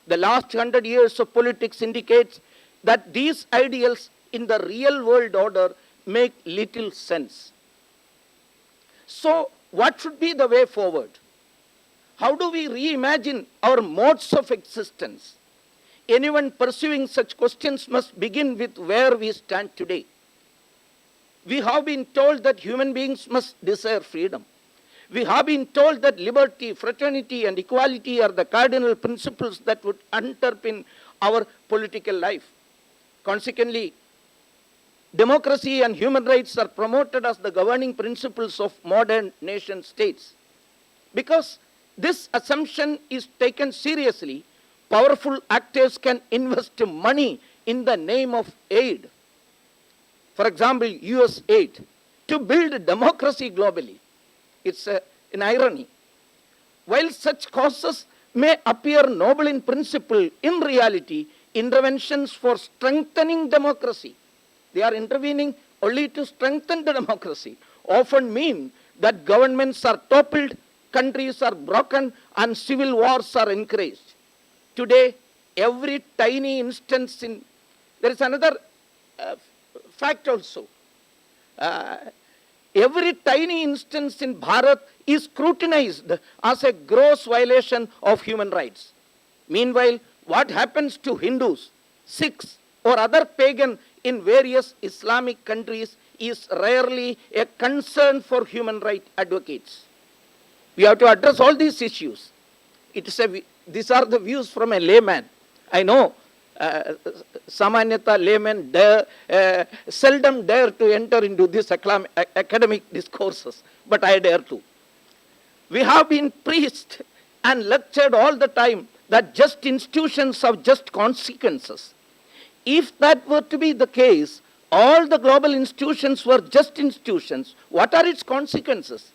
The last 100 years of politics indicates that these ideals in the real world order make little sense. So, what should be the way forward? How do we reimagine our modes of existence? Anyone pursuing such questions must begin with where we stand today. We have been told that human beings must desire freedom. We have been told that liberty, fraternity, and equality are the cardinal principles that would underpin our political life. Consequently, democracy and human rights are promoted as the governing principles of modern nation states. Because this assumption is taken seriously, powerful actors can invest money in the name of aid. For example, US aid, to build democracy globally. It's an irony. While such causes may appear noble in principle, in reality, interventions for strengthening democracy, they are intervening only to strengthen the democracy, often mean that governments are toppled, countries are broken, and civil wars are encouraged. Today, every tiny instance there is another fact also. Every tiny instance in Bharat is scrutinized as a gross violation of human rights. Meanwhile, what happens to Hindus, Sikhs, or other pagan in various Islamic countries is rarely a concern for human rights advocates. We have to address all these issues. These are the views from a layman. I know Samanyata laymen seldom dare to enter into these academic discourses, but I dare to. We have been preached and lectured all the time that just institutions have just consequences. If that were to be the case, all the global institutions were just institutions. What are its consequences?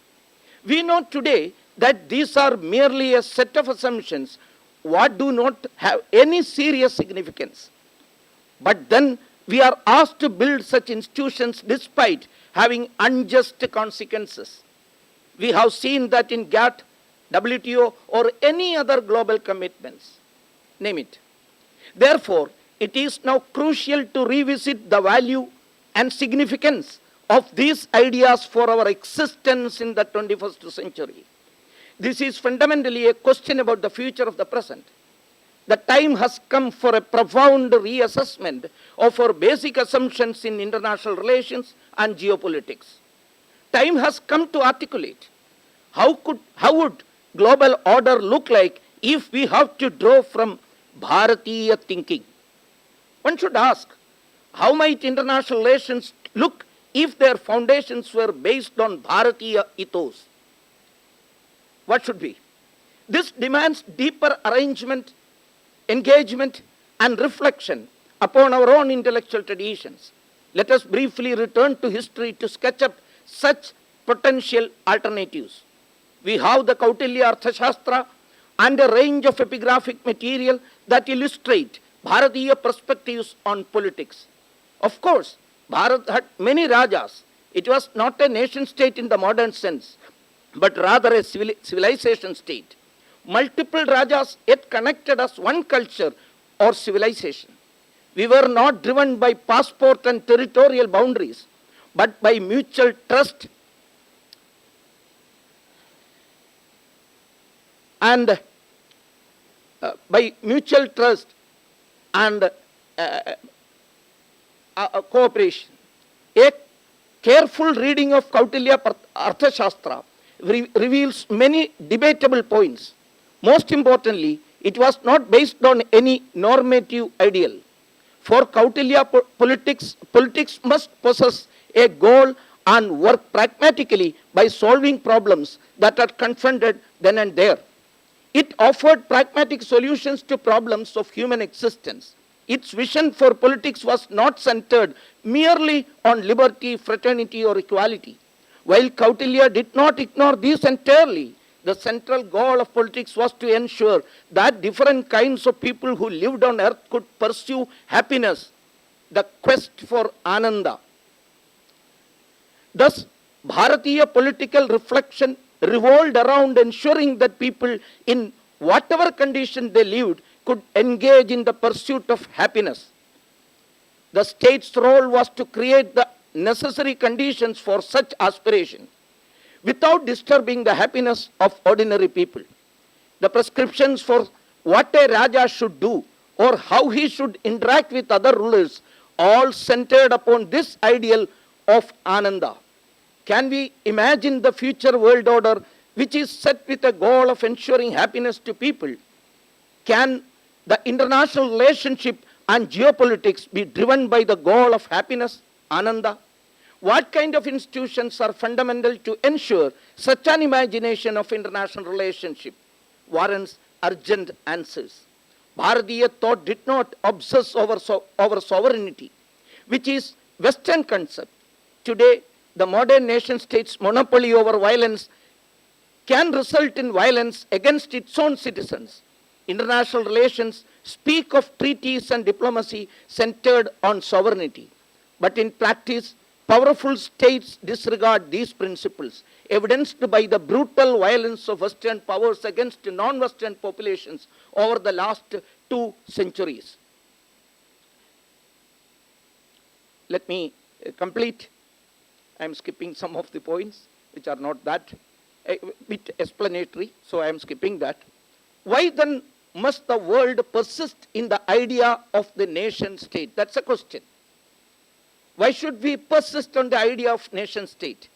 We know today that these are merely a set of assumptions what do not have any serious significance. But then we are asked to build such institutions despite having unjust consequences. We have seen that in GATT, WTO, or any other global commitments. Name it. Therefore, it is now crucial to revisit the value and significance of these ideas for our existence in the 21st century. This is fundamentally a question about the future of the present. The time has come for a profound reassessment of our basic assumptions in international relations and geopolitics. Time has come to articulate how would global order look like if we have to draw from Bharatiya thinking. One should ask, how might international relations look if their foundations were based on Bharatiya ethos? What should be? This demands deeper arrangement, engagement, and reflection upon our own intellectual traditions. Let us briefly return to history to sketch up such potential alternatives. We have the Kautilya Arthashastra and a range of epigraphic material that illustrate Bharatiya perspectives on politics. Of course, Bharat had many rajas. It was not a nation state in the modern sense, but rather a civilization state. Multiple rajas yet connected as one culture or civilization. We were not driven by passport and territorial boundaries, but by mutual trust and cooperation. A careful reading of Kautilya Arthashastra reveals many debatable points. Most importantly, it was not based on any normative ideal. For Kautilya, politics must possess a goal and work pragmatically by solving problems that are confronted then and there. It offered pragmatic solutions to problems of human existence. Its vision for politics was not centered merely on liberty, fraternity, or equality. While Kautilya did not ignore these entirely, the central goal of politics was to ensure that different kinds of people who lived on earth could pursue happiness, the quest for Ananda. Thus, Bharatiya political reflection revolved around ensuring that people, in whatever condition they lived, could engage in the pursuit of happiness. The state's role was to create the necessary conditions for such aspiration without disturbing the happiness of ordinary people. The prescriptions for what a Raja should do or how he should interact with other rulers all centered upon this ideal of Ananda. Can we imagine the future world order which is set with a goal of ensuring happiness to people? Can the international relationship and geopolitics be driven by the goal of happiness, Ananda? What kind of institutions are fundamental to ensure such an imagination of international relationship? Warrants urgent answers. Bharatiya thought did not obsess over sovereignty, which is Western concept. Today, the modern nation state's monopoly over violence can result in violence against its own citizens. International relations speak of treaties and diplomacy centered on sovereignty. But in practice, powerful states disregard these principles, evidenced by the brutal violence of Western powers against non-Western populations over the last 2 centuries. Let me complete. I am skipping some of the points which are not that bit explanatory, so I am skipping that. Why then must the world persist in the idea of the nation state? That's a question. Why should we persist on the idea of nation state?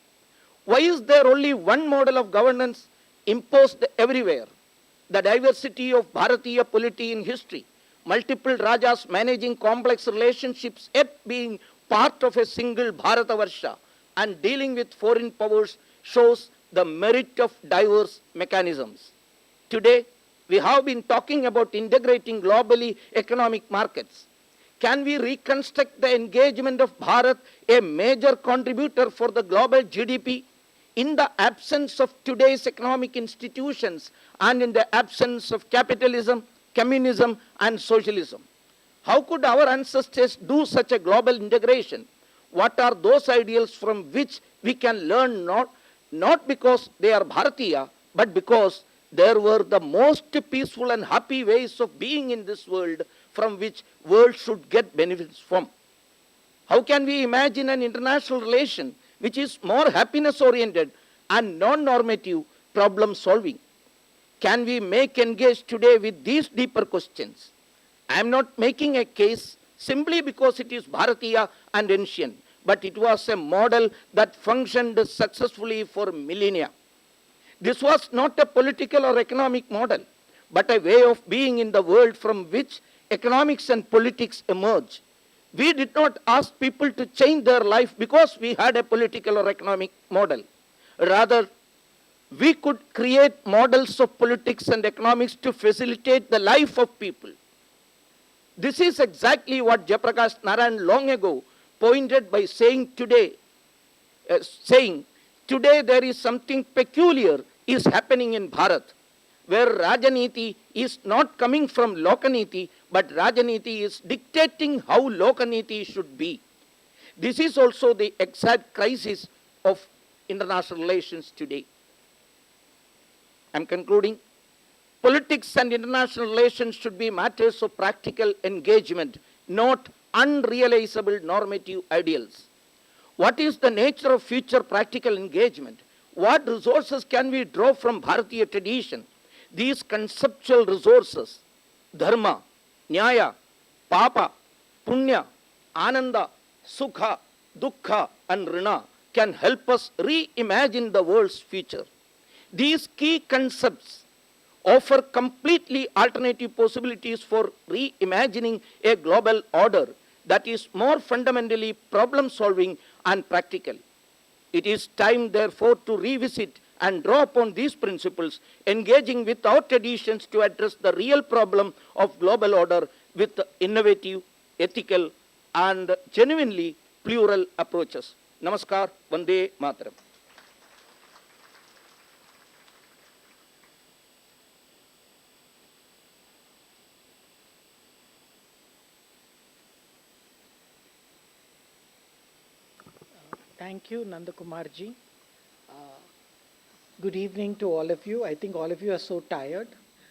Why is there only one model of governance imposed everywhere? The diversity of Bharatiya polity in history, multiple rajas managing complex relationships yet being part of a single Bharatavarsha and dealing with foreign powers shows the merit of diverse mechanisms. Today, we have been talking about integrating globally economic markets. Can we reconstruct the engagement of Bharat, a major contributor for the global GDP, in the absence of today's economic institutions and in the absence of capitalism, communism, and socialism. How could our ancestors do such a global integration? What are those ideals from which we can learn, not because they are Bharatiya, but because there were the most peaceful and happy ways of being in this world from which world should get benefits from? How can we imagine an international relation which is more happiness oriented and non-normative problem solving? Can we make engage today with these deeper questions? I am not making a case simply because it is Bharatiya and ancient, but it was a model that functioned successfully for millennia. This was not a political or economic model, but a way of being in the world from which economics and politics emerge. We did not ask people to change their life because we had a political or economic model. Rather, we could create models of politics and economics to facilitate the life of people. This is exactly what Jayaprakash Narayan long ago pointed by saying today there is something peculiar is happening in Bharat, where Rajaniti is not coming from Lokaniti, but Rajaniti is dictating how Lokaniti should be. This is also the exact crisis of international relations today. I'm concluding. Politics and international relations should be matters of practical engagement, not unrealizable normative ideals. What is the nature of future practical engagement? What resources can we draw from Bharatiya tradition? These conceptual resources, dharma, nyaya, papa, punya, ananda, sukha, dukkha, and rina, can help us reimagine the world's future. These key concepts offer completely alternative possibilities for reimagining a global order that is more fundamentally problem-solving and practical. It is time, therefore, to revisit and draw upon these principles, engaging with our traditions to address the real problem of global order with innovative, ethical, and genuinely plural approaches. Namaskar, Vande Mataram. Thank you, Nandakumarji. Good evening to all of you. I think all of you are so tired,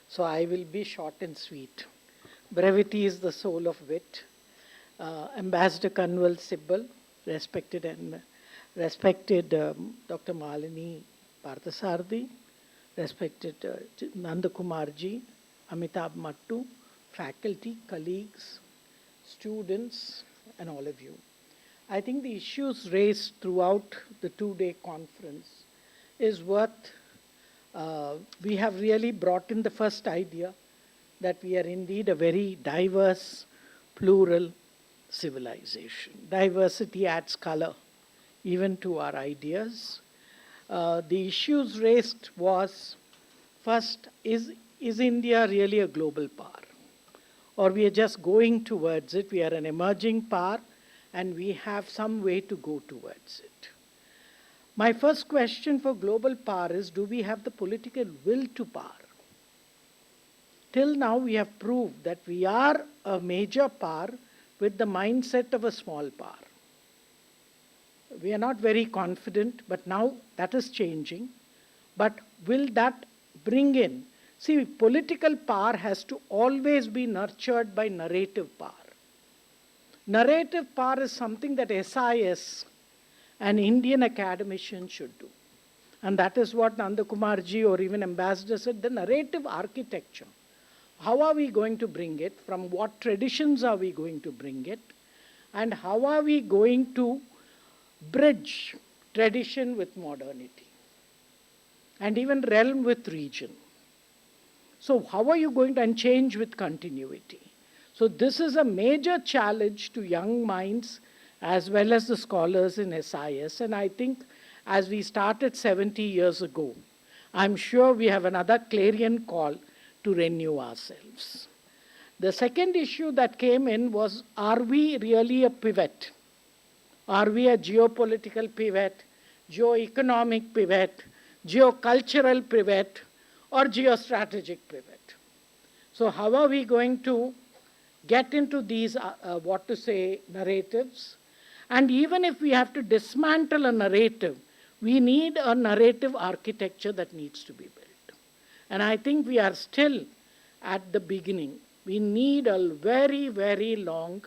so I will be short and sweet. Brevity is the soul of wit. Ambassador Kanwal Sibbal, respected Dr. Malini Parthasarthi, respected Nandakumarji, Amitabh Mattu, faculty, colleagues, students, and all of you. I think the issues raised throughout the two-day conference is what we have really brought in the first idea that we are indeed a very diverse, plural civilization. Diversity adds color even to our ideas. The issues raised was, first, is India really a global power? Or we are just going towards it? We are an emerging power and we have some way to go towards it. My first question for global power is, do we have the political will to power? Till now, we have proved that we are a major power with the mindset of a small power. We are not very confident, but now that is changing. But will that bring in? See, political power has to always be nurtured by narrative power. Narrative power is something that SIS and Indian academicians should do. And that is what Nandakumarji or even Ambassador said, the narrative architecture. How are we going to bring it? From what traditions are we going to bring it? And how are we going to bridge tradition with modernity? And even realm with region. So how are you going to change with continuity? So this is a major challenge to young minds as well as the scholars in SIS. And I think as we started 70 years ago, I'm sure we have another clarion call to renew ourselves. The second issue that came in was, are we really a pivot? Are we a geopolitical pivot, geo-economic pivot, geocultural pivot, or geostrategic pivot. So how are we going to get into these, narratives? And even if we have to dismantle a narrative, we need a narrative architecture that needs to be built. And I think we are still at the beginning. We need a very, very long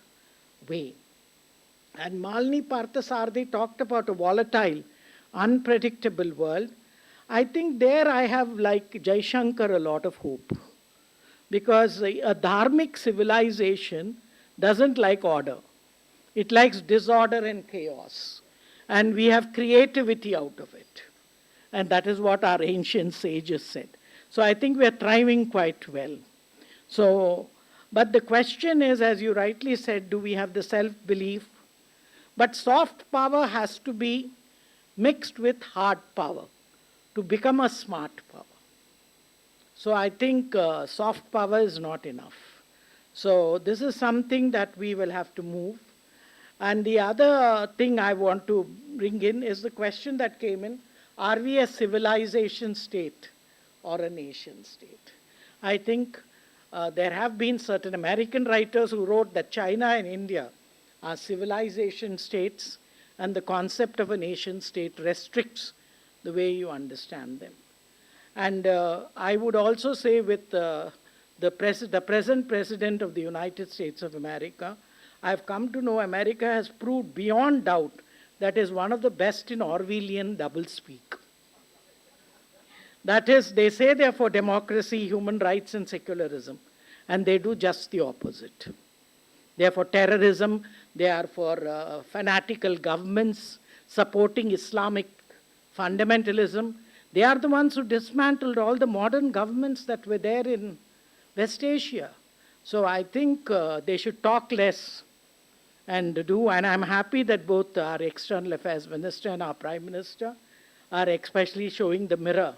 way. And Malini Parthasarathy talked about a volatile, unpredictable world. I think there I have, like Jaishankar, a lot of hope. Because a dharmic civilization doesn't like order. It likes disorder and chaos. And we have creativity out of it. And that is what our ancient sages said. So I think we are thriving quite well. So, but the question is, as you rightly said, do we have the self-belief? But soft power has to be mixed with hard power to become a smart power. So I think soft power is not enough. So this is something that we will have to move. And the other thing I want to bring in is the question that came in, are we a civilization state or a nation state? I think there have been certain American writers who wrote that China and India are civilization states, and the concept of a nation state restricts the way you understand them. And I would also say with the present President of the United States of America, I've come to know America has proved beyond doubt that is one of the best in Orwellian doublespeak. That is, they say they're for democracy, human rights, and secularism, and they do just the opposite. They are for terrorism, they are for fanatical governments supporting Islamic fundamentalism. They are the ones who dismantled all the modern governments that were there in West Asia. So I think they should talk less and do, and I'm happy that both our External Affairs Minister and our Prime Minister are especially showing the mirror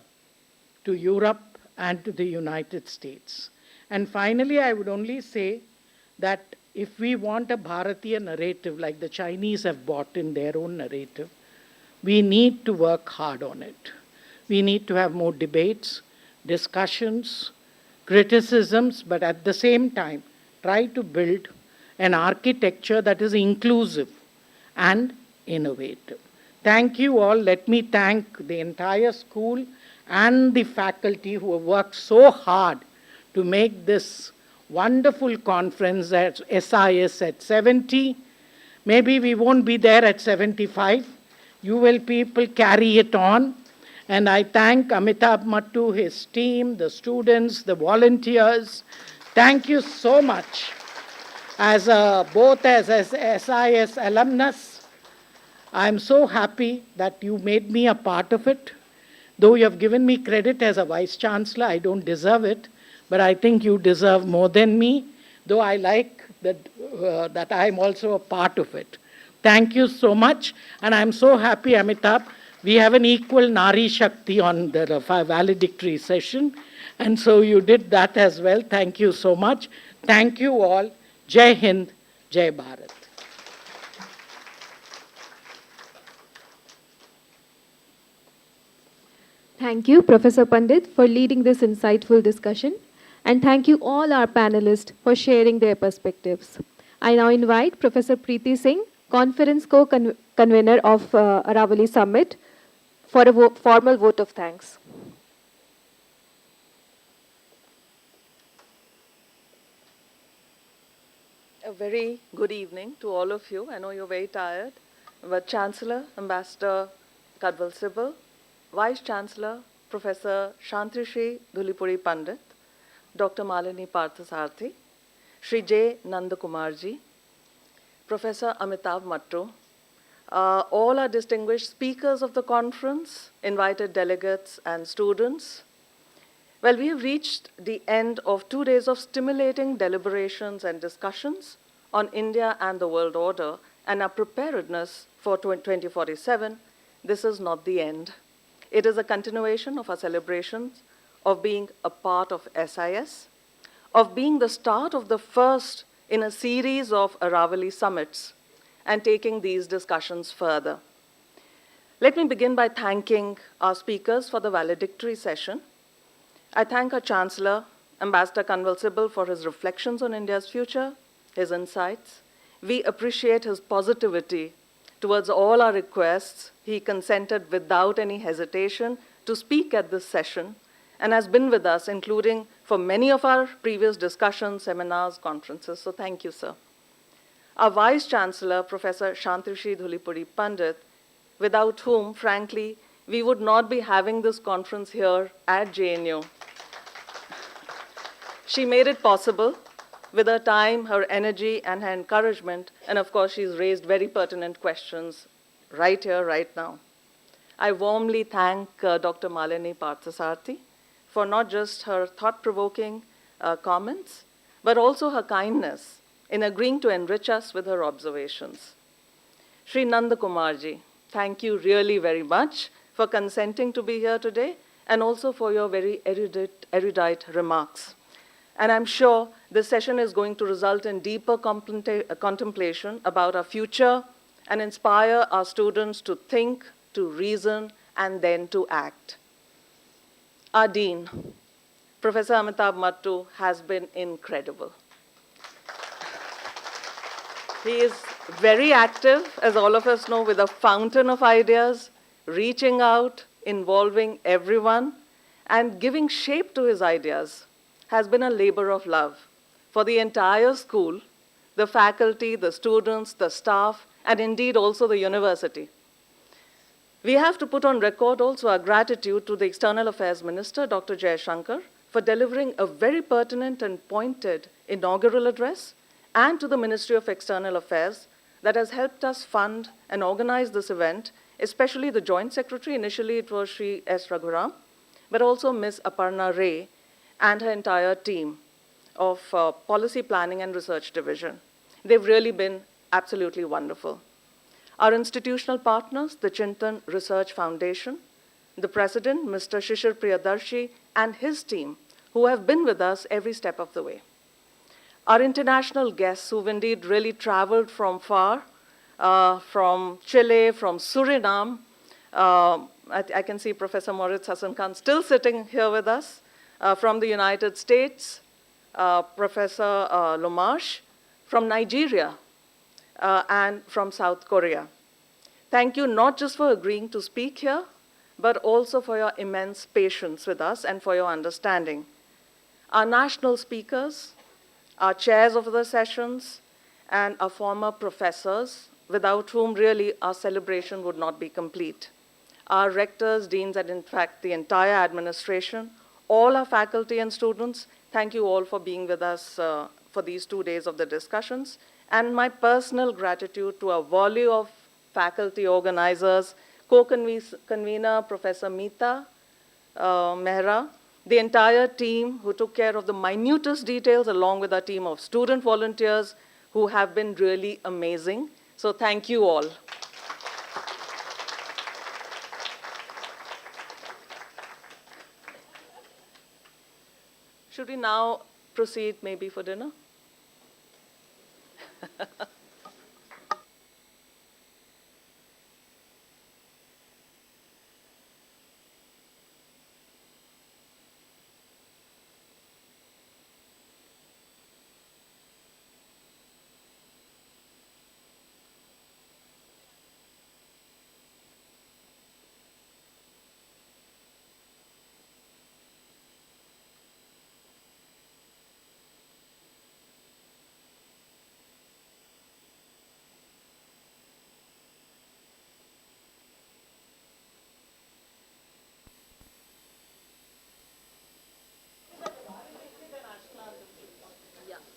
to Europe and to the United States. And finally, I would only say that if we want a Bharatiya narrative like the Chinese have bought in their own narrative, we need to work hard on it. We need to have more debates, discussions, criticisms, but at the same time, try to build an architecture that is inclusive and innovative. Thank you all. Let me thank the entire school and the faculty who have worked so hard to make this wonderful conference at SIS at 70. Maybe we won't be there at 75. You will people carry it on. And I thank Amitabh Mattu, his team, the students, the volunteers. Thank you so much. Both as SIS alumnus, I'm so happy that you made me a part of it. Though you have given me credit as a Vice Chancellor, I don't deserve it, but I think you deserve more than me, though I like that I'm also a part of it. Thank you so much, and I'm so happy, Amitabh, we have an equal Nari Shakti on the valedictory session, and so you did that as well. Thank you so much. Thank you all. Jai Hind, Jai Bharat. Thank you, Professor Pandit, for leading this insightful discussion. And thank you all our panelists for sharing their perspectives. I now invite Professor Preeti Singh, Conference Co-Convener of Aravalli Summit, for a formal vote of thanks. A very good evening to all of you. I know you're very tired, but Chancellor, Ambassador Kadwal Sibal, Vice Chancellor, Professor Shantishri Dhulipuri Pandit, Dr. Malini Parthasarathy, Shri J. Nandakumarji, Professor Amitabh Mattu, all our distinguished speakers of the conference, invited delegates and students. Well, we have reached the end of 2 days of stimulating deliberations and discussions on India and the world order and our preparedness for 2047. This is not the end. It is a continuation of our celebrations of being a part of SIS, of being the start of the first in a series of Aravalli Summits and taking these discussions further. Let me begin by thanking our speakers for the valedictory session. I thank our Chancellor, Ambassador Kanwal Sibal, for his reflections on India's future, his insights. We appreciate his positivity towards all our requests. He consented without any hesitation to speak at this session and has been with us, including for many of our previous discussions, seminars, conferences. So thank you, sir. Our Vice Chancellor, Professor Shantishri Dhulipuri Pandit, without whom, frankly, we would not be having this conference here at JNU. She made it possible with her time, her energy, and her encouragement, and of course, she's raised very pertinent questions right here, right now. I warmly thank Dr. Malini Parthasarthi for not just her thought-provoking comments, but also her kindness in agreeing to enrich us with her observations. Shri Nanda Kumarji, thank you really very much for consenting to be here today and also for your very erudite remarks. And I'm sure this session is going to result in deeper contemplation about our future and inspire our students to think, to reason, and then to act. Our Dean, Professor Amitabh Mattu, has been incredible. He is very active, as all of us know, with a fountain of ideas, reaching out, involving everyone, and giving shape to his ideas has been a labor of love for the entire school, the faculty, the students, the staff, and indeed also the university. We have to put on record also our gratitude to the External Affairs Minister, Dr. Jaishankar, for delivering a very pertinent and pointed inaugural address, and to the Ministry of External Affairs that has helped us fund and organize this event, especially the Joint Secretary. Initially, it was Shri S. Raghuram, but also Ms. Aparna Ray and her entire team of Policy Planning and Research Division. They've really been absolutely wonderful. Our institutional partners, the Chintan Research Foundation, the President, Mr. Shishir Priyadarshi, and his team, who have been with us every step of the way. Our international guests, who've indeed really traveled from far, from Chile, from Suriname. I can see Professor Moritz Hassan Khan still sitting here with us. From the United States, Professor Lomash, from Nigeria, and from South Korea. Thank you not just for agreeing to speak here, but also for your immense patience with us and for your understanding. Our national speakers, our chairs of the sessions, and our former professors, without whom really our celebration would not be complete. Our rectors, deans, and in fact the entire administration, all our faculty and students, thank you all for being with us for these 2 days of the discussions. And my personal gratitude to a volley of faculty organizers, co-convener Professor Meeta Mehra, the entire team who took care of the minutest details, along with our team of student volunteers who have been really amazing. So thank you all. Should we now proceed maybe for dinner?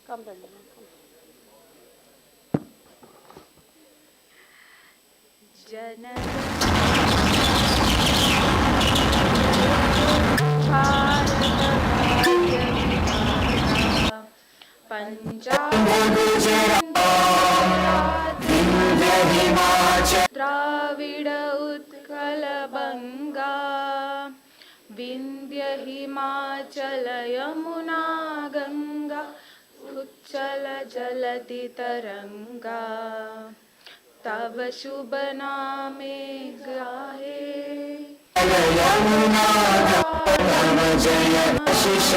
Come, Brandon. Dravid Utkal बंगा विंध्य हिमाचल यमुना गंगा उच्चल जलधि तरंगा तव शुभ नामे गाहे। जय शिष